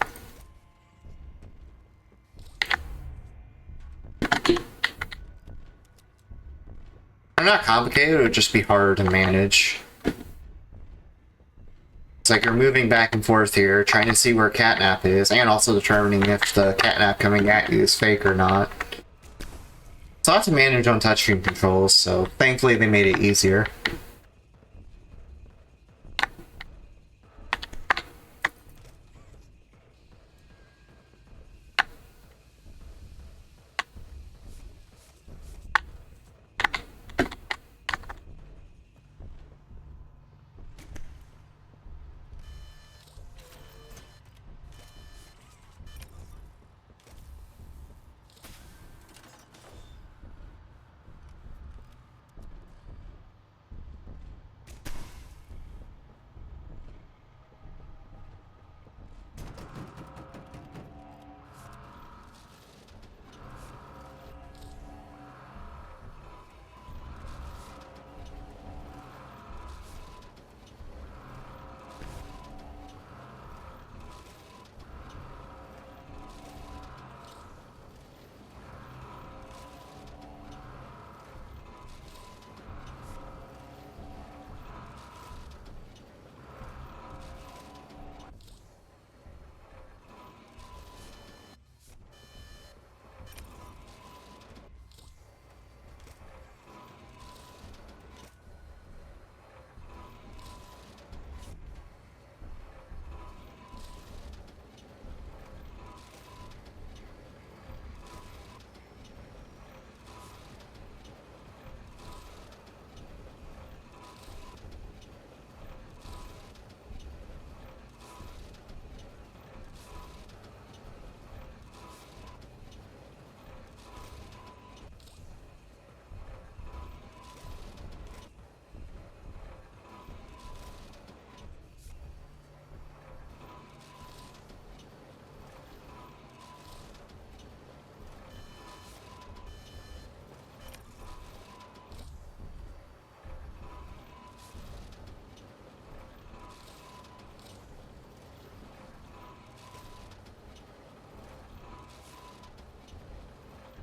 S1: Or not complicated, it would just be harder to manage. It's like you're moving back and forth here, trying to see where catnap is, and also determining if the catnap coming at you is fake or not. It's a lot to manage on touchscreen controls, so thankfully they made it easier.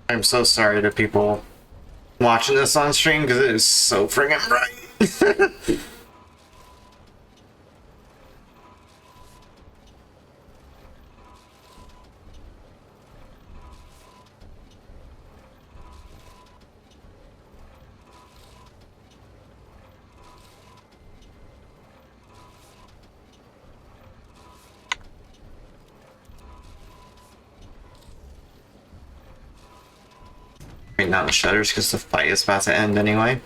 S1: I'm so sorry to people watching this on stream because it is so friggin' bright. Not the shutters because the fight is about to end anyway.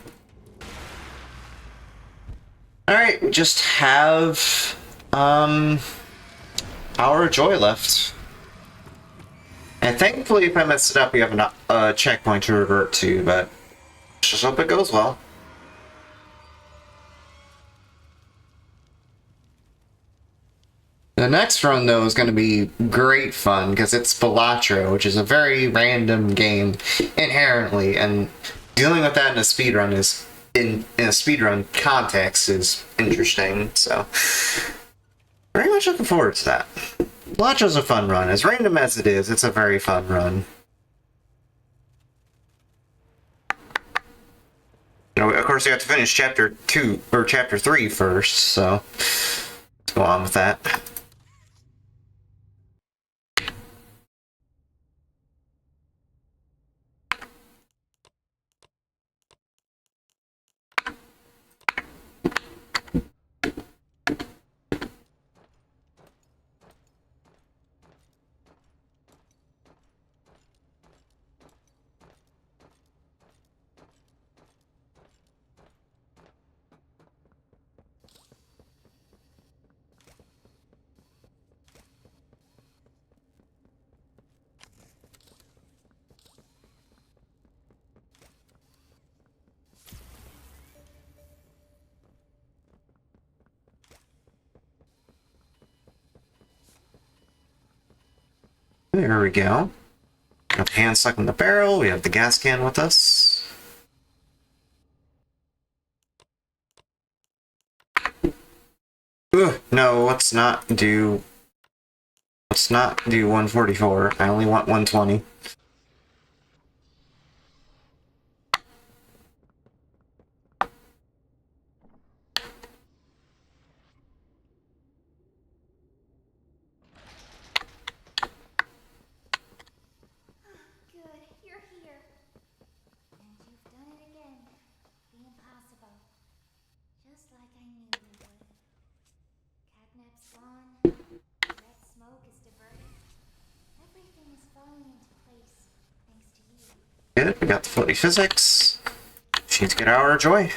S1: Alright, we just have Power of Joy left. And thankfully if I mess it up we have a checkpoint to revert to, but just hope it goes well. The next run, though, is going to be great fun because it's Balatro, which is a very random game inherently, and dealing with that in a speedrun is in a speedrun context is interesting. So, very much looking forward to that. Balatro's a fun run. As random as it is, it's a very fun run. You know, of course, you have to finish chapter 2 or chapter 3 first, so let's go on with that. There we go. Got the hand stuck in the barrel. We have the gas can with us. Ugh, no, let's not do 144. I only want 120.
S12: Good, you're here. And you've done it again. The impossible. Just like I knew you would. Catnap's gone. Red smoke is diverted. Everything is falling into place, thanks to you.
S1: Good, we got the floaty physics. She needs to get our joy.
S12: And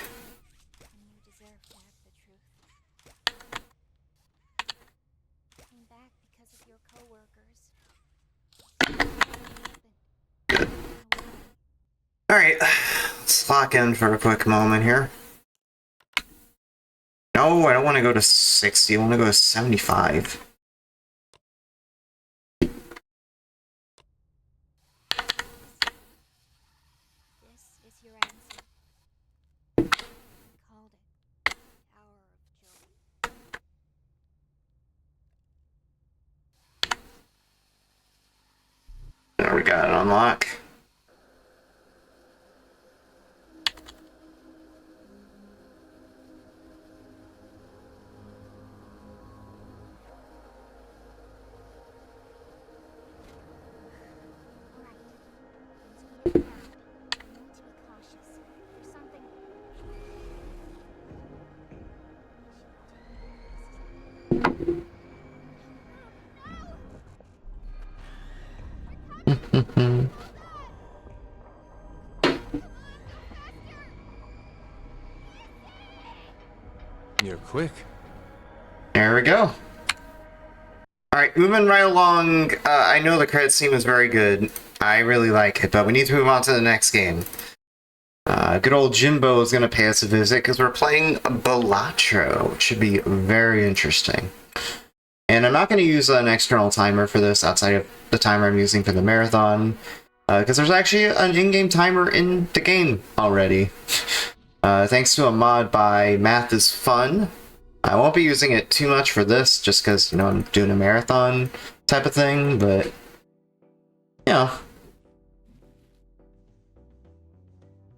S12: you deserve to have the truth. Came back because of your coworkers.
S1: Alright, let's lock in for a quick moment here. No, I don't want to go to 60, I want to go to 75.
S12: This is your answer. Called it. Hour of joy.
S1: There we got it unlock.
S9: You're quick.
S1: There we go. Alright, moving right along. I know the credit scene was very good. I really like it, but we need to move on to the next game. Good old Jimbo is going to pay us a visit because we're playing Balatro, which should be very interesting. And I'm not going to use an external timer for this outside of the timer I'm using for the marathon, because there's actually an in-game timer in the game already. Thanks to a mod by Math is Fun. I won't be using it too much for this, just because, you know, I'm doing a marathon type of thing, but, yeah.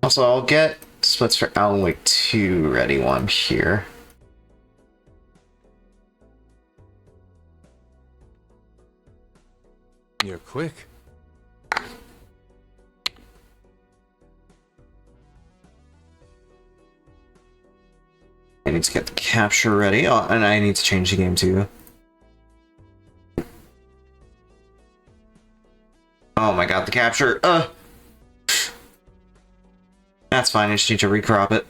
S1: Also, I'll get splits for Alan Wake 2 ready while I'm here.
S9: You're quick.
S1: I need to get the capture ready. Oh, and I need to change the game too. Oh my god, the capture. That's fine, I just need to recrop it.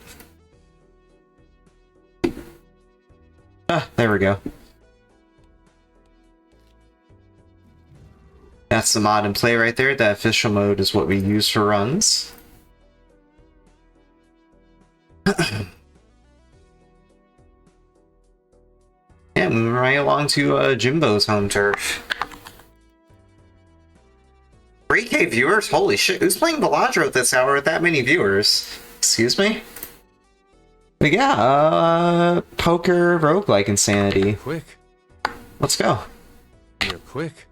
S1: There we go. That's the mod in play right there. That official mode is what we use for runs. Yeah, moving right along to Jimbo's home turf. 3K viewers? Holy shit, who's playing Baladro at this hour with that many viewers? Excuse me? But yeah, poker roguelike insanity.
S9: Quick.
S1: Let's go.
S9: You're quick.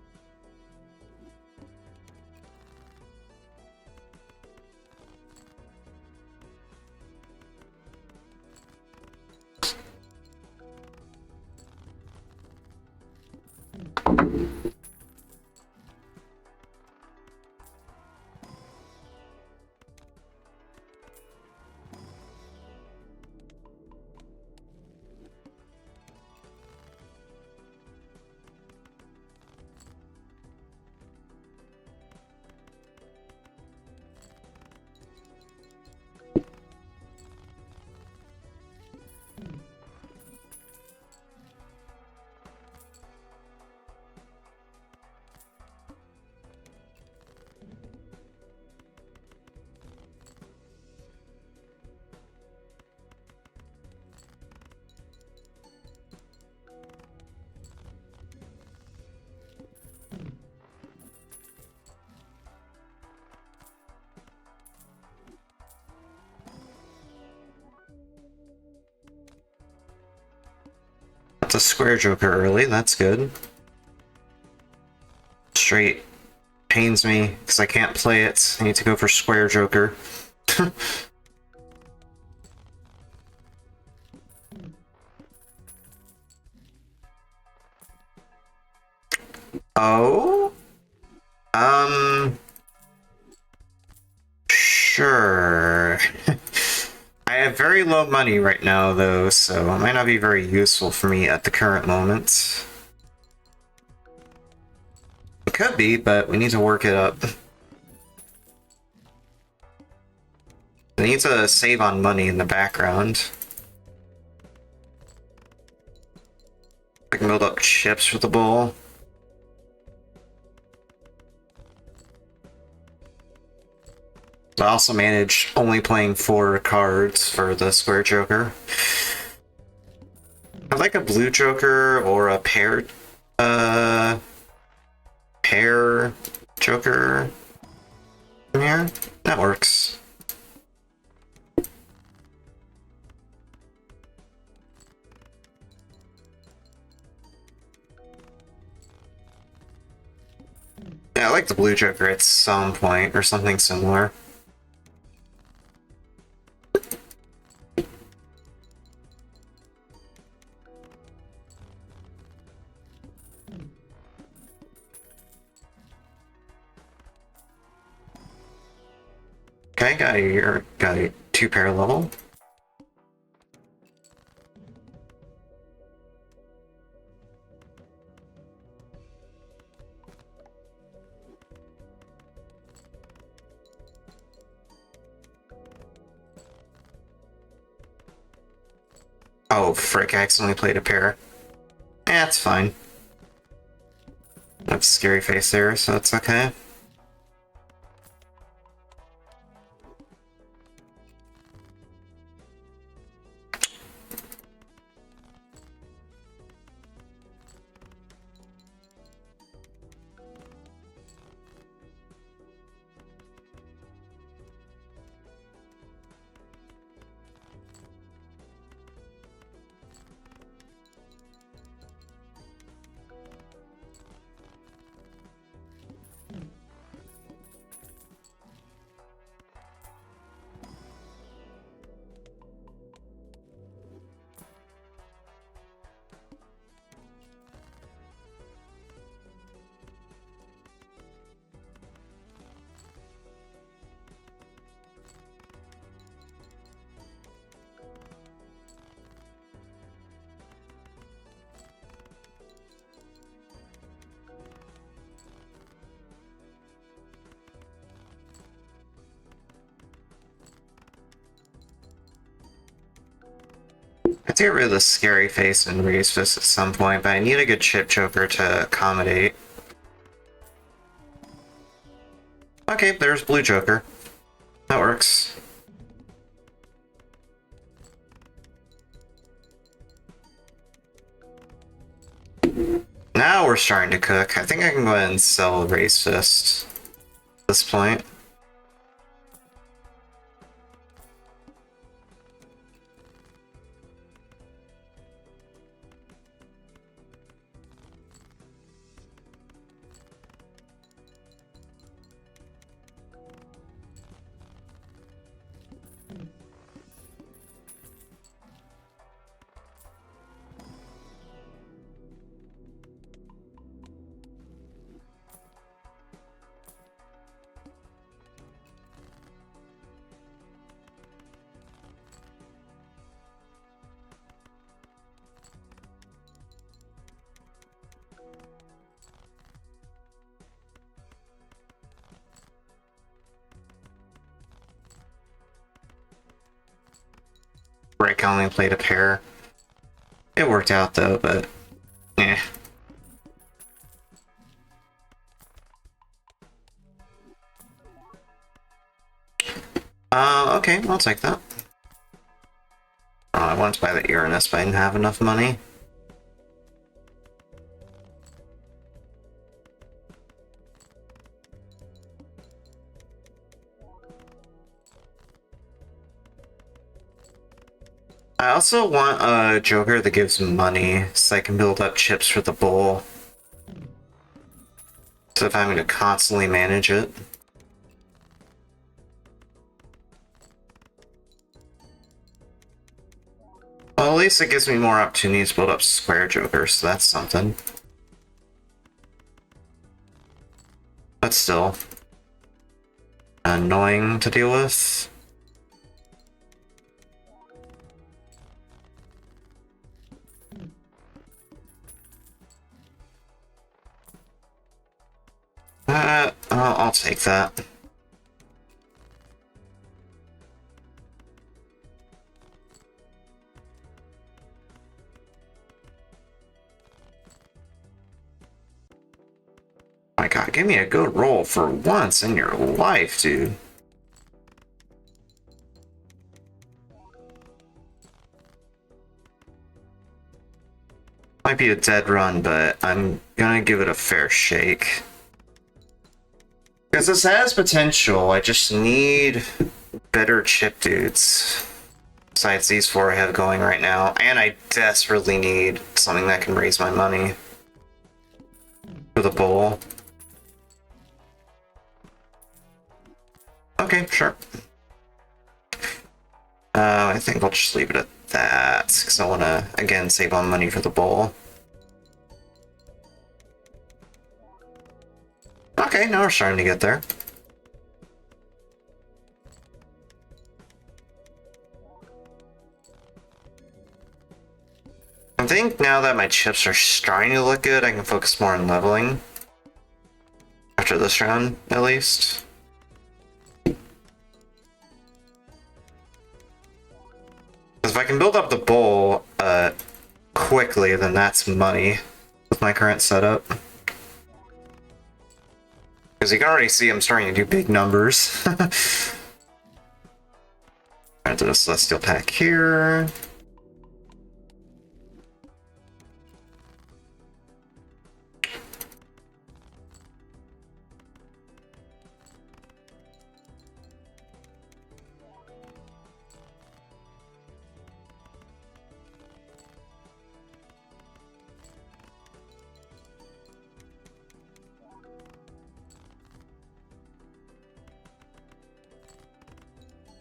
S1: That's a square joker early, that's good. Straight pains me because I can't play it. I need to go for square joker. Oh? Sure. I have very low money right now, though, so it might not be very useful for me at the current moment. It could be, but we need to work it up. I need to save on money in the background. I can build up chips for the bowl. I also manage only playing 4 cards for the square joker. I'd like a blue joker or a pair joker from here. That works. Yeah, I like the blue joker at some point or something similar. Okay, got a 2-pair level. Oh, frick, I accidentally played a pair. Eh, it's fine. That's a scary face there, so it's okay. I have to get rid of the scary face and raise fist at some point, but I need a good chip choker to accommodate. Okay, there's blue joker. That works. Now we're starting to cook. I think I can go ahead and sell Race Fist at this point. Rick only played a pair. It worked out though, but eh. Okay, I'll take that. Oh, I wanted to buy the Uranus, but I didn't have enough money. I also want a Joker that gives money, so I can build up chips for the bowl. So if I'm going to constantly manage it. Well, at least it gives me more opportunities to build up square Jokers, so that's something. But still annoying to deal with. I'll take that. My god, give me a good roll for once in your life, dude. Might be a dead run, but I'm gonna give it a fair shake. Because this has potential, I just need better chip dudes. Besides these four I have going right now, and I desperately need something that can raise my money for the bowl. Okay, sure. I think I'll just leave it at that, because I want to, again, save on money for the bowl. Okay, now we're starting to get there. I think now that my chips are starting to look good, I can focus more on leveling. After this round, at least. If I can build up the bowl quickly, then that's money with my current setup. Because you can already see I'm starting to do big numbers. Alright, do a Celestial Pack here.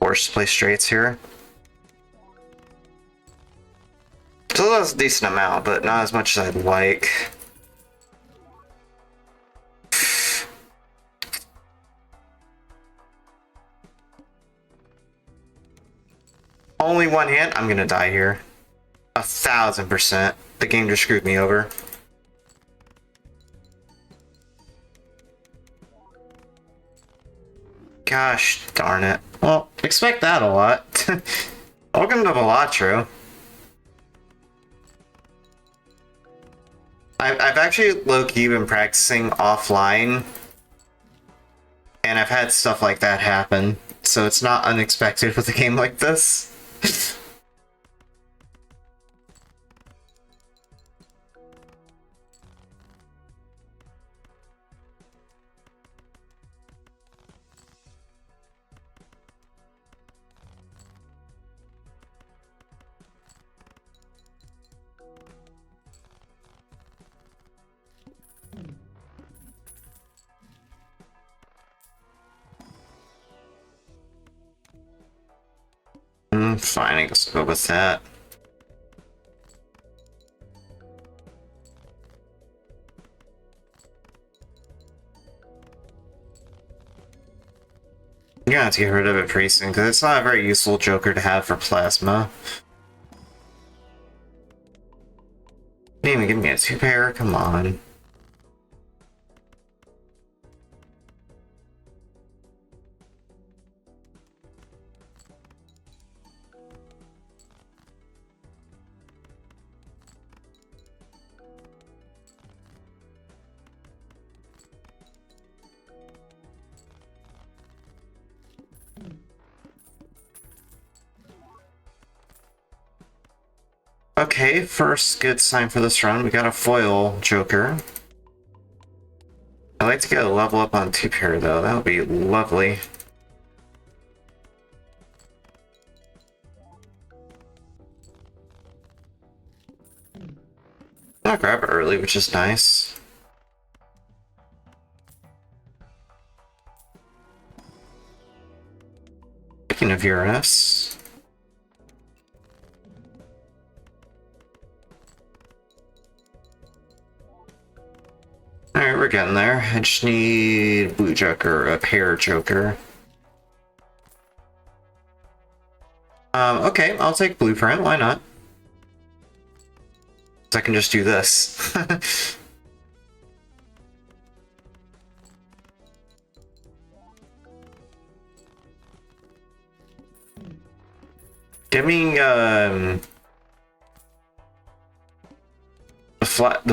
S1: Forced to play straights here. Still has a decent amount, but not as much as I'd like. Only one hand? I'm gonna die here. 1000%. The game just screwed me over. Gosh darn it. Well, expect that a lot. Welcome to Velatro. I've actually low-key been practicing offline, and I've had stuff like that happen, so it's not unexpected with a game like this. Fine, I guess I'll go with that. Yeah, have to get rid of it pretty soon, because it's not a very useful Joker to have for Plasma. Can't even give me a 2-pair? Come on. Okay, first good sign for this run. We got a foil Joker. I'd like to get a level up on 2-pair though. That would be lovely. I'll grab it early, which is nice. Speaking of Uranus. Alright, we're getting there. I just need blue Joker, a pair Joker. Okay, I'll take Blueprint, why not? So I can just do this. Give me, the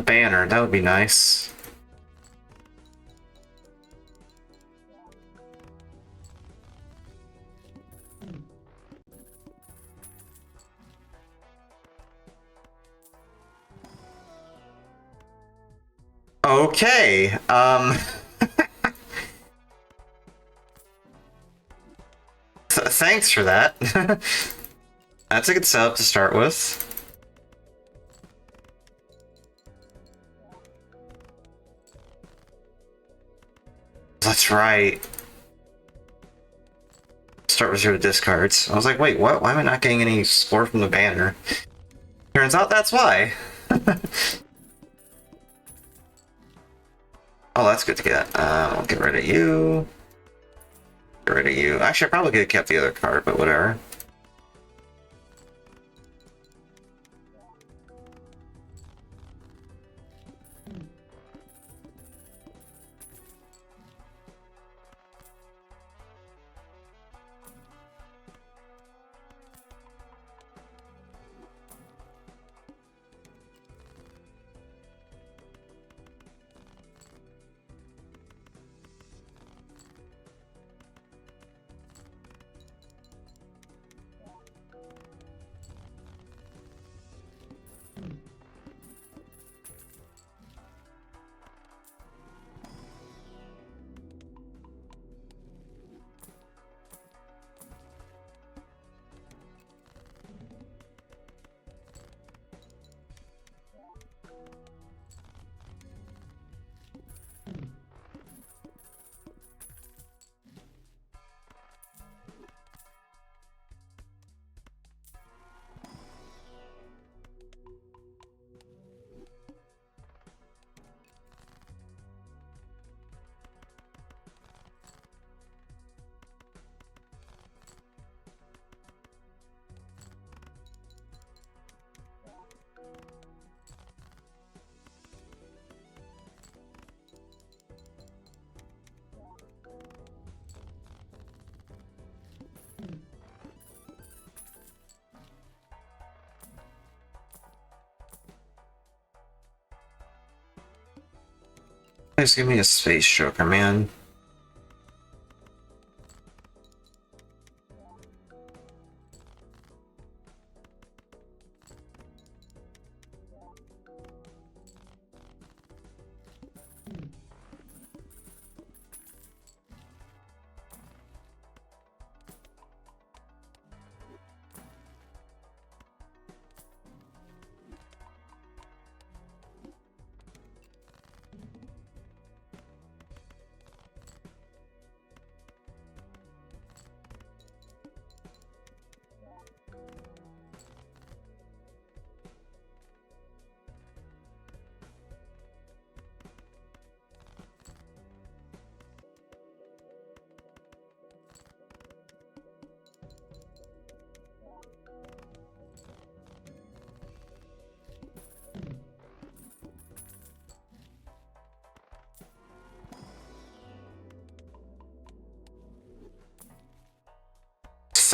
S1: banner, that would be nice. Okay, thanks for that. That's a good setup to start with. That's right. Start with 0 discards. I was like, wait, what? Why am I not getting any score from the banner? Turns out that's why. Oh, that's good to get. I'll get rid of you. Get rid of you. Actually, I probably could have kept the other card, but whatever. Just give me a space Joker, man.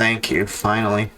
S1: thank you, finally.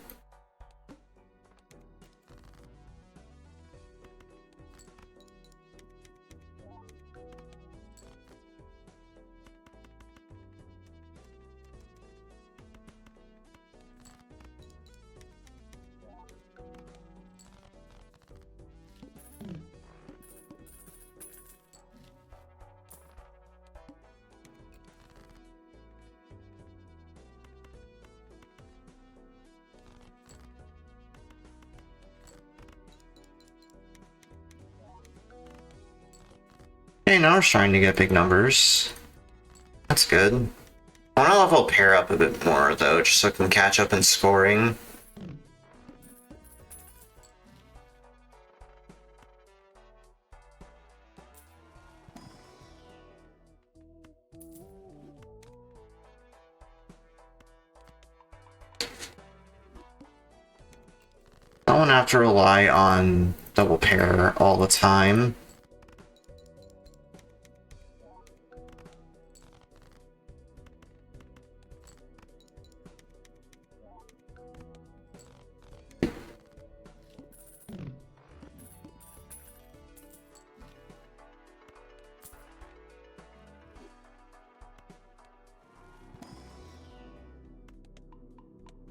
S1: Hey, now we're starting to get big numbers. That's good. I want to level pair up a bit more, though, just so I can catch up in scoring. I don't have to rely on double pair all the time.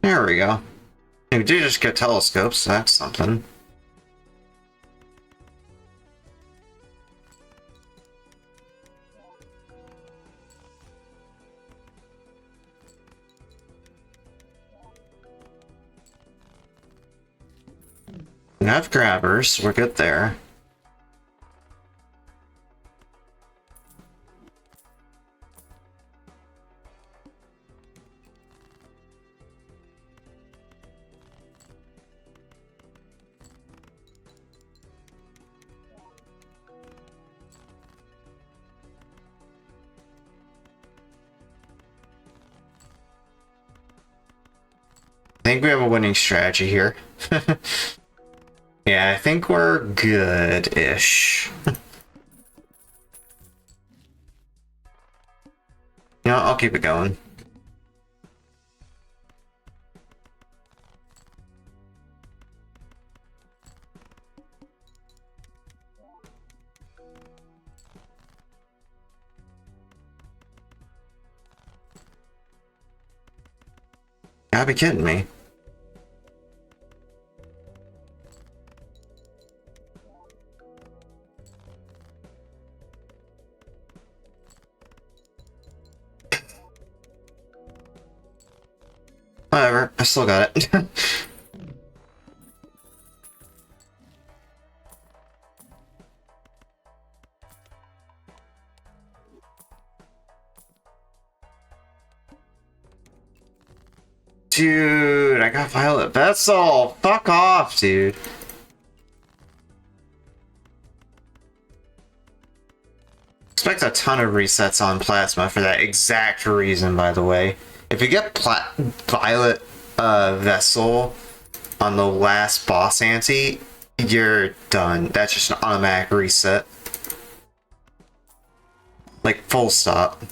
S1: There we go. We do just get telescopes, so that's something. We have grabbers, we're good there. I think we have a winning strategy here. Yeah, I think we're good-ish. No, I'll keep it going. You gotta be kidding me. Whatever, I still got it. Dude, I got Violet Vessel! Fuck off, dude. Expect a ton of resets on Plasma for that exact reason, by the way. If you get Violet Vessel on the last boss ante, you're done. That's just an automatic reset. Like, full stop.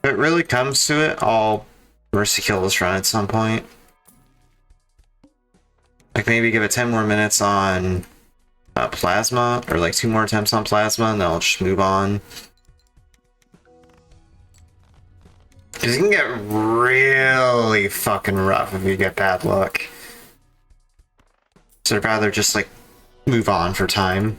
S1: it really comes to it, I'll mercy kill this run at some point. Like maybe give it 10 more minutes on plasma, or like 2 more attempts on plasma, and then I'll just move on. Because it can get really fucking rough if you get bad luck. So I'd rather just like move on for time.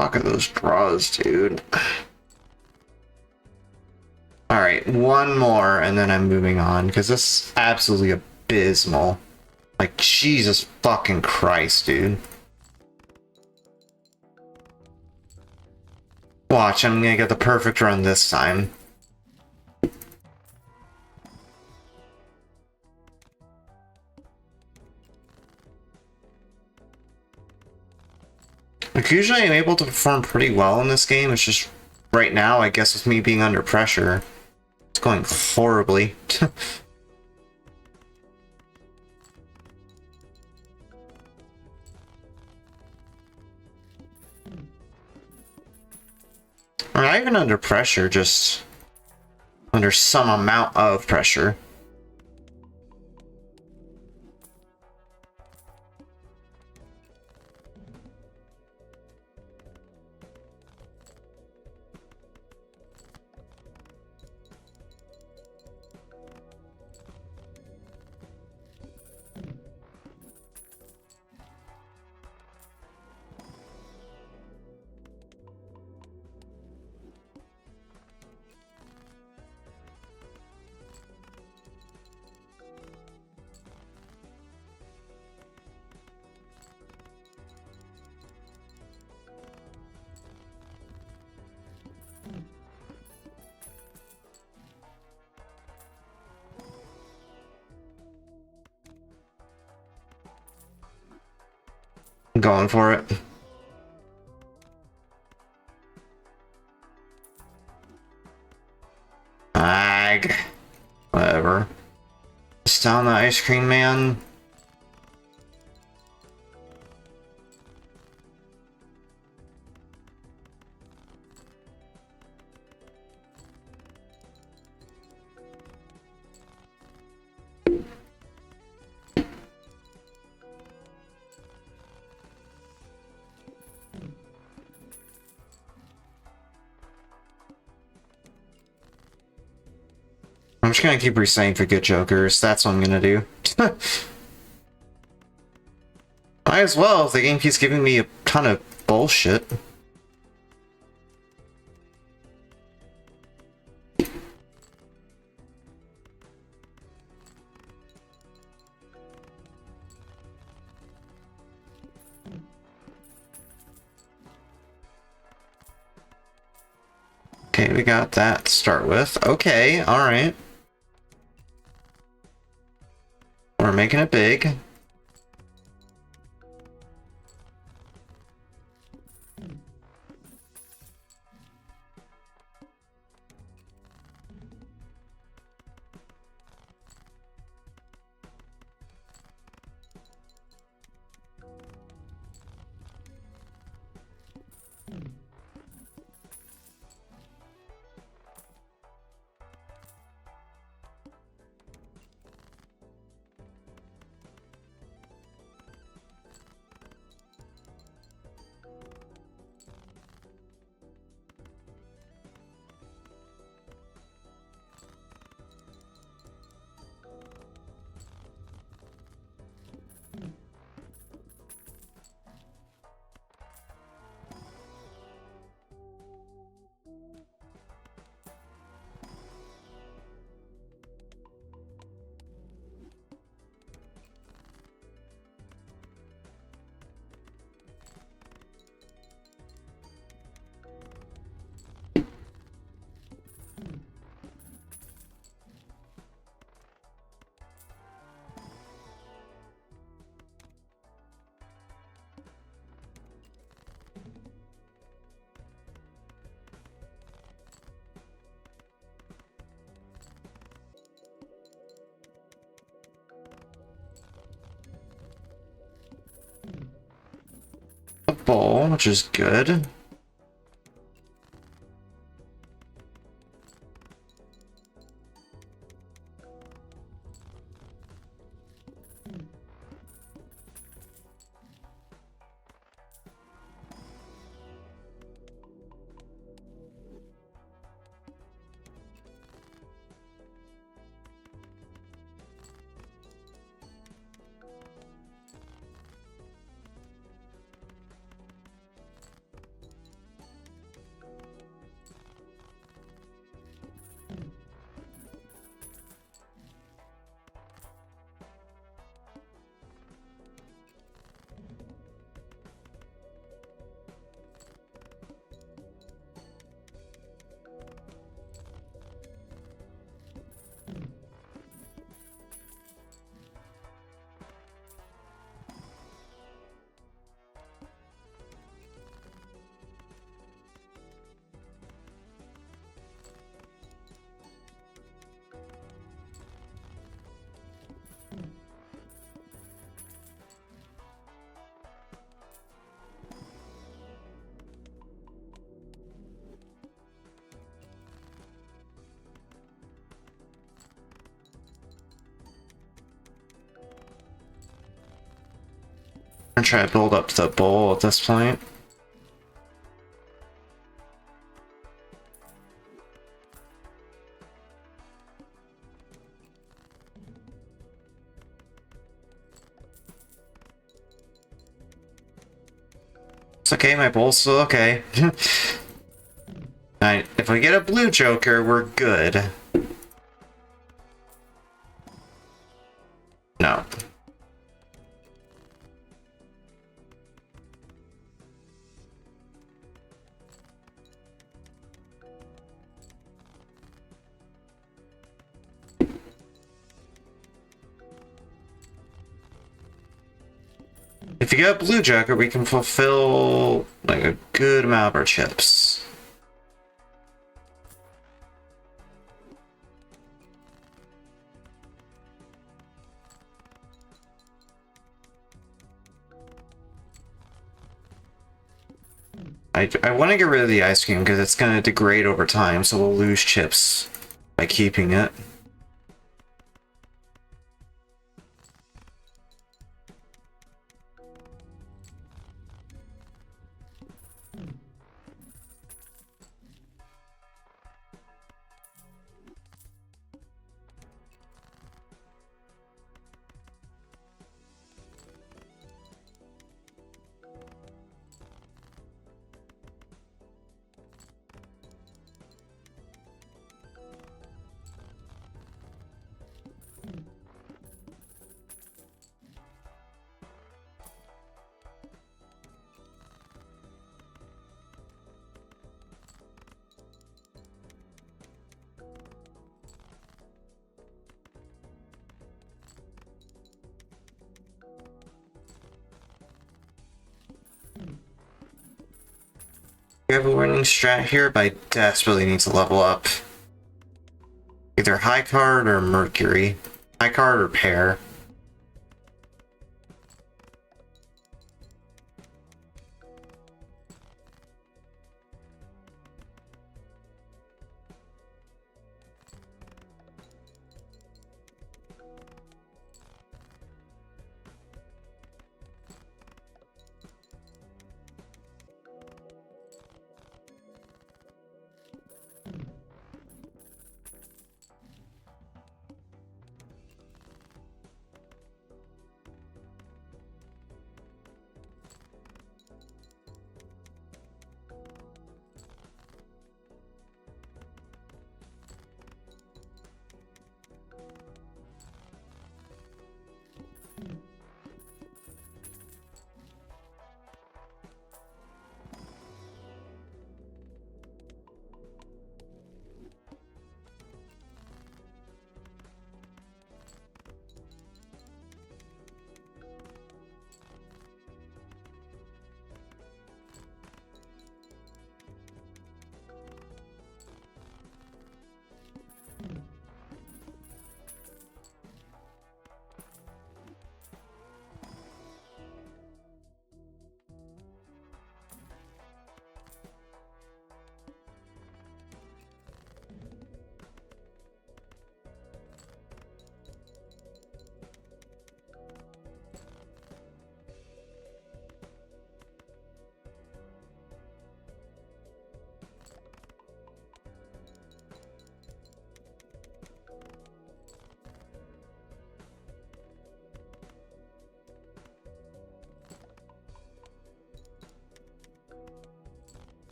S1: Fuck are those draws, dude. Alright, one more and then I'm moving on, because this is absolutely abysmal. Like, Jesus fucking Christ, dude. Watch, I'm gonna get the perfect run this time. Like, usually I'm able to perform pretty well in this game, it's just right now, I guess with me being under pressure, it's going horribly. Or not even under pressure, just under some amount of pressure. I'm going for it. Ag. Whatever. Just down the ice cream man. I'm just gonna keep resetting for good jokers. That's what I'm gonna do. Might as well if the game keeps giving me a ton of bullshit. Okay, we got that to start with. Okay, alright. We're making it big. A ball, which is good. I'm trying to build up the bowl at this point. It's okay, my bowl's still okay. Alright, if we get a blue Joker, we're good. No. If you get a blue Joker, we can fulfill like a good amount of our chips. I want to get rid of the ice cream because it's going to degrade over time, so we'll lose chips by keeping it. We have a winning strat here, but I desperately need to level up. Either high card or Mercury. High card or pair.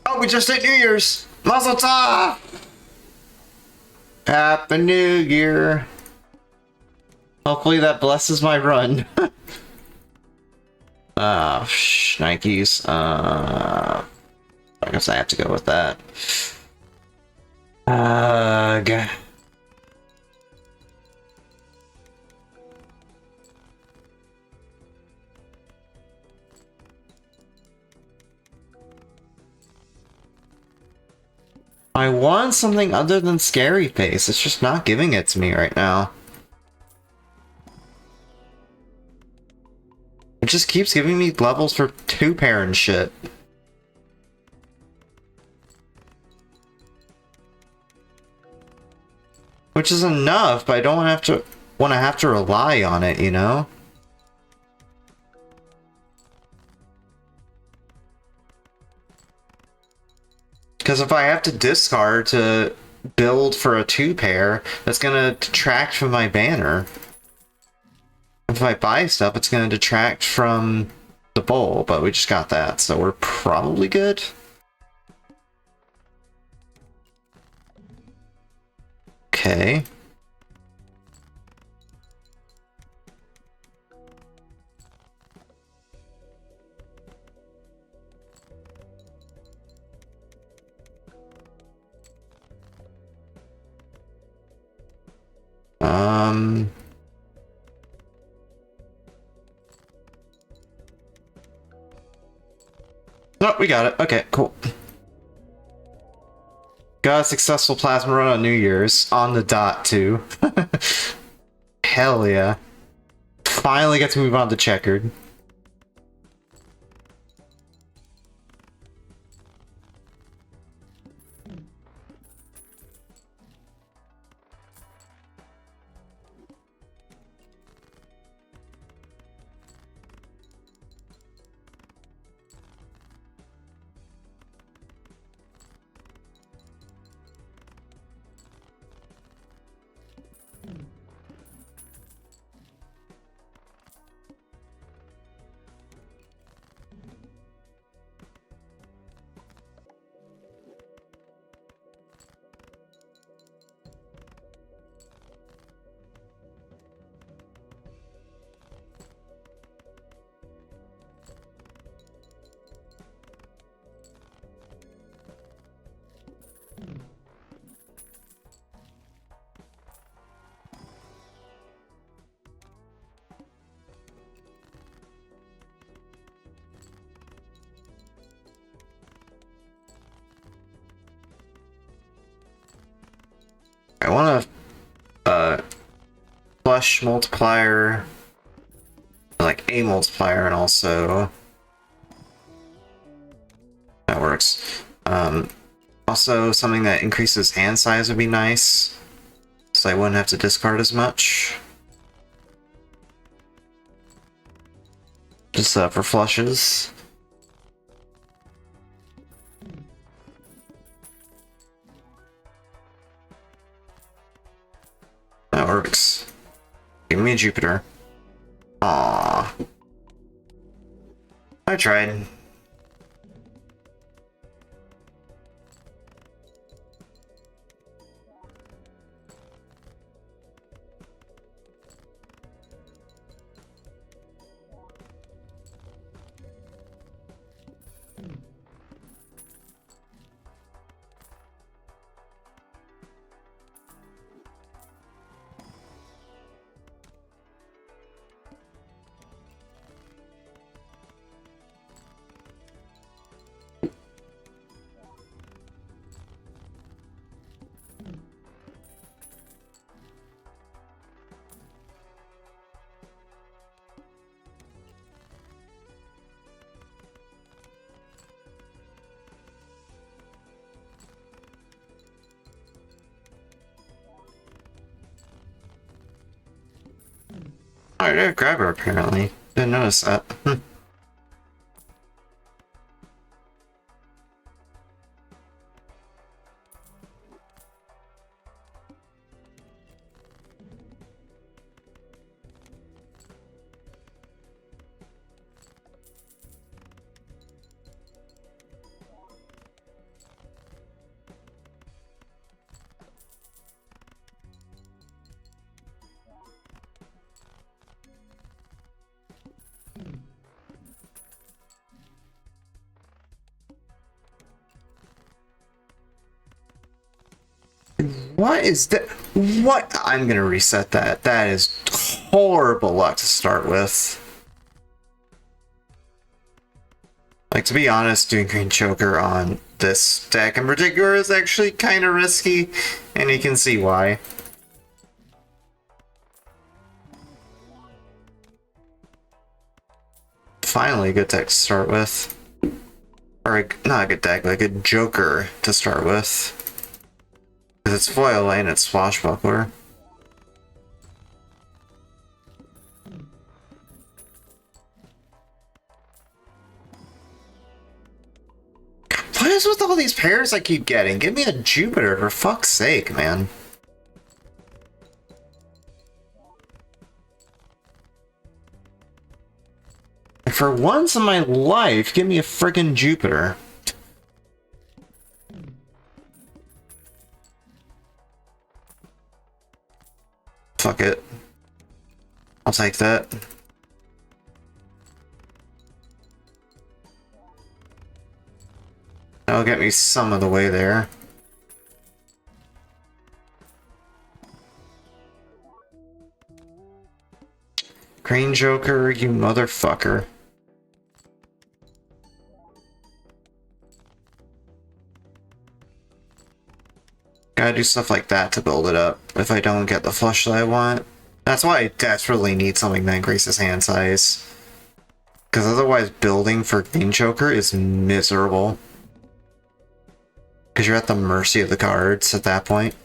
S1: Oh, we just hit New Year's! Mazel tov! Happy New Year! Hopefully that blesses my run. Nikes. I guess I have to go with that. Ugh. I want something other than Scary Face. It's just not giving it to me right now. It just keeps giving me levels for 2-pair and shit. Which is enough, but I don't want to have to rely on it, you know? Because if I have to discard to build for a 2-pair, that's gonna detract from my banner. If I buy stuff, it's gonna detract from the bowl, but we just got that, so we're probably good. Okay. Oh, we got it. Okay, cool. Got a successful plasma run on New Year's. On the dot, too. Hell yeah. Finally get to move on to checkered. I want a flush multiplier, like a multiplier, and also that works. Also, something that increases hand size would be nice, so I wouldn't have to discard as much. Just for flushes. That works. Give me a Jupiter. Aww. I tried. Oh, I did a grabber apparently. Didn't notice that. What is that? What? I'm gonna reset that. That is horrible luck to start with. Like, to be honest, doing Green Choker on this deck in particular is actually kind of risky, and you can see why. Finally, a good deck to start with. Or, not a good deck, like a Joker to start with. it's foil and it's swashbuckler. What is with all these pairs I keep getting? Give me a Jupiter, for fuck's sake, man. For once in my life, give me a friggin' Jupiter. Fuck it. I'll take that. That'll get me some of the way there. Green Joker, you motherfucker. Gotta do stuff like that to build it up if I don't get the flush that I want. That's why I desperately need something that increases hand size. Because otherwise building for Green Joker is miserable. Because you're at the mercy of the cards at that point.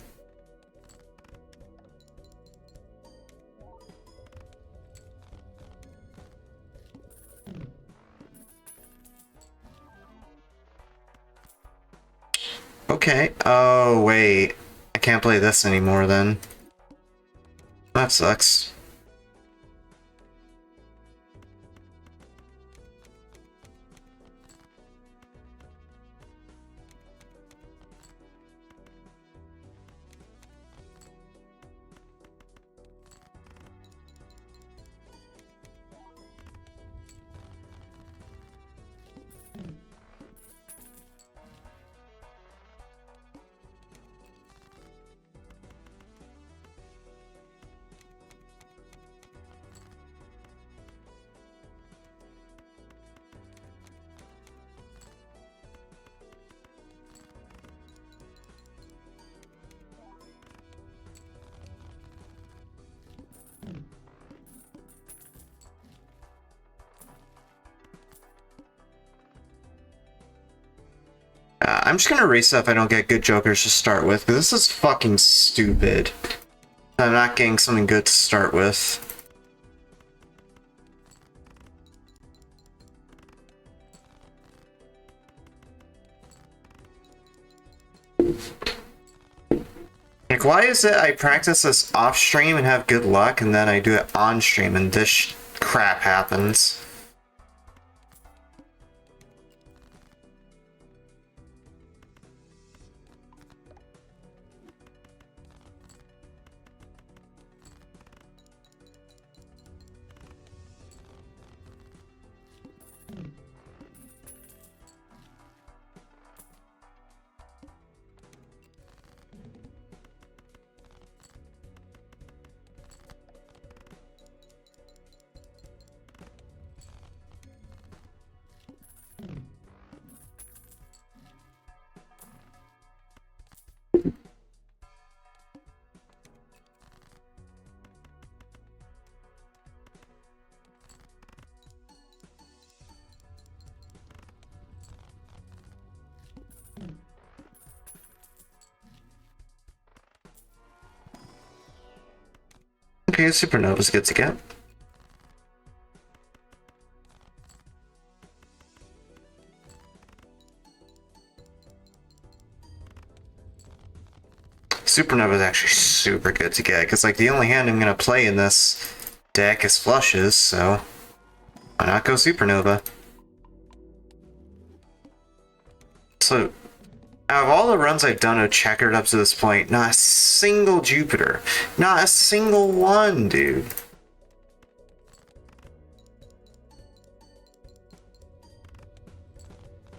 S1: Okay. Oh, wait. I can't play this anymore then. That sucks. I'm just gonna erase it if I don't get good jokers to start with, because this is fucking stupid. I'm not getting something good to start with. Like, why is it I practice this off stream and have good luck, and then I do it on stream and this crap happens? Okay, Supernova's good to get. Supernova is actually super good to get, because like the only hand I'm gonna play in this deck is flushes, so why not go Supernova? So, out of all the runs I've done of Checkered up to this point, not a single Jupiter. Not a single one, dude.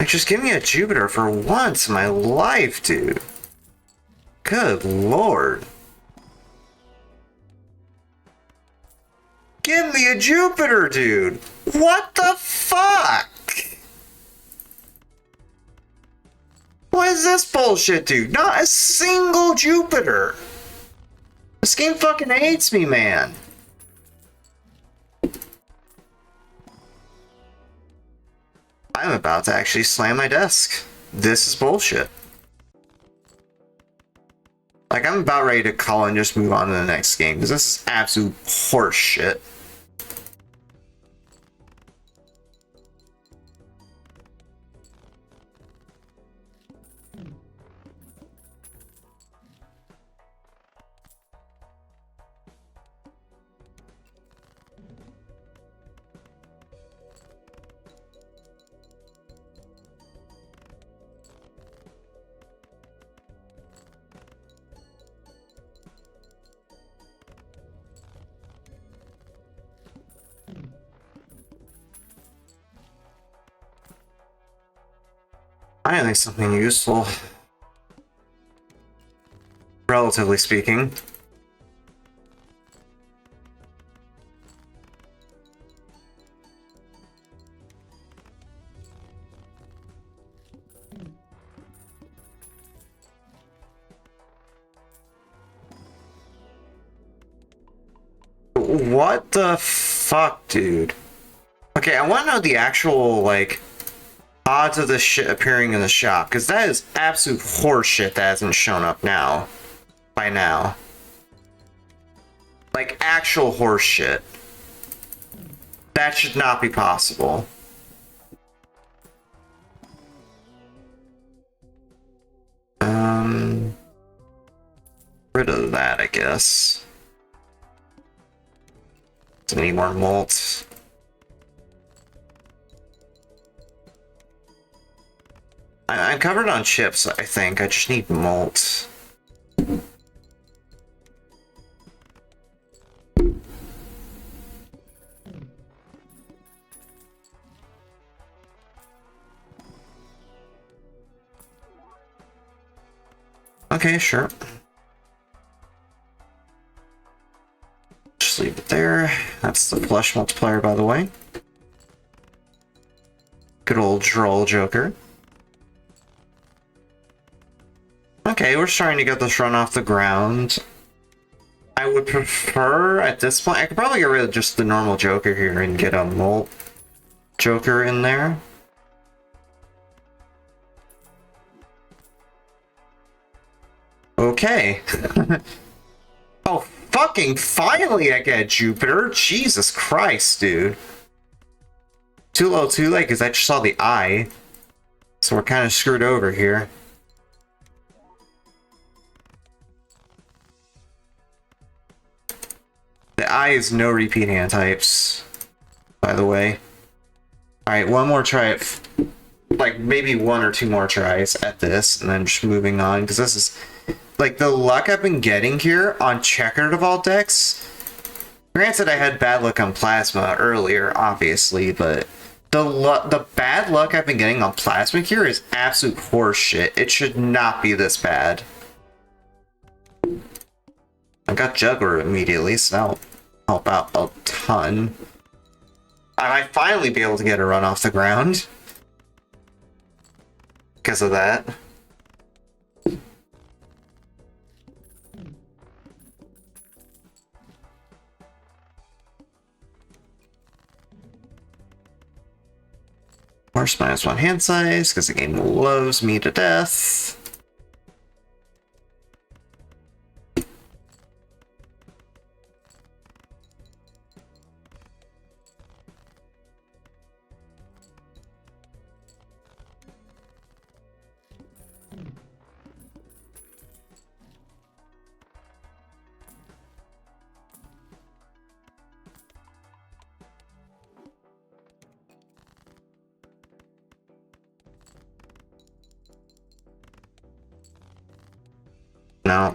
S1: Like, just give me a Jupiter for once in my life, dude. Good lord. Give me a Jupiter, dude. What the fuck? What is this bullshit, dude? Not a single Jupiter. This game fucking hates me, man. I'm about to actually slam my desk. This is bullshit. Like, I'm about ready to call and just move on to the next game, because this is absolute horse shit. I think something useful. Relatively speaking. What the fuck, dude? Okay, I want to know the actual, like, odds of this shit appearing in the shop, because that is absolute horseshit that hasn't shown up now. By now. Like, actual horseshit. That should not be possible. Rid of that, I guess. Any more molts? I'm covered on chips, I think. I just need molts. Okay, sure. Just leave it there. That's the flush multiplier, by the way. Good old droll Joker. Okay, we're starting to get this run off the ground. I would prefer, at this point, I could probably get rid of just the normal Joker here and get a molt Joker in there. Okay. Oh, fucking finally I get Jupiter. Jesus Christ, dude. Too low, too late, because I just saw the eye. So we're kind of screwed over here. The eye is no repeat hand types, by the way. Alright, one more try at, like, maybe one or two more tries at this, and then just moving on, because this is, like, the luck I've been getting here on checkered of all decks. Granted, I had bad luck on Plasma earlier, obviously, but the bad luck I've been getting on Plasma here is absolute horseshit. It should not be this bad. I got Juggler immediately, so that'll help out a ton. I might finally be able to get a run off the ground because of that. Horse -1 hand size, because the game loves me to death. No.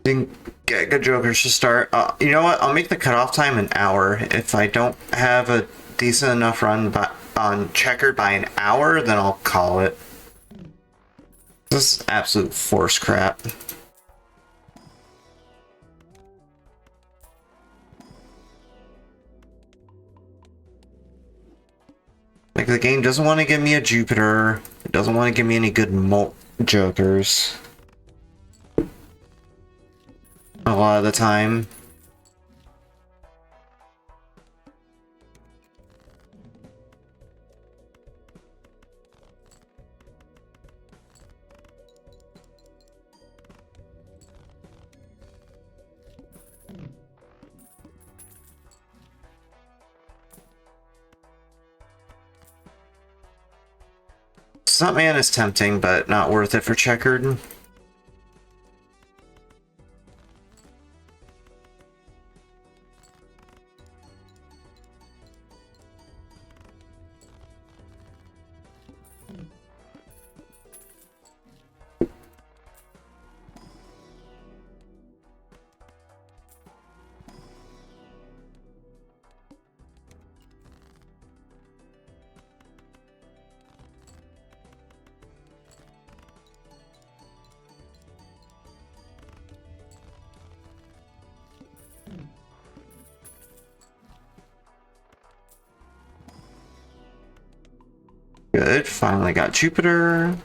S1: Didn't get good jokers to start. You know what? I'll make the cutoff time an hour. If I don't have a decent enough run on checkered by an hour, then I'll call it. This is absolute force crap. Like, the game doesn't want to give me a Jupiter. It doesn't want to give me any good jokers. A lot of the time. Stuntman is tempting, but not worth it for Checkered. Good, finally got Jupiter.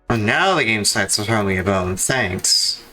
S1: And now the game starts to throw me a bone, thanks.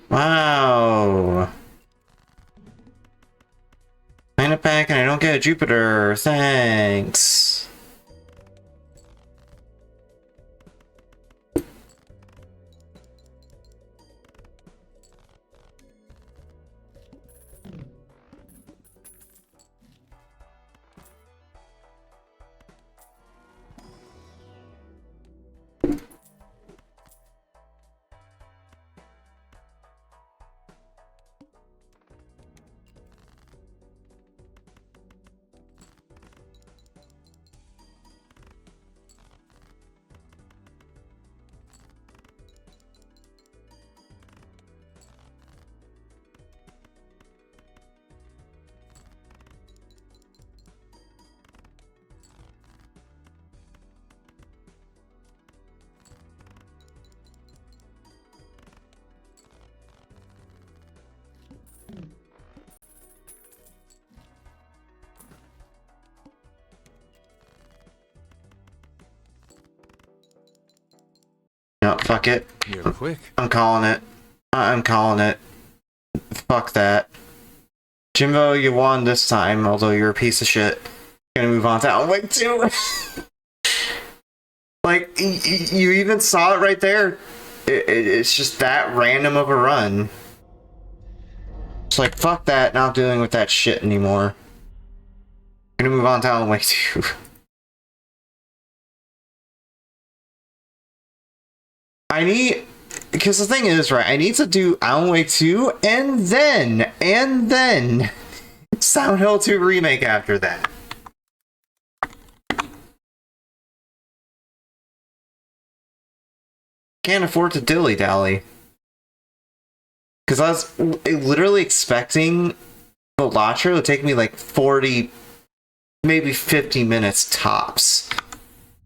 S1: Wow. Sign it back and I don't get a Jupiter. Thanks. No, fuck it.
S9: You're quick.
S1: I'm calling it. I'm calling it. Fuck that. Jimbo, you won this time, although you're a piece of shit. Gonna move on to Alan Wake 2. Like, you even saw it right there. It's just that random of a run. It's like, fuck that, not dealing with that shit anymore. Gonna move on to Alan Wake 2. I need... Because the thing is, right, I need to do Alan Wake 2 and then Silent Hill 2 Remake after that. Can't afford to dilly-dally. Because I was literally expecting the launcher to take me like 40, maybe 50 minutes tops.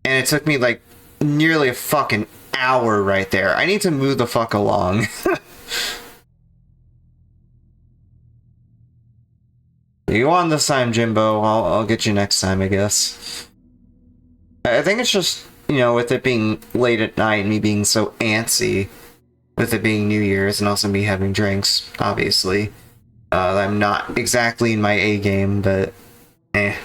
S1: And it took me like nearly a fucking hour right there. I need to move the fuck along. You won this time, Jimbo. I'll get you next time, I guess. I think it's just, you know, with it being late at night and me being so antsy, with it being New Year's and also me having drinks, obviously. I'm not exactly in my A game, but eh.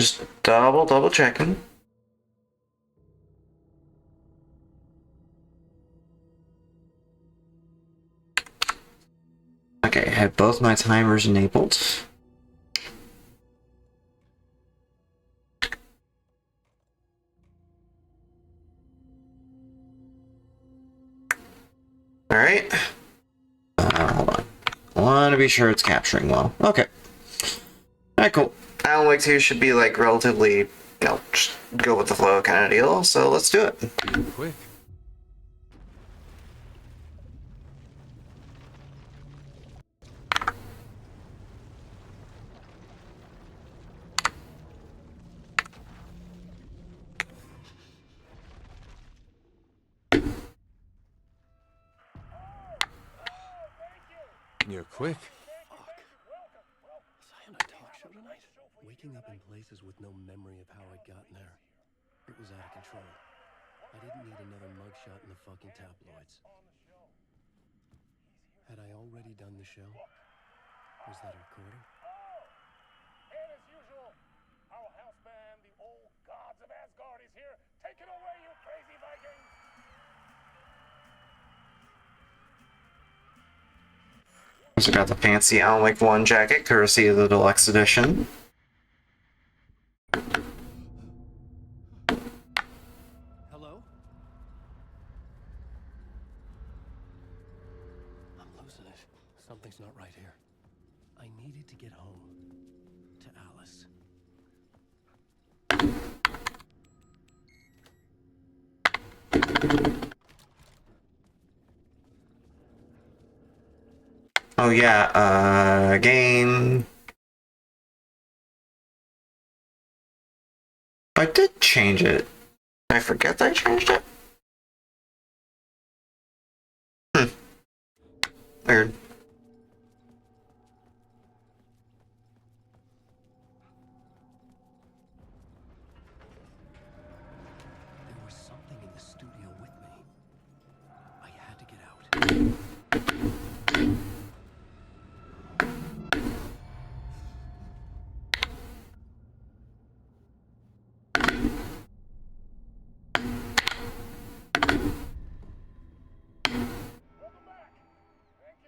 S1: Just double checking. Okay, I have both my timers enabled. Alright. Hold on. I want to be sure it's capturing well. Okay. Alright, cool. Alan Wake 2 should be like relatively, you know, just go with the flow kind of deal, so let's do it.
S9: Quick. You're quick.
S15: Fuck. Cyanide talk show tonight? Waking up in places with no memory of how I'd gotten there. It was out of control. I didn't need another mugshot in the fucking tabloids. Had I already done the show? Was that a recording?
S3: And as usual, our house band, the old gods of Asgard, is here. Take it away, you crazy Vikings!
S1: Also got the fancy Alan Wake 1 jacket, courtesy of the deluxe edition.
S15: Hello? I'm losing it. Something's not right here. I needed to get home. To Alice.
S1: Oh yeah, game. I did change it. I forget that I changed it? Weird.
S15: There was something in the studio with me. I had to get out.
S3: Welcome back! Thank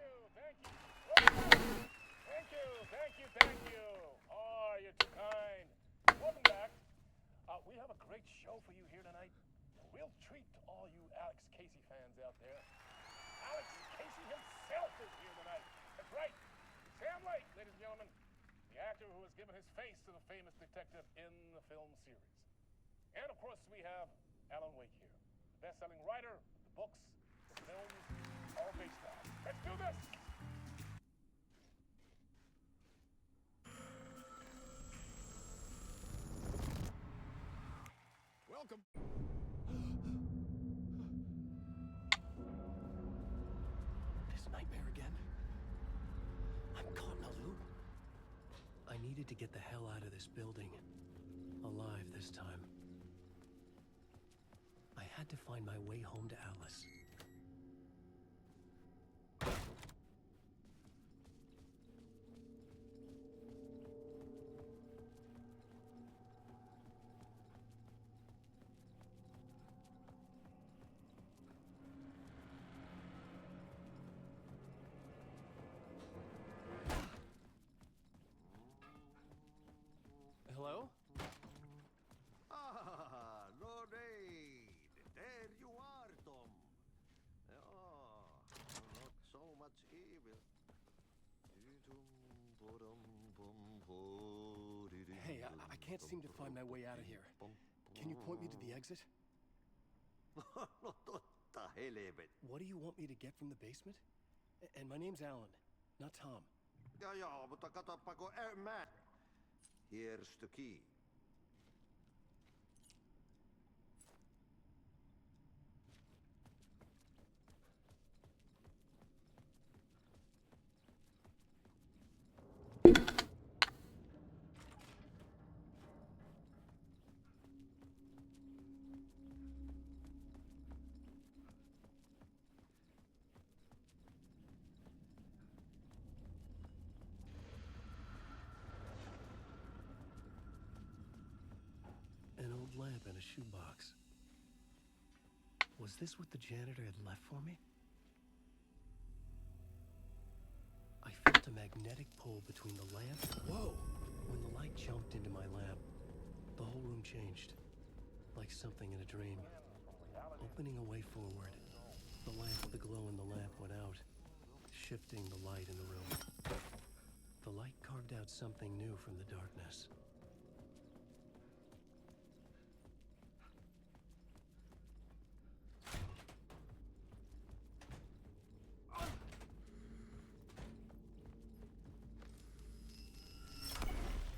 S3: you! Thank you! Oh, you're too kind. Welcome back. We have a great show for you here tonight. A real treat to all you Alex Casey fans out there. Alex Casey himself is here tonight. That's right. Sam Lake, ladies and gentlemen. The actor who has given his face to the famous detective in the film series. And of course we have Alan Wake here. The best-selling writer, the books, the films, all based on. Let's do this!
S2: Welcome.
S15: This nightmare again? I'm caught in a loop. I needed to get the hell out of this building. Alive this time. I had to find my way home to Alice. Hello?
S7: Ah, Lord Aid. There you are, Tom. Oh, not so much evil.
S15: Hey, I can't seem to find my way out of here. Can you point me to the exit?
S7: No, totta helvet.
S15: What do you want me to get from the basement? And my name's Alan, not Tom.
S7: Joo, mutta katsoppa Matt. Here's the key.
S15: shoebox. Was this what the janitor had left for me? I felt a magnetic pull between the lamp. Whoa! When the light jumped into my lamp, the whole room changed. Like something in a dream. Opening a way forward, the glow in the lamp went out, shifting the light in the room. The light carved out something new from the darkness.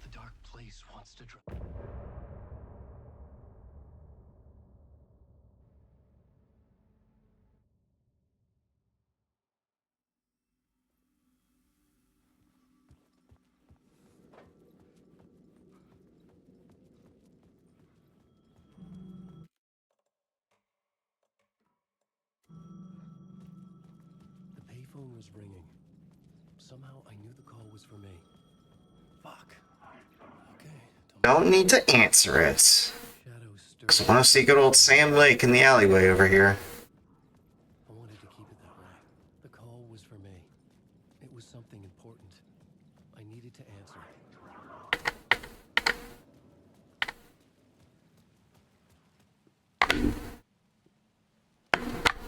S15: The dark place wants to draw. The payphone was ringing. Somehow I knew the call was for me. Fuck. Okay.
S1: Don't need to answer it. Because I want to see good old Sam Lake in the alleyway over here.
S15: I wanted to keep it that way. The call was for me. It was something important. I needed to answer.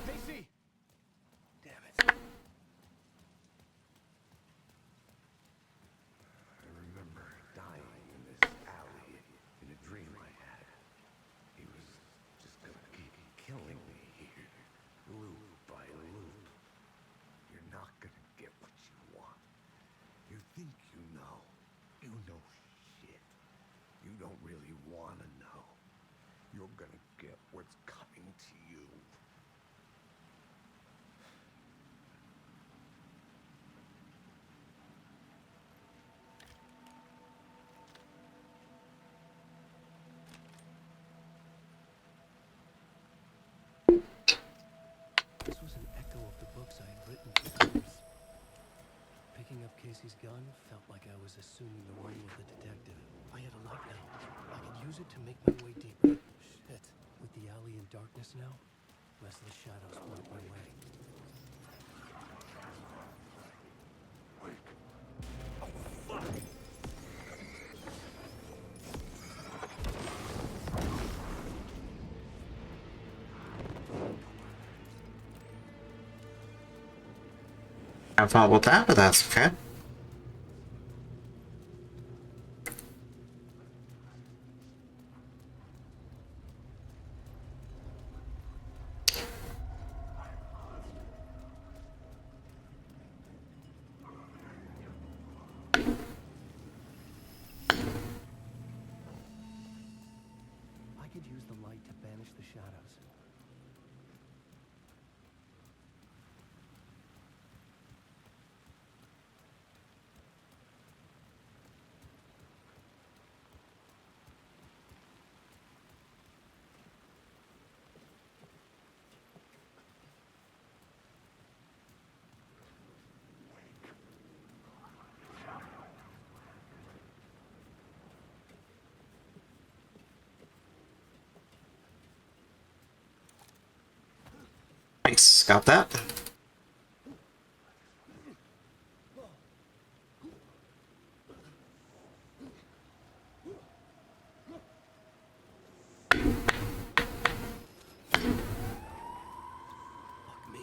S2: Casey!
S15: Damn it.
S7: I remember dying in this alley in a dream I had. He was just gonna keep killing me here, loop by loop. You're not gonna get what you want. You think you know. You know shit. You don't really wanna know. You're gonna get what's coming to you.
S15: This was an echo of the books I had written for years. Picking up Casey's gun felt like I was assuming the role of the detective. I had a light now. I could use it to make my way deeper. Shit. With the alley in darkness now, restless shadows blocked my way.
S1: Have fun with that, but that's okay.
S15: I could use the light to banish the shadows.
S1: Nice, got that.
S15: Fuck me.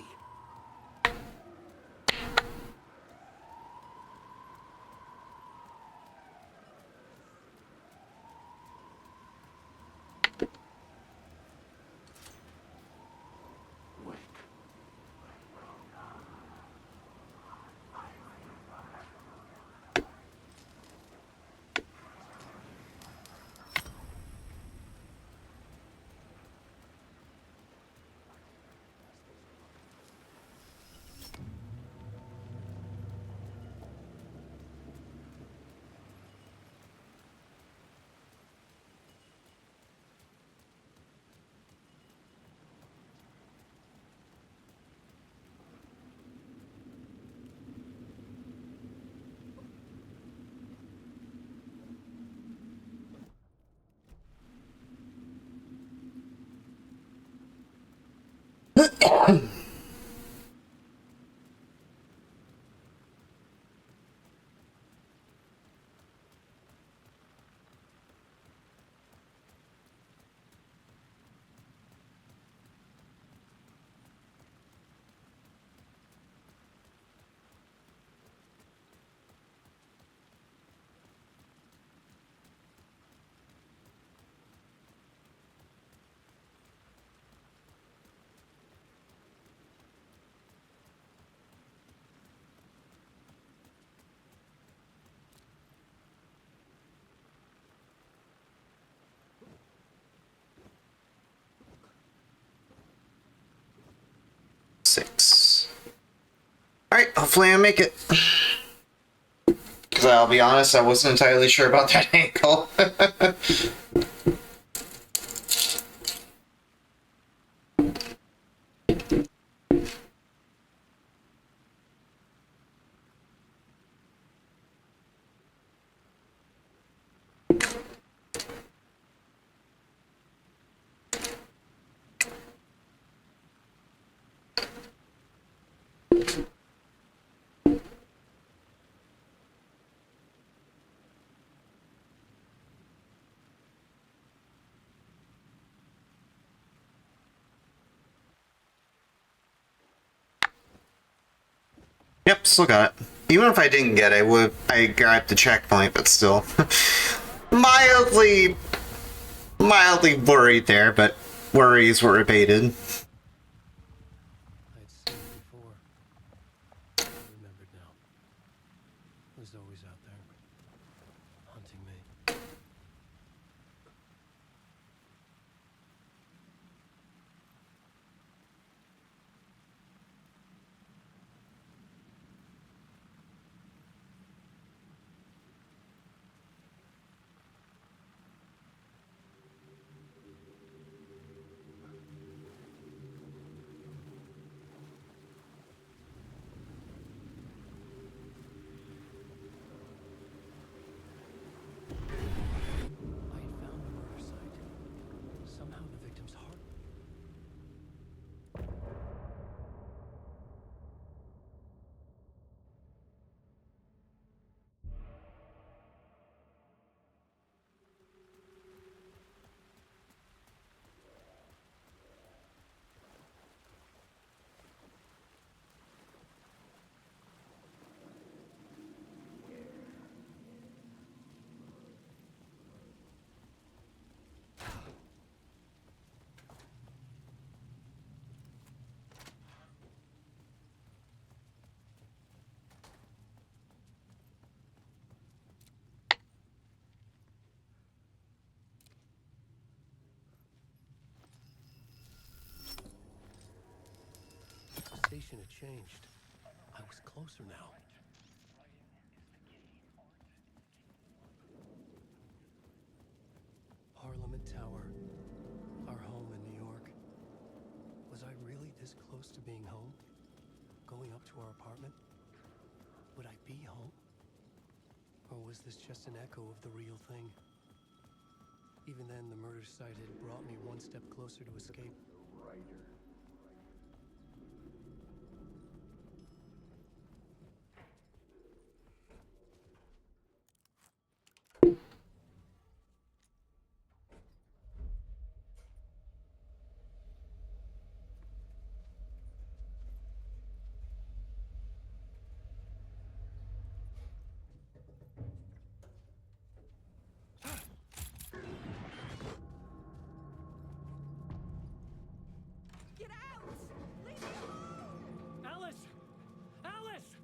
S1: Alright, hopefully I make it. Because I'll be honest, I wasn't entirely sure about that ankle. Yep, still got it. Even if I didn't get it, I grabbed the checkpoint, but still. mildly worried there, but worries were abated.
S15: I'd seen it before. I remembered now. It was always out there, hunting me. I had found the murder site. Somehow the victim's heart. The station had changed. I was closer now. Parliament Tower. Our home in New York. Was I really this close to being home? Going up to our apartment? Would I be home? Or was this just an echo of the real thing? Even then, the murder site had brought me one step closer to escape.
S3: Get out! Leave me alone! Alice! Alice!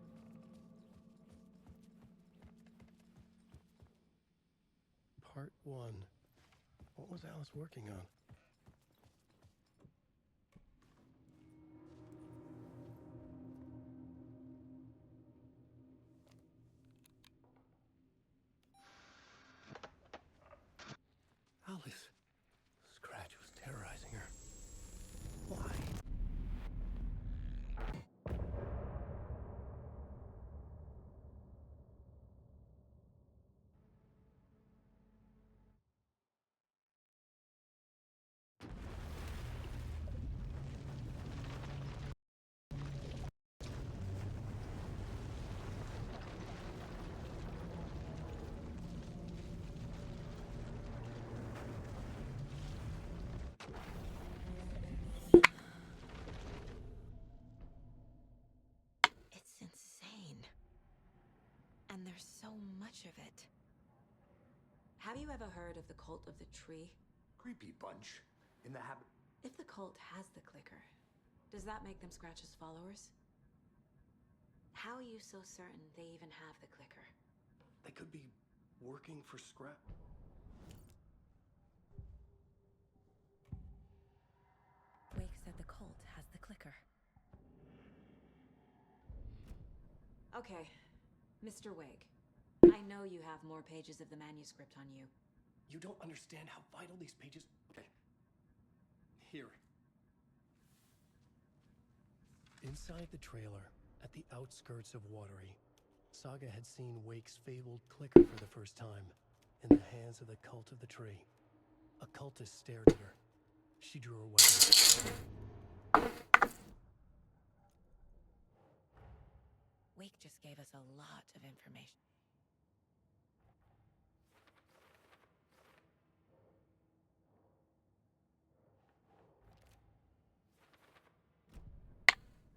S15: Part 1. What was Alice working on? Alice. Scratch was terrorizing her. Why?
S16: It's insane. And there's so much of it. Have you ever heard of the cult of the tree?
S7: Creepy bunch. In the habit.
S16: If the cult has the clicker, does that make them Scratch's followers? How are you so certain they even have the clicker?
S15: They could be working for Scratch.
S16: Wake said the cult has the clicker. Okay, Mr. Wake. I know you have more pages of the manuscript on you.
S15: You don't understand how vital these pages... Okay. Here. Inside the trailer, at the outskirts of Watery, Saga had seen Wake's fabled clicker for the first time, in the hands of the Cult of the Tree. A cultist stared at her. She drew her weapon.
S16: Wake just gave us a lot of information.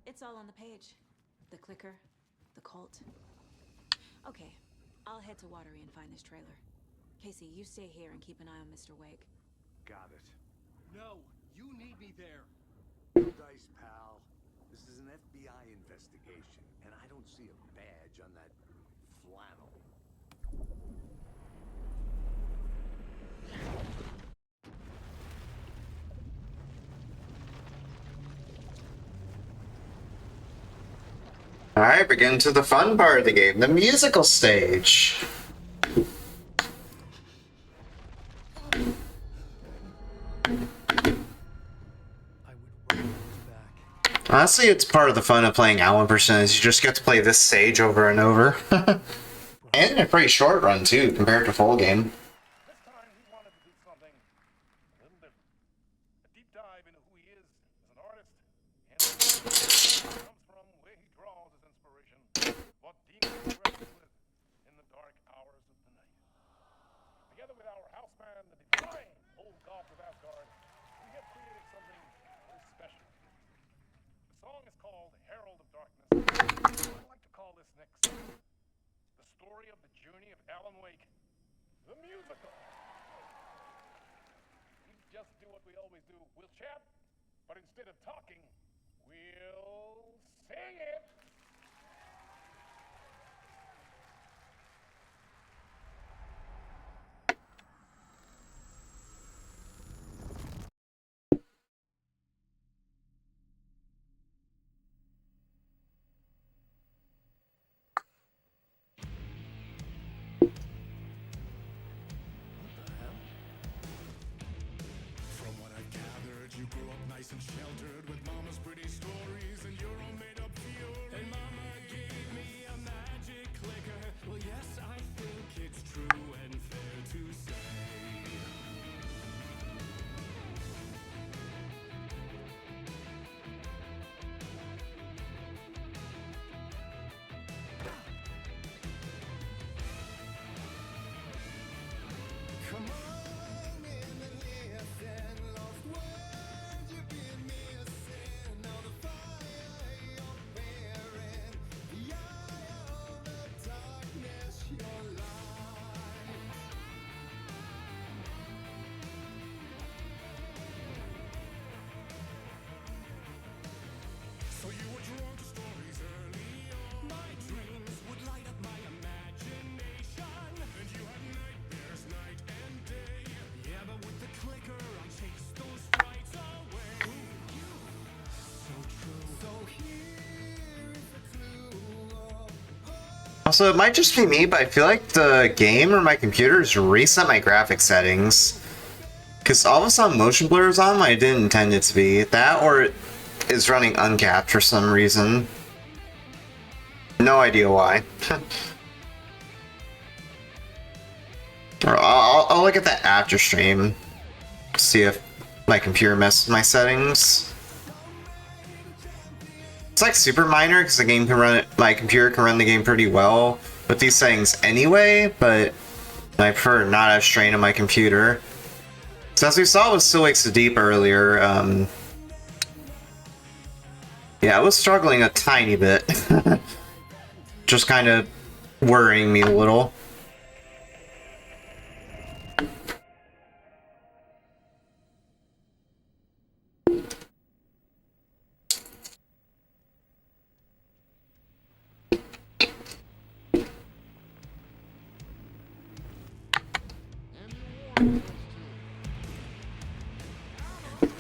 S16: It's all on the page. The clicker, the cult. Okay, I'll head to Watery and find this trailer. Casey, you stay here and keep an eye on Mr. Wake.
S7: Got it.
S3: No, you need me there.
S7: No dice, pal. This is an FBI investigation, and I don't see a badge on that flannel.
S1: Alright, we're getting to the fun part of the game, the musical stage. Honestly, it's part of the fun of playing Alan Person is you just get to play this stage over and over. And in a pretty short run too, compared to full game.
S2: This time he wanted to do something a little different. A deep dive into who he is as an artist and comes from where he draws his inspiration, what demons he wrestles with in the dark hours of the night. Together with our house band, the divine old gods of Asgard, we have created something very special. The song is called Herald of Darkness. I'd like to call this next segment the story of the journey of Alan Wake, the musical. We just do what we always do. We'll chat, but instead of talking, we'll sing it.
S3: From what I've gathered, you grew up nice and sheltered with mama's pretty stories and your own made-up fury. And mama gave me a magic clicker. Well, yes, I think it's true and fair to say. Come on in and listen, lost words you've been missing. Now the fire you're bearing, the eye of the darkness, your light. So you were drawn to stories early on. My dreams would light up my imagination, and you had nightmares night and day. Yeah, but with the clicker, I'll chase those frights away. So true. So here is the clue.
S1: Also, it might just be me, but I feel like the game or my computer's reset my graphic settings. Because all of a sudden motion blur is on when I didn't intend it to be. That or it is running uncapped for some reason. No idea why. Or I'll look at that after stream. See if my computer messed with my settings. It's like super minor because the game can run it. My computer can run the game pretty well with these settings anyway, but I prefer not have strain on my computer. So as we saw with Still Wakes the Deep earlier, yeah, I was struggling a tiny bit. Just kind of worrying me a little.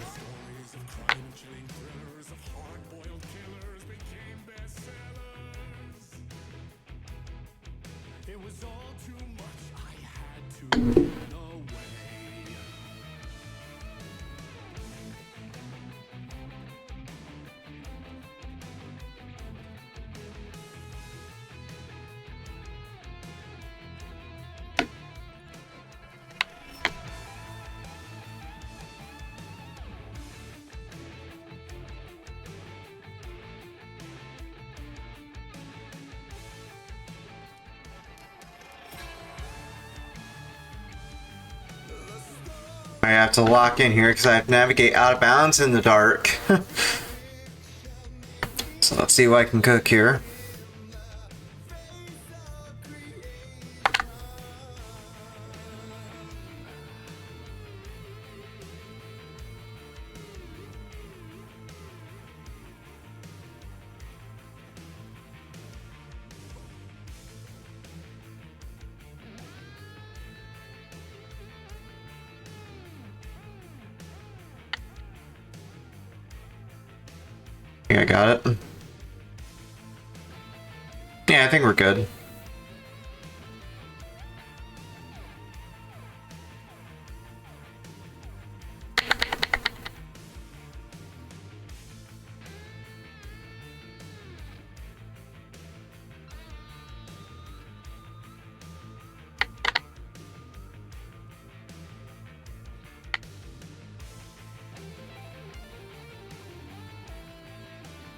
S3: Stories of crime chilling thrillers of hard-boiled killers became bestsellers.
S1: I have to lock in here because I have to navigate out of bounds in the dark. So let's see what I can cook here. Yeah, I got it. Yeah, I think we're good.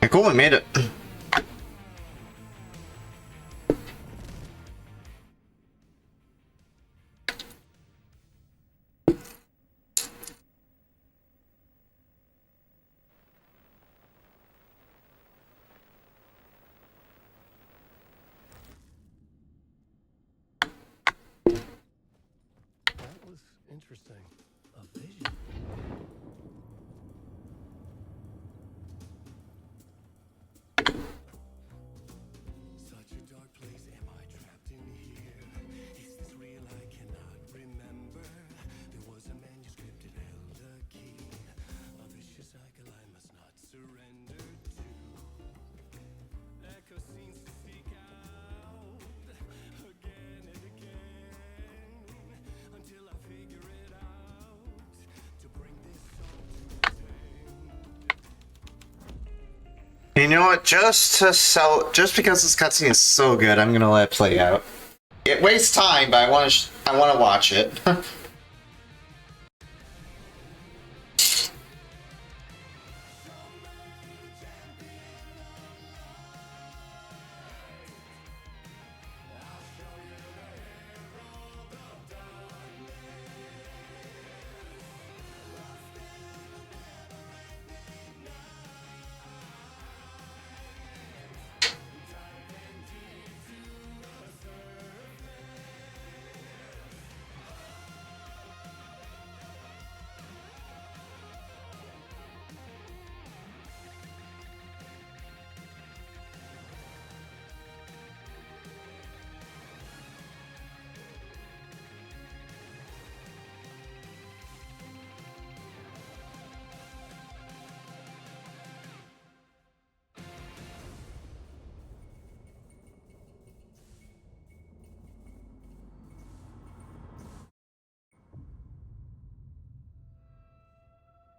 S1: Yeah, cool, we made it.
S15: That was interesting. A vision. Such a dark place. Am I trapped in here? Is this real? I cannot remember. There was a manuscript that held a key. A vicious cycle I must not surrender to. Echo scenes to seek out again and again until I figure it out to bring this song to an end.
S1: You know what? Just because this cutscene is so good, I'm gonna let it play out. It wastes time, but I want to watch it.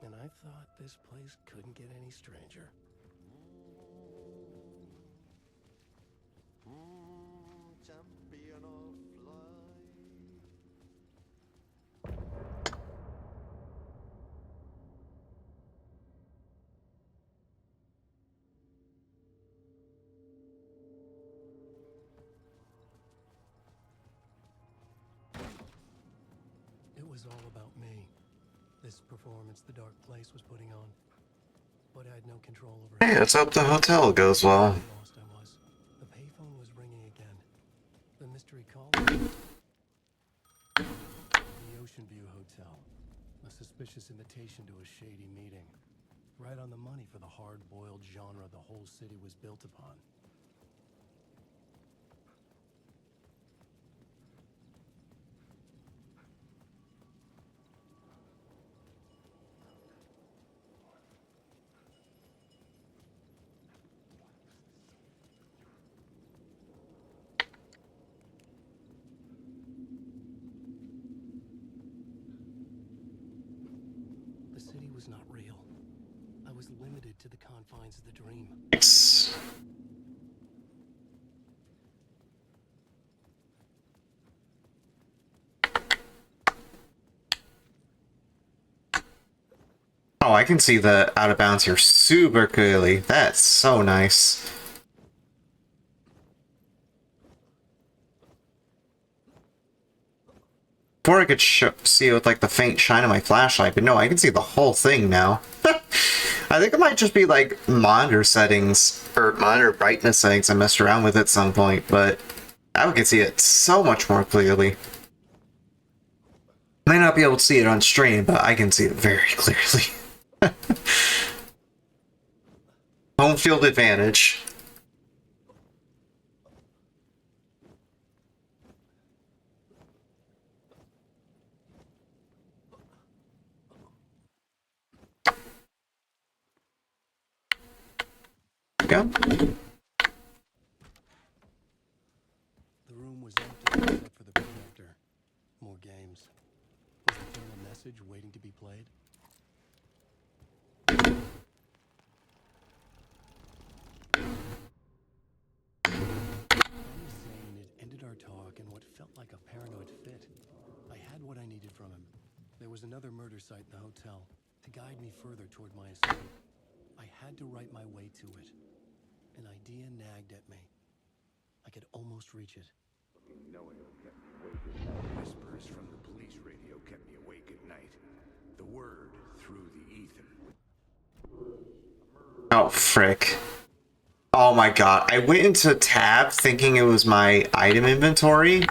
S15: And I thought this place couldn't get any stranger.
S7: Champion of light.
S15: It was all about me. This performance the dark place was putting on. But I had no control over it.
S1: Hey, let's hope the hotel goes well.
S15: Lost I was. The payphone was ringing again. The mystery caller. The Ocean View Hotel. A suspicious invitation to a shady meeting. Right on the money for the hard-boiled genre the whole city was built upon. city was not real. I was limited to the confines of the dream.
S1: It's... Oh, I can see the out of bounds here super clearly. That's so nice. Before I could see it with like the faint shine of my flashlight, but no, I can see the whole thing now. I think it might just be like monitor settings or monitor brightness settings I messed around with at some point, but now we can see it so much more clearly. Might not be able to see it on stream, but I can see it very clearly. Home field advantage. Go.
S15: The room was empty except for the projector. More games. Was there a message waiting to be played? It ended our talk in what felt like a paranoid fit. I had what I needed from him. There was another murder site in the hotel to guide me further toward my escape. I had to write my way to it. An idea nagged at me. I could almost reach it.
S7: Knowing it kept me awake at night. Whispers from the police radio kept me awake at night. The word through the ether.
S1: Oh, frick. Oh my god. I went into tab thinking it was my item inventory,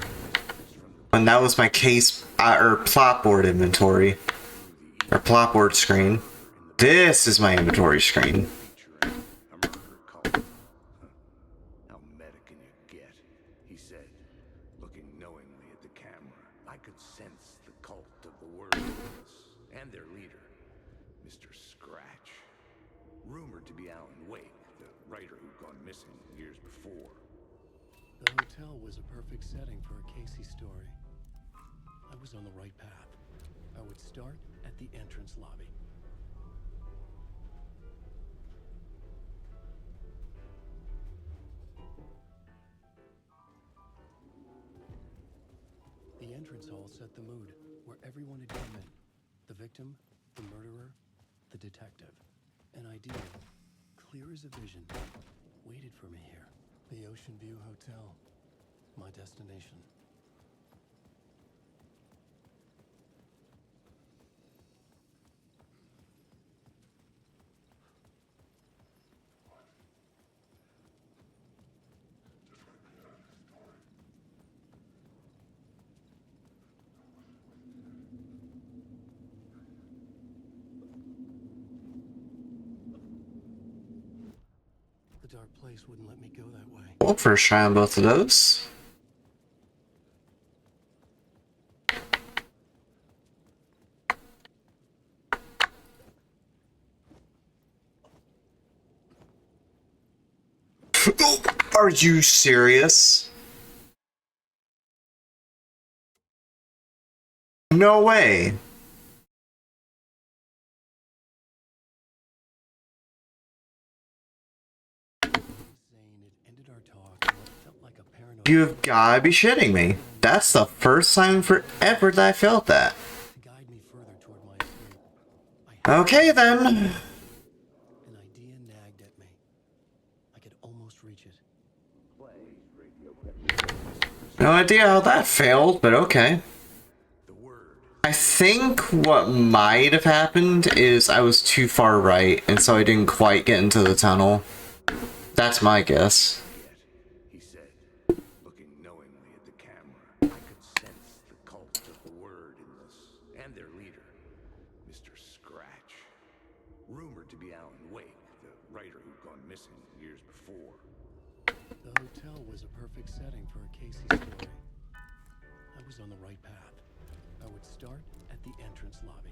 S1: and that was my case, or plotboard inventory. Or plotboard screen. This is my inventory screen.
S7: How meta can you get? He said, looking knowingly at the camera. I could sense the cult of the wordless and their leader, Mr. Scratch. Rumored to be Alan Wake, the writer who'd gone missing years before.
S15: The hotel was a perfect setting for a Casey story. I was on the right path. I would start at the entrance lobby. The entrance hall set the mood, where everyone had come in. The victim, the murderer, the detective. An idea, clear as a vision, waited for me here. The Ocean View Hotel, my destination. The dark place wouldn't let me go that way.
S1: Well, first try on both of those. Are you serious? No way. You've gotta be shitting me. That's the first time forever that I felt that. Okay then.
S15: An idea nagged at me. I could almost reach it.
S1: No idea how that failed, but okay. I think what might have happened is I was too far right, and so I didn't quite get into the tunnel. That's my guess.
S7: He said, looking knowingly at the camera. I could sense the cult of the wordless and their leader, Mr. Scratch. Rumored to be Alan Wake, the writer who'd gone missing years before.
S15: The hotel was a perfect setting for a Casey story. I was on the right path. I would start at the entrance lobby.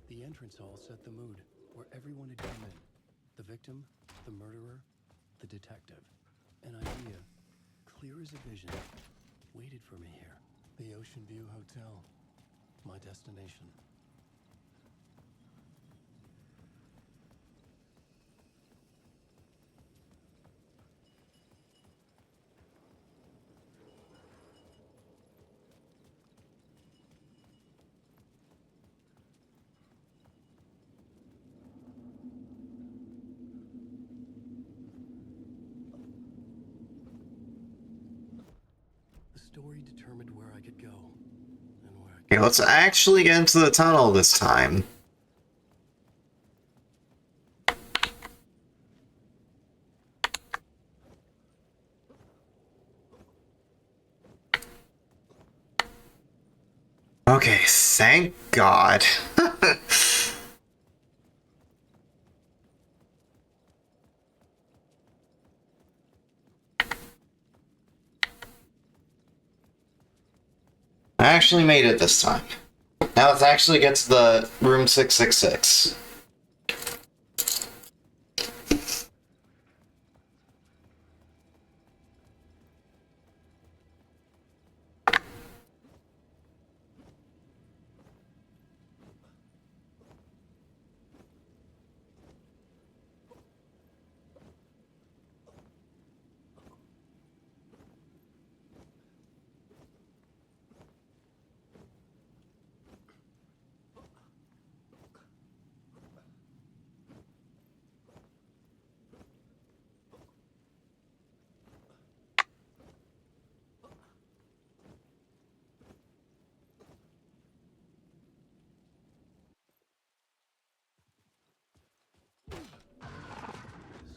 S15: The entrance hall set the mood, where everyone had come in. The victim, the murderer, the detective. An idea, clear as a vision, waited for me here. The Ocean View Hotel, my destination. The story determined where I could go, and where I
S1: Okay, let's actually get into the tunnel this time. Okay, thank God. I actually made it this time. Now let's actually get to the room 666.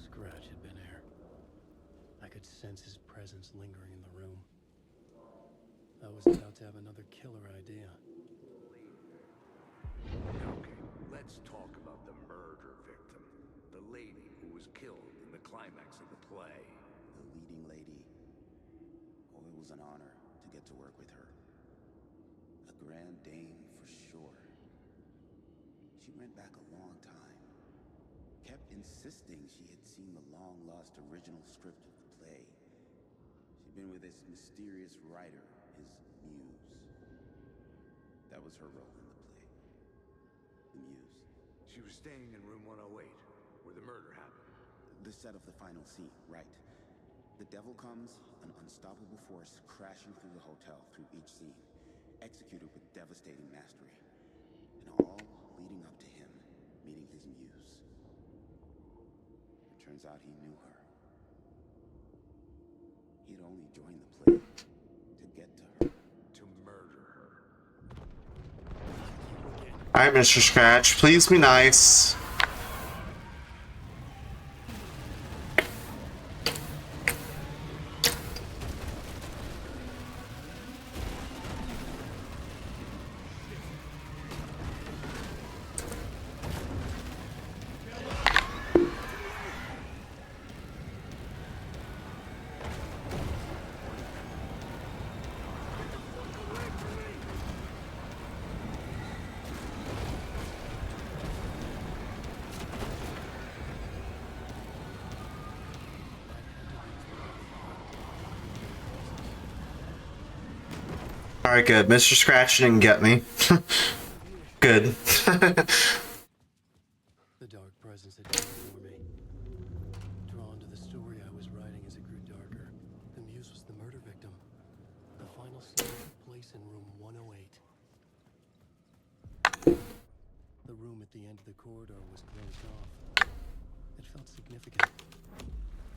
S15: Scratch had been here. I could sense his presence lingering in the room. I was about to have another killer idea.
S7: Okay, let's talk about the murder victim. The lady who was killed in the climax of the play.
S17: The leading lady. Oh, it was an honor to get to work with her. A grand dame for sure. She went back a long time. Kept insisting she had seen the long-lost original script of the play. She'd been with this mysterious writer, his muse. That was her role in the play. The muse.
S7: She was staying in room 108, where the murder happened.
S17: The set of the final scene, right. The devil comes, an unstoppable force crashing through the hotel through each scene, executed with devastating mastery, and all leading up to him meeting his muse. It turns out he knew her. He'd only joined the play to get to her.
S7: To murder her.
S1: Alright, Mr. Scratch, please be nice. Alright, good. Mr. Scratch didn't get me. Good.
S15: The dark presence had come for me. Drawn to the story I was writing as it grew darker, the muse was the murder victim. The final scene took place in room 108. The room at the end of the corridor was closed off. It felt significant.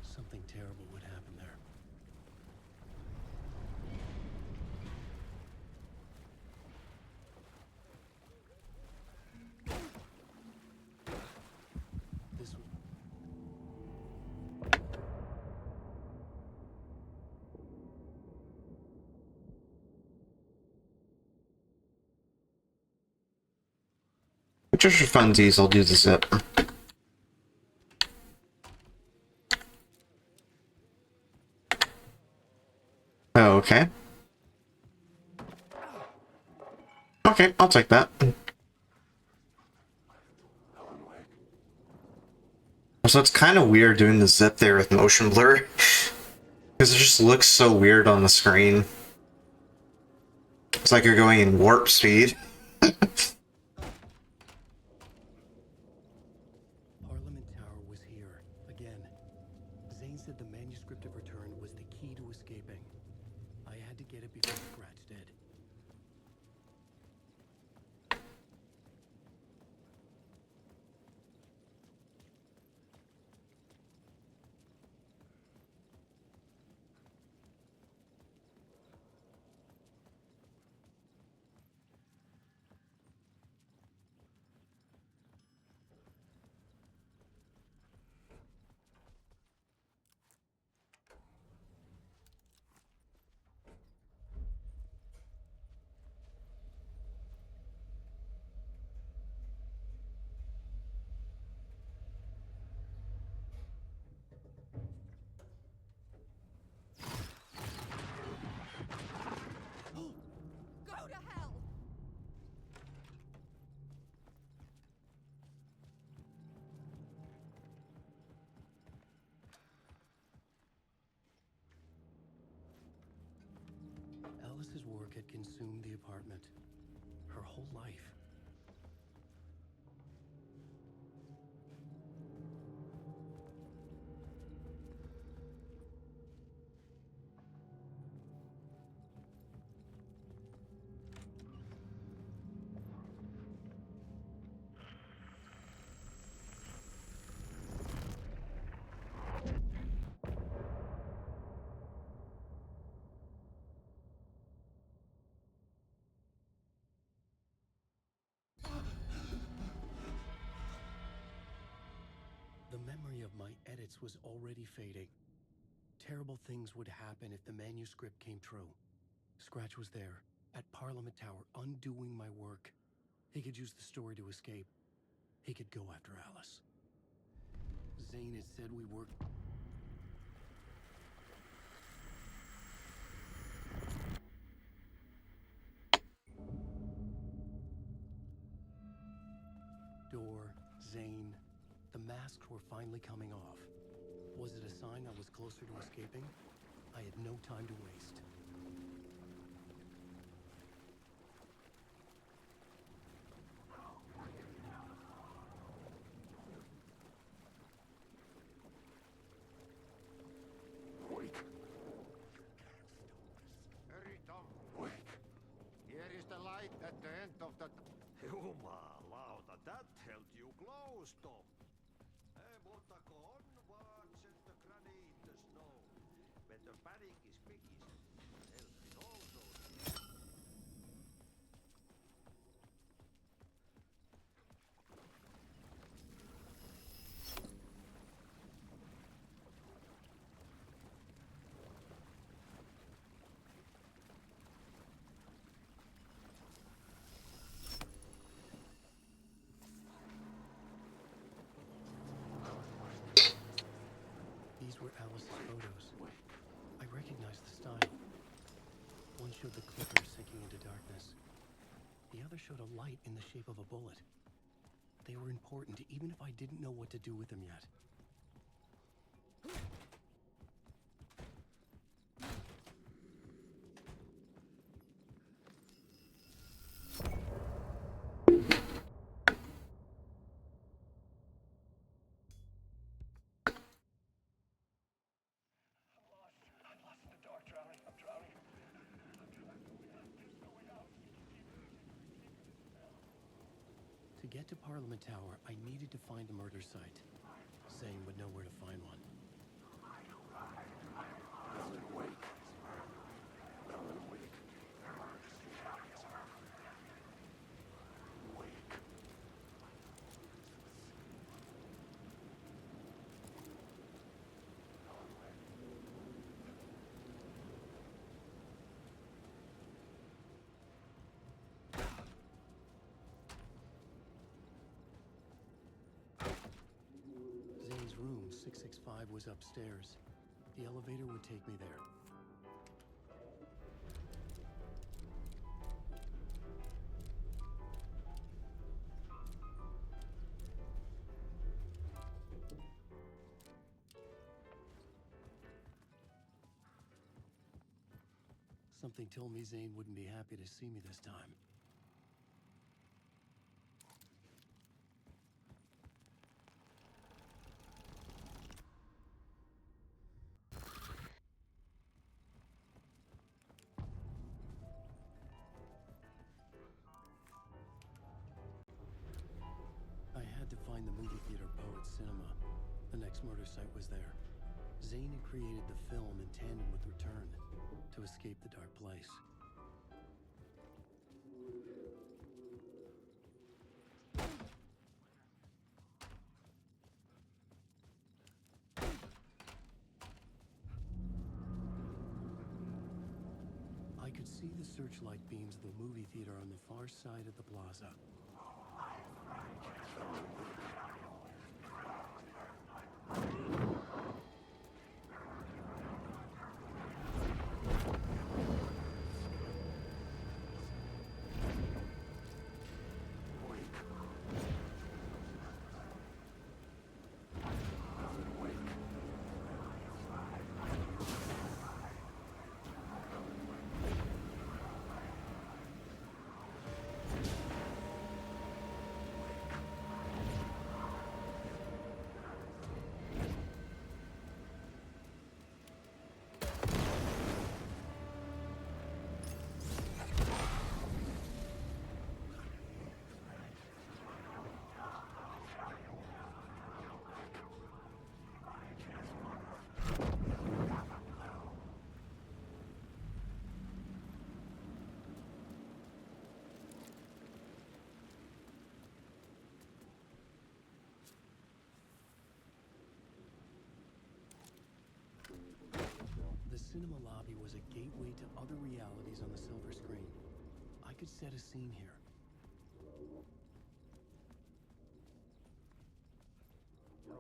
S15: Something terrible would happen there. This was...
S1: Just for funsies, I'll do the zip. Okay. Okay, I'll take that. So it's kind of weird doing the zip there with motion blur. Because it just looks so weird on the screen. It's like you're going in warp speed.
S15: Parliament Tower was here, again. Zane said the manuscript of return was the key to escaping. I had to get it before Scratch did.
S16: Go to hell!
S15: Alice's work had consumed the apartment. Her whole life. The memory of my edits was already fading. Terrible things would happen if the manuscript came true. Scratch was there, at Parliament Tower, undoing my work. He could use the story to escape. He could go after Alice. Zane had said we worked... Door, Zane, the masks were finally coming off. Was it a sign I was closer to escaping? I had no time to waste.
S18: Hurry, Tom. Wait. Here is the light at the end of the...
S19: Jumalauta, that held you close, Tom. Montako on vaan sieltä granite snow. When the panic is biggest, help in all those...
S15: These were Alice's photos. I recognized the style. One showed the clicker sinking into darkness. The other showed a light in the shape of a bullet. They were important, even if I didn't know what to do with them yet. To get to Parliament Tower, I needed to find a murder site. Zane would know where to find one. Zane's room, 665, was upstairs. The elevator would take me there. Something told me Zane wouldn't be happy to see me this time. I had to find the movie theater Poet Cinema. The next murder site was there. Zane had created the film in tandem with Return to escape the dark place. I could see the searchlight beams of the movie theater on the far side of the plaza. The cinema lobby was a gateway to other realities on the silver screen. I could set a scene here.
S7: I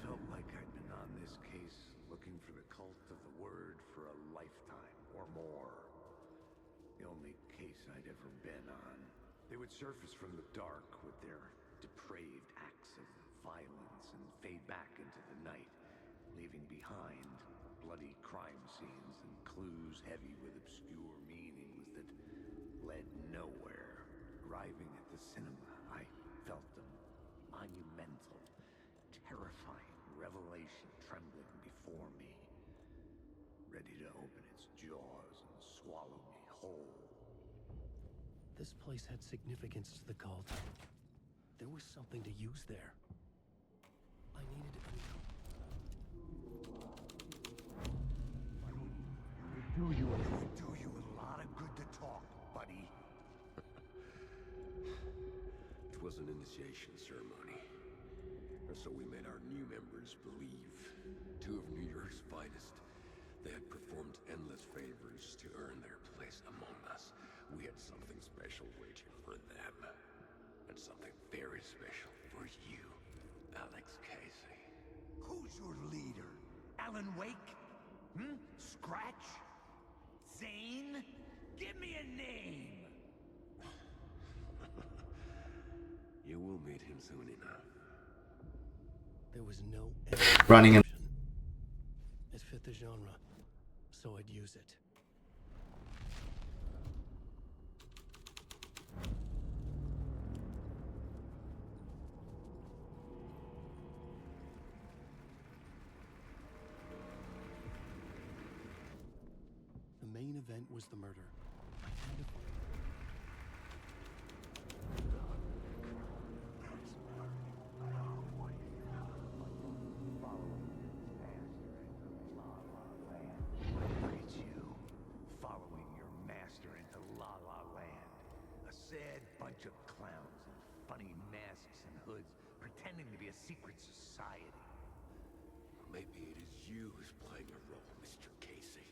S7: felt like I'd been on this case looking for the cult of the word for a lifetime or more. The only case I'd ever been on. They would surface from the dark with their depraved acts of violence and fade back into the night, leaving behind bloody crime scenes and clues heavy with obscure meanings that led nowhere. Arriving at the cinema, I felt a monumental, terrifying revelation trembling before me, ready to open its jaws and swallow me whole.
S15: This place had significance to the cult. There was something to use there. I needed to
S7: It would do you a lot of good to talk, buddy.
S20: It was an initiation ceremony. Or so we made our new members believe. Two of New York's finest. They had performed endless favors to earn their place among us. We had something special waiting for them. And something very special for you, Alex Casey.
S7: Who's your leader? Alan Wake? Scratch? Zane? Give me a name!
S20: You will meet him soon enough.
S15: There was no
S1: Running in.
S15: It fit the genre, so I'd use it. The main event was the murder. I had to
S7: Look at you, following your master into La La Land. A sad bunch of clowns in funny masks and hoods, pretending to be a secret society.
S20: Maybe it is you who's playing a role, Mr. Casey.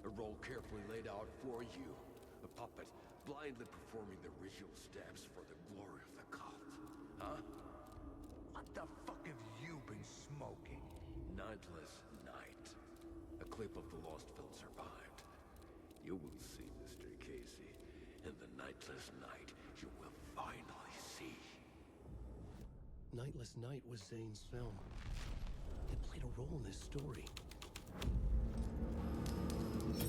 S20: A role carefully laid out for you. A puppet, blindly performing the ritual steps for the glory of the cult. Huh?
S7: What the fuck have you been smoking?
S20: Nightless Night. A clip of the lost film survived. You will see, Mr. Casey. In the Nightless Night, you will finally see.
S15: Nightless Night was Zane's film. It played a role in this story. The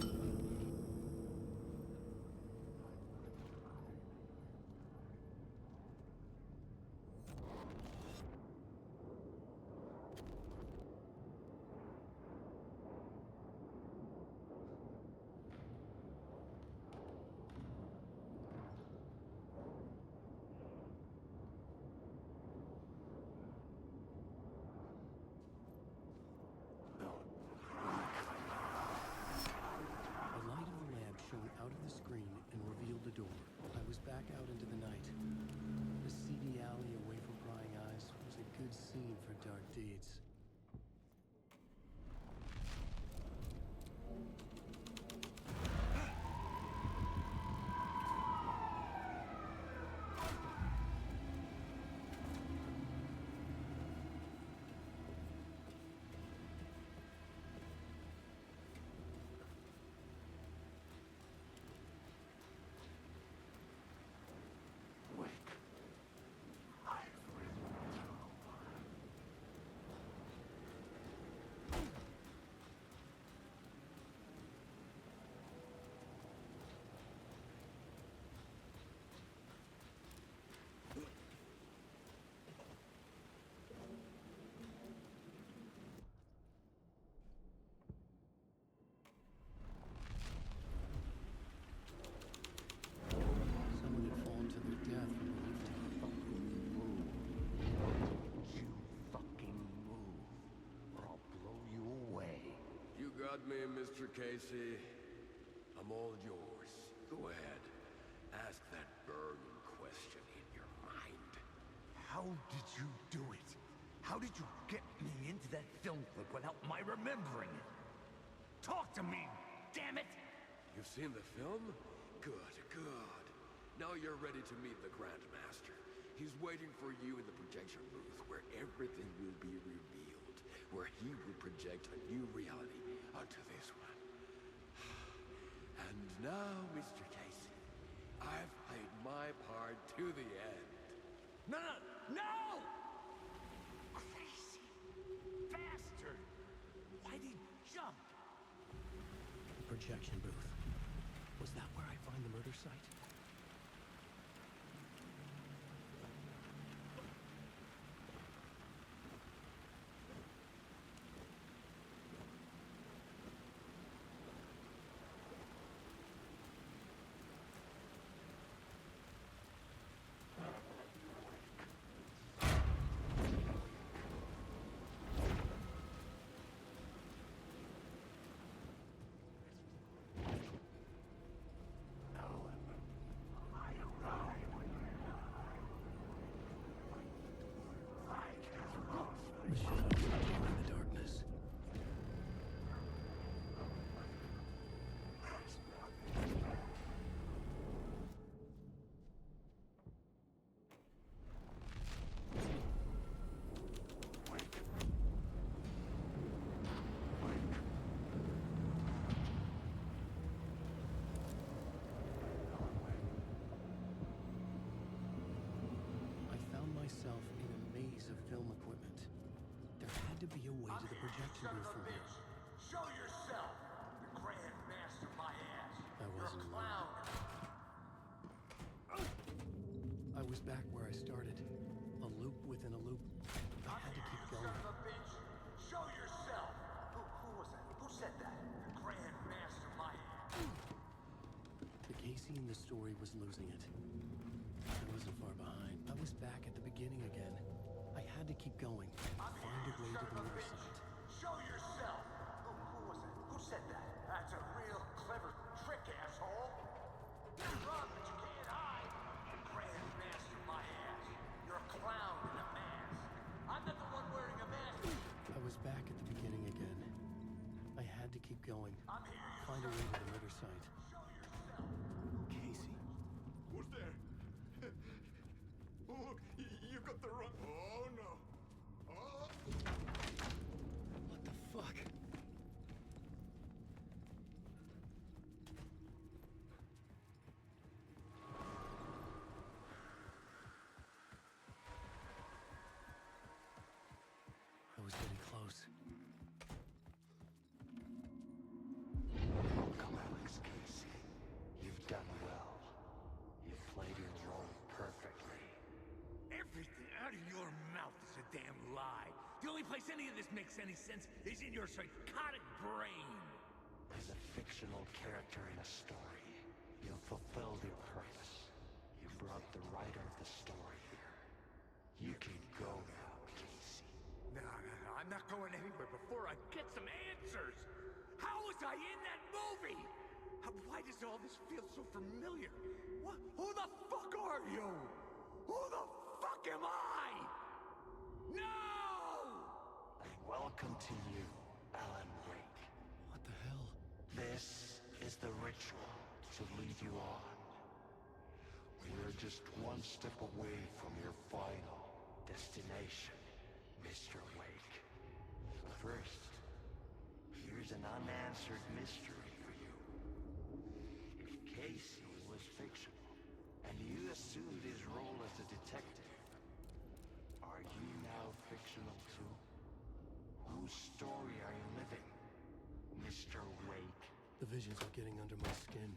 S15: light of the lamp shone out of the screen and revealed the door. I was back out into the night. The seedy alley away from prying eyes was a good scene for dark deeds. Someone had fallen to their death from the rooftop.
S7: You fucking move, or I'll blow you away.
S20: You got me, Mr. Casey. I'm all yours. Go ahead. Ask that burning question in your mind.
S7: How did you do it? How did you get me into that film clip without my remembering it? Talk to me, damn it!
S20: You've seen the film? Good, good. Now you're ready to meet the Grandmaster. He's waiting for you in the projection booth where everything will be revealed, where he will project a new reality onto this one. And now, Mr. Casey, I've played my part to the end.
S7: No, no, no! Crazy bastard! Why'd he jump?
S15: The projection booth. Was that where I find the murder site? The shadows in the darkness. I found myself in a maze of film equipment. There had to be a way to the projection booth from here.
S7: Show yourself! The Grand Master, my ass!
S15: I wasn't
S7: You're a clown!
S15: I was back where I started. A loop within a loop. I had to keep going.
S7: Son of a bitch! Show yourself! Who was that? Who said that? The Grand Master, my ass!
S15: The Casey in the story was losing it. I wasn't far behind. I was back at the beginning again. I had to keep going. Find a way to the murder site.
S7: Show yourself! Who was that? Who said that? That's a real clever trick, asshole! You run, but you can't hide! Grand Master, my ass! You're a clown in a mask! I'm not the one wearing a mask!
S15: I was back at the beginning again. I had to keep going. Find a way to the murder site.
S7: Casey.
S18: Who's there? Look, you got the wrong... Oh, no. Oh!
S15: What the fuck? I was getting close.
S21: The only place any of this makes any sense is in your psychotic brain.
S22: As a fictional character in a story, you fulfilled your purpose. You brought the writer of the story here. You can go now, Casey.
S21: No, I'm not going anywhere before I get some answers. How was I in that movie? Why does all this feel so familiar? What? Who the fuck are you? Who the fuck am I? No!
S22: Welcome to you, Alan Wake.
S15: What the hell?
S22: This is the ritual to lead you on. We're just one step away from your final destination, Mr. Wake. First, here's an unanswered mystery for you. If Casey was fictional, and you assumed his role as a detective, are you now fictional too? Whose story are you living, Mr. Wake?
S15: The visions are getting under my skin,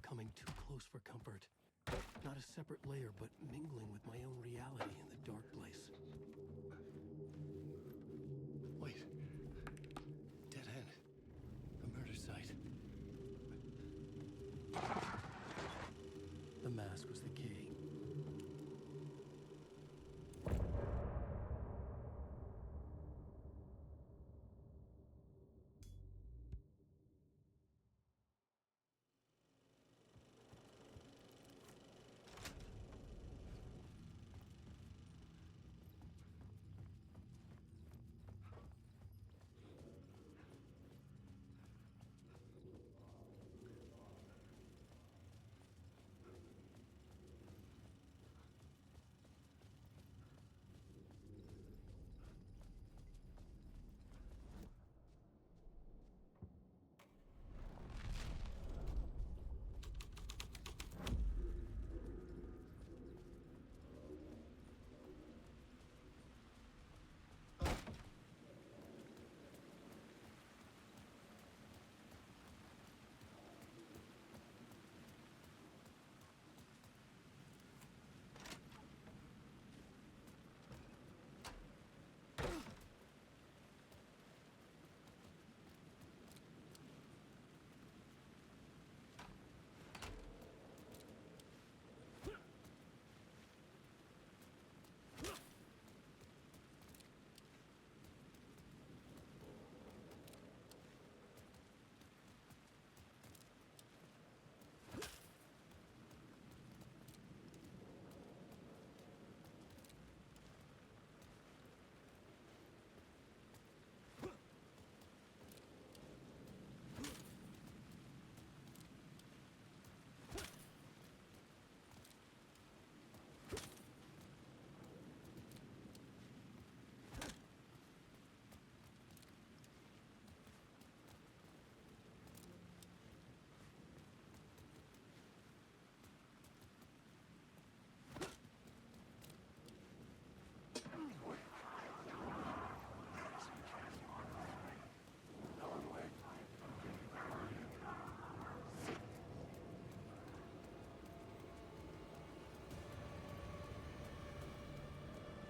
S15: coming too close for comfort. Not a separate layer, but mingling with my own reality in the dark place. Wait. Dead end. A murder site. The mask was the key.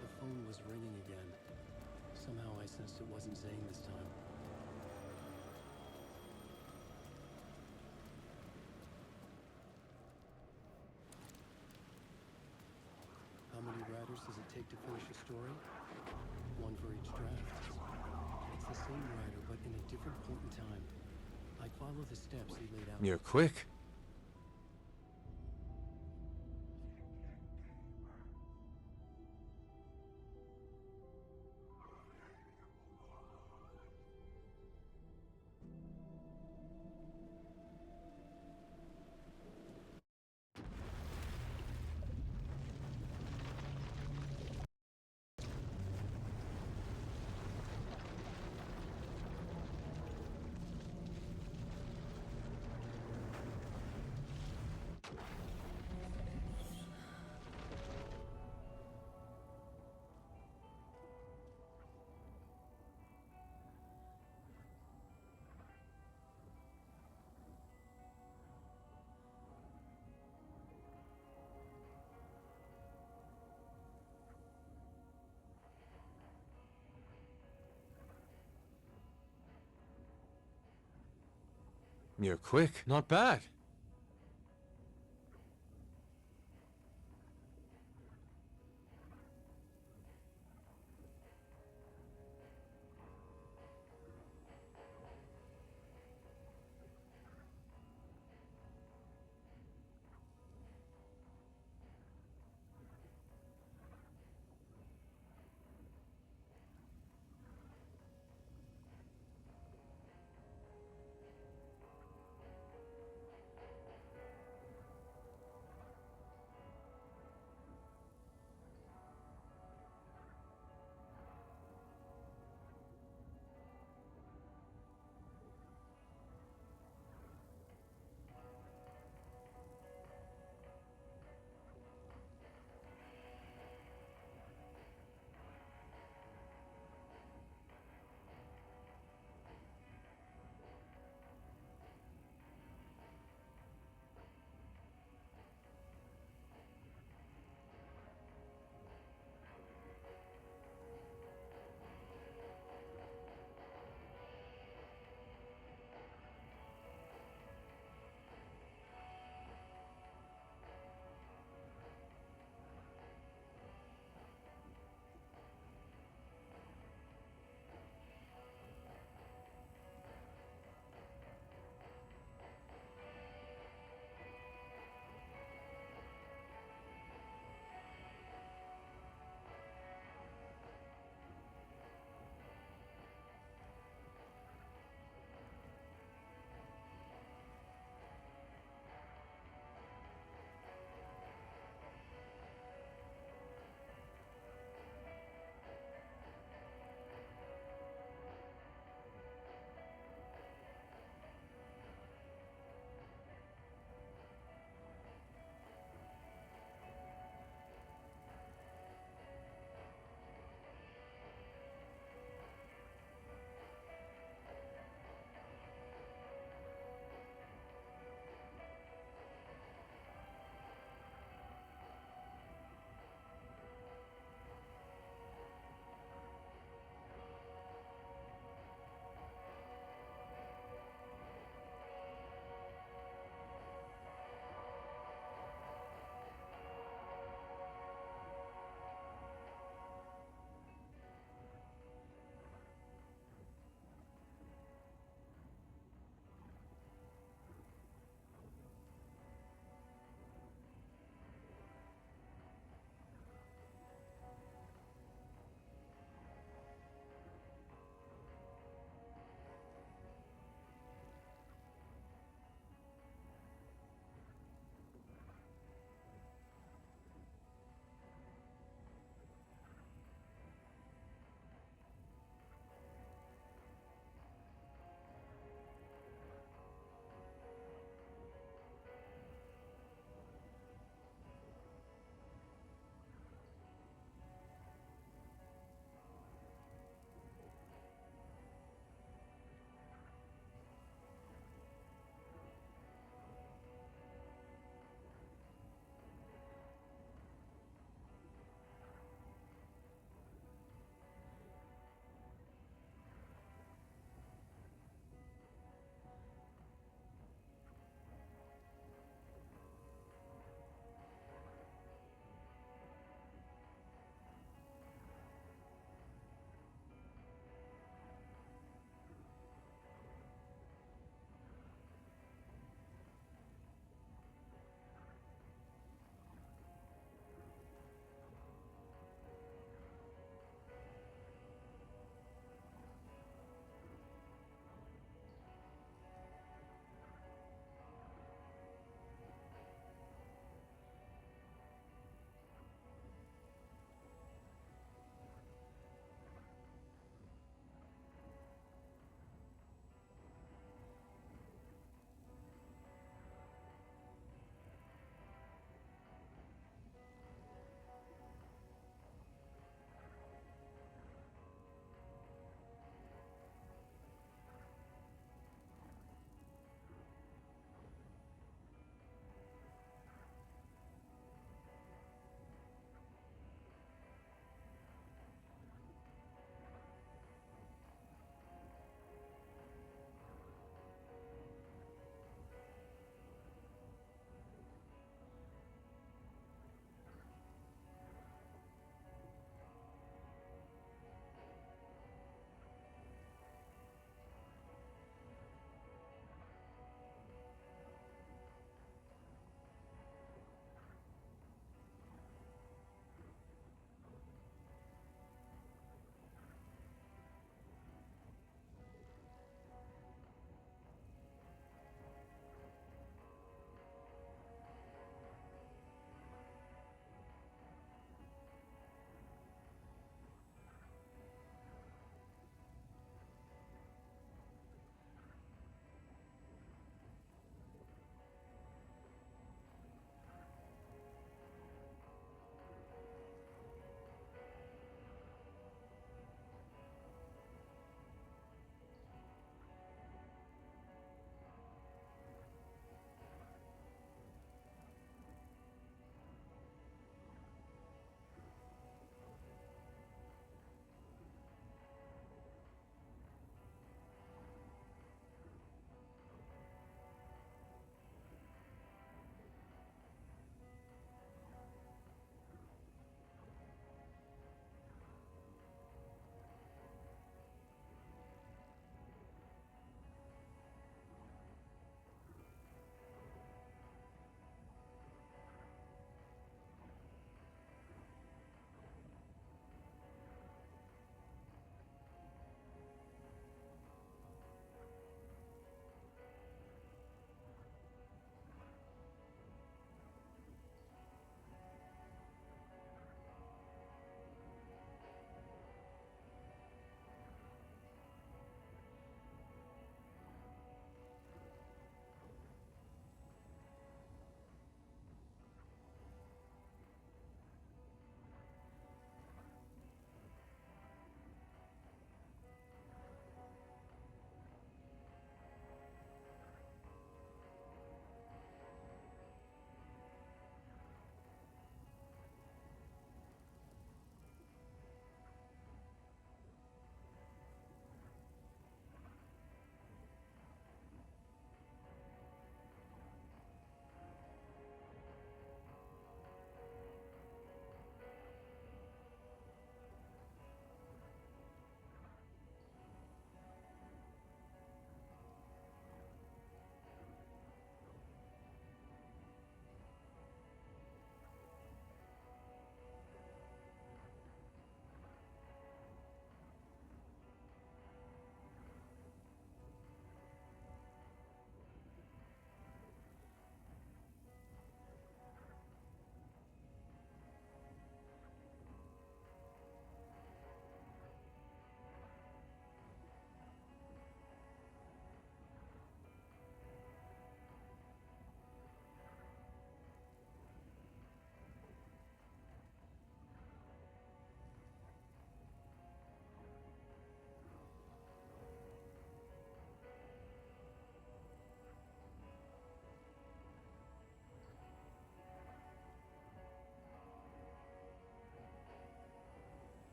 S15: The phone was ringing again. Somehow I sensed it wasn't Zane this time. How many writers does it take to finish a story? One for each draft. It's the same writer, but in a different point in time. I follow the steps he laid out.
S9: You're quick. You're quick. Not bad.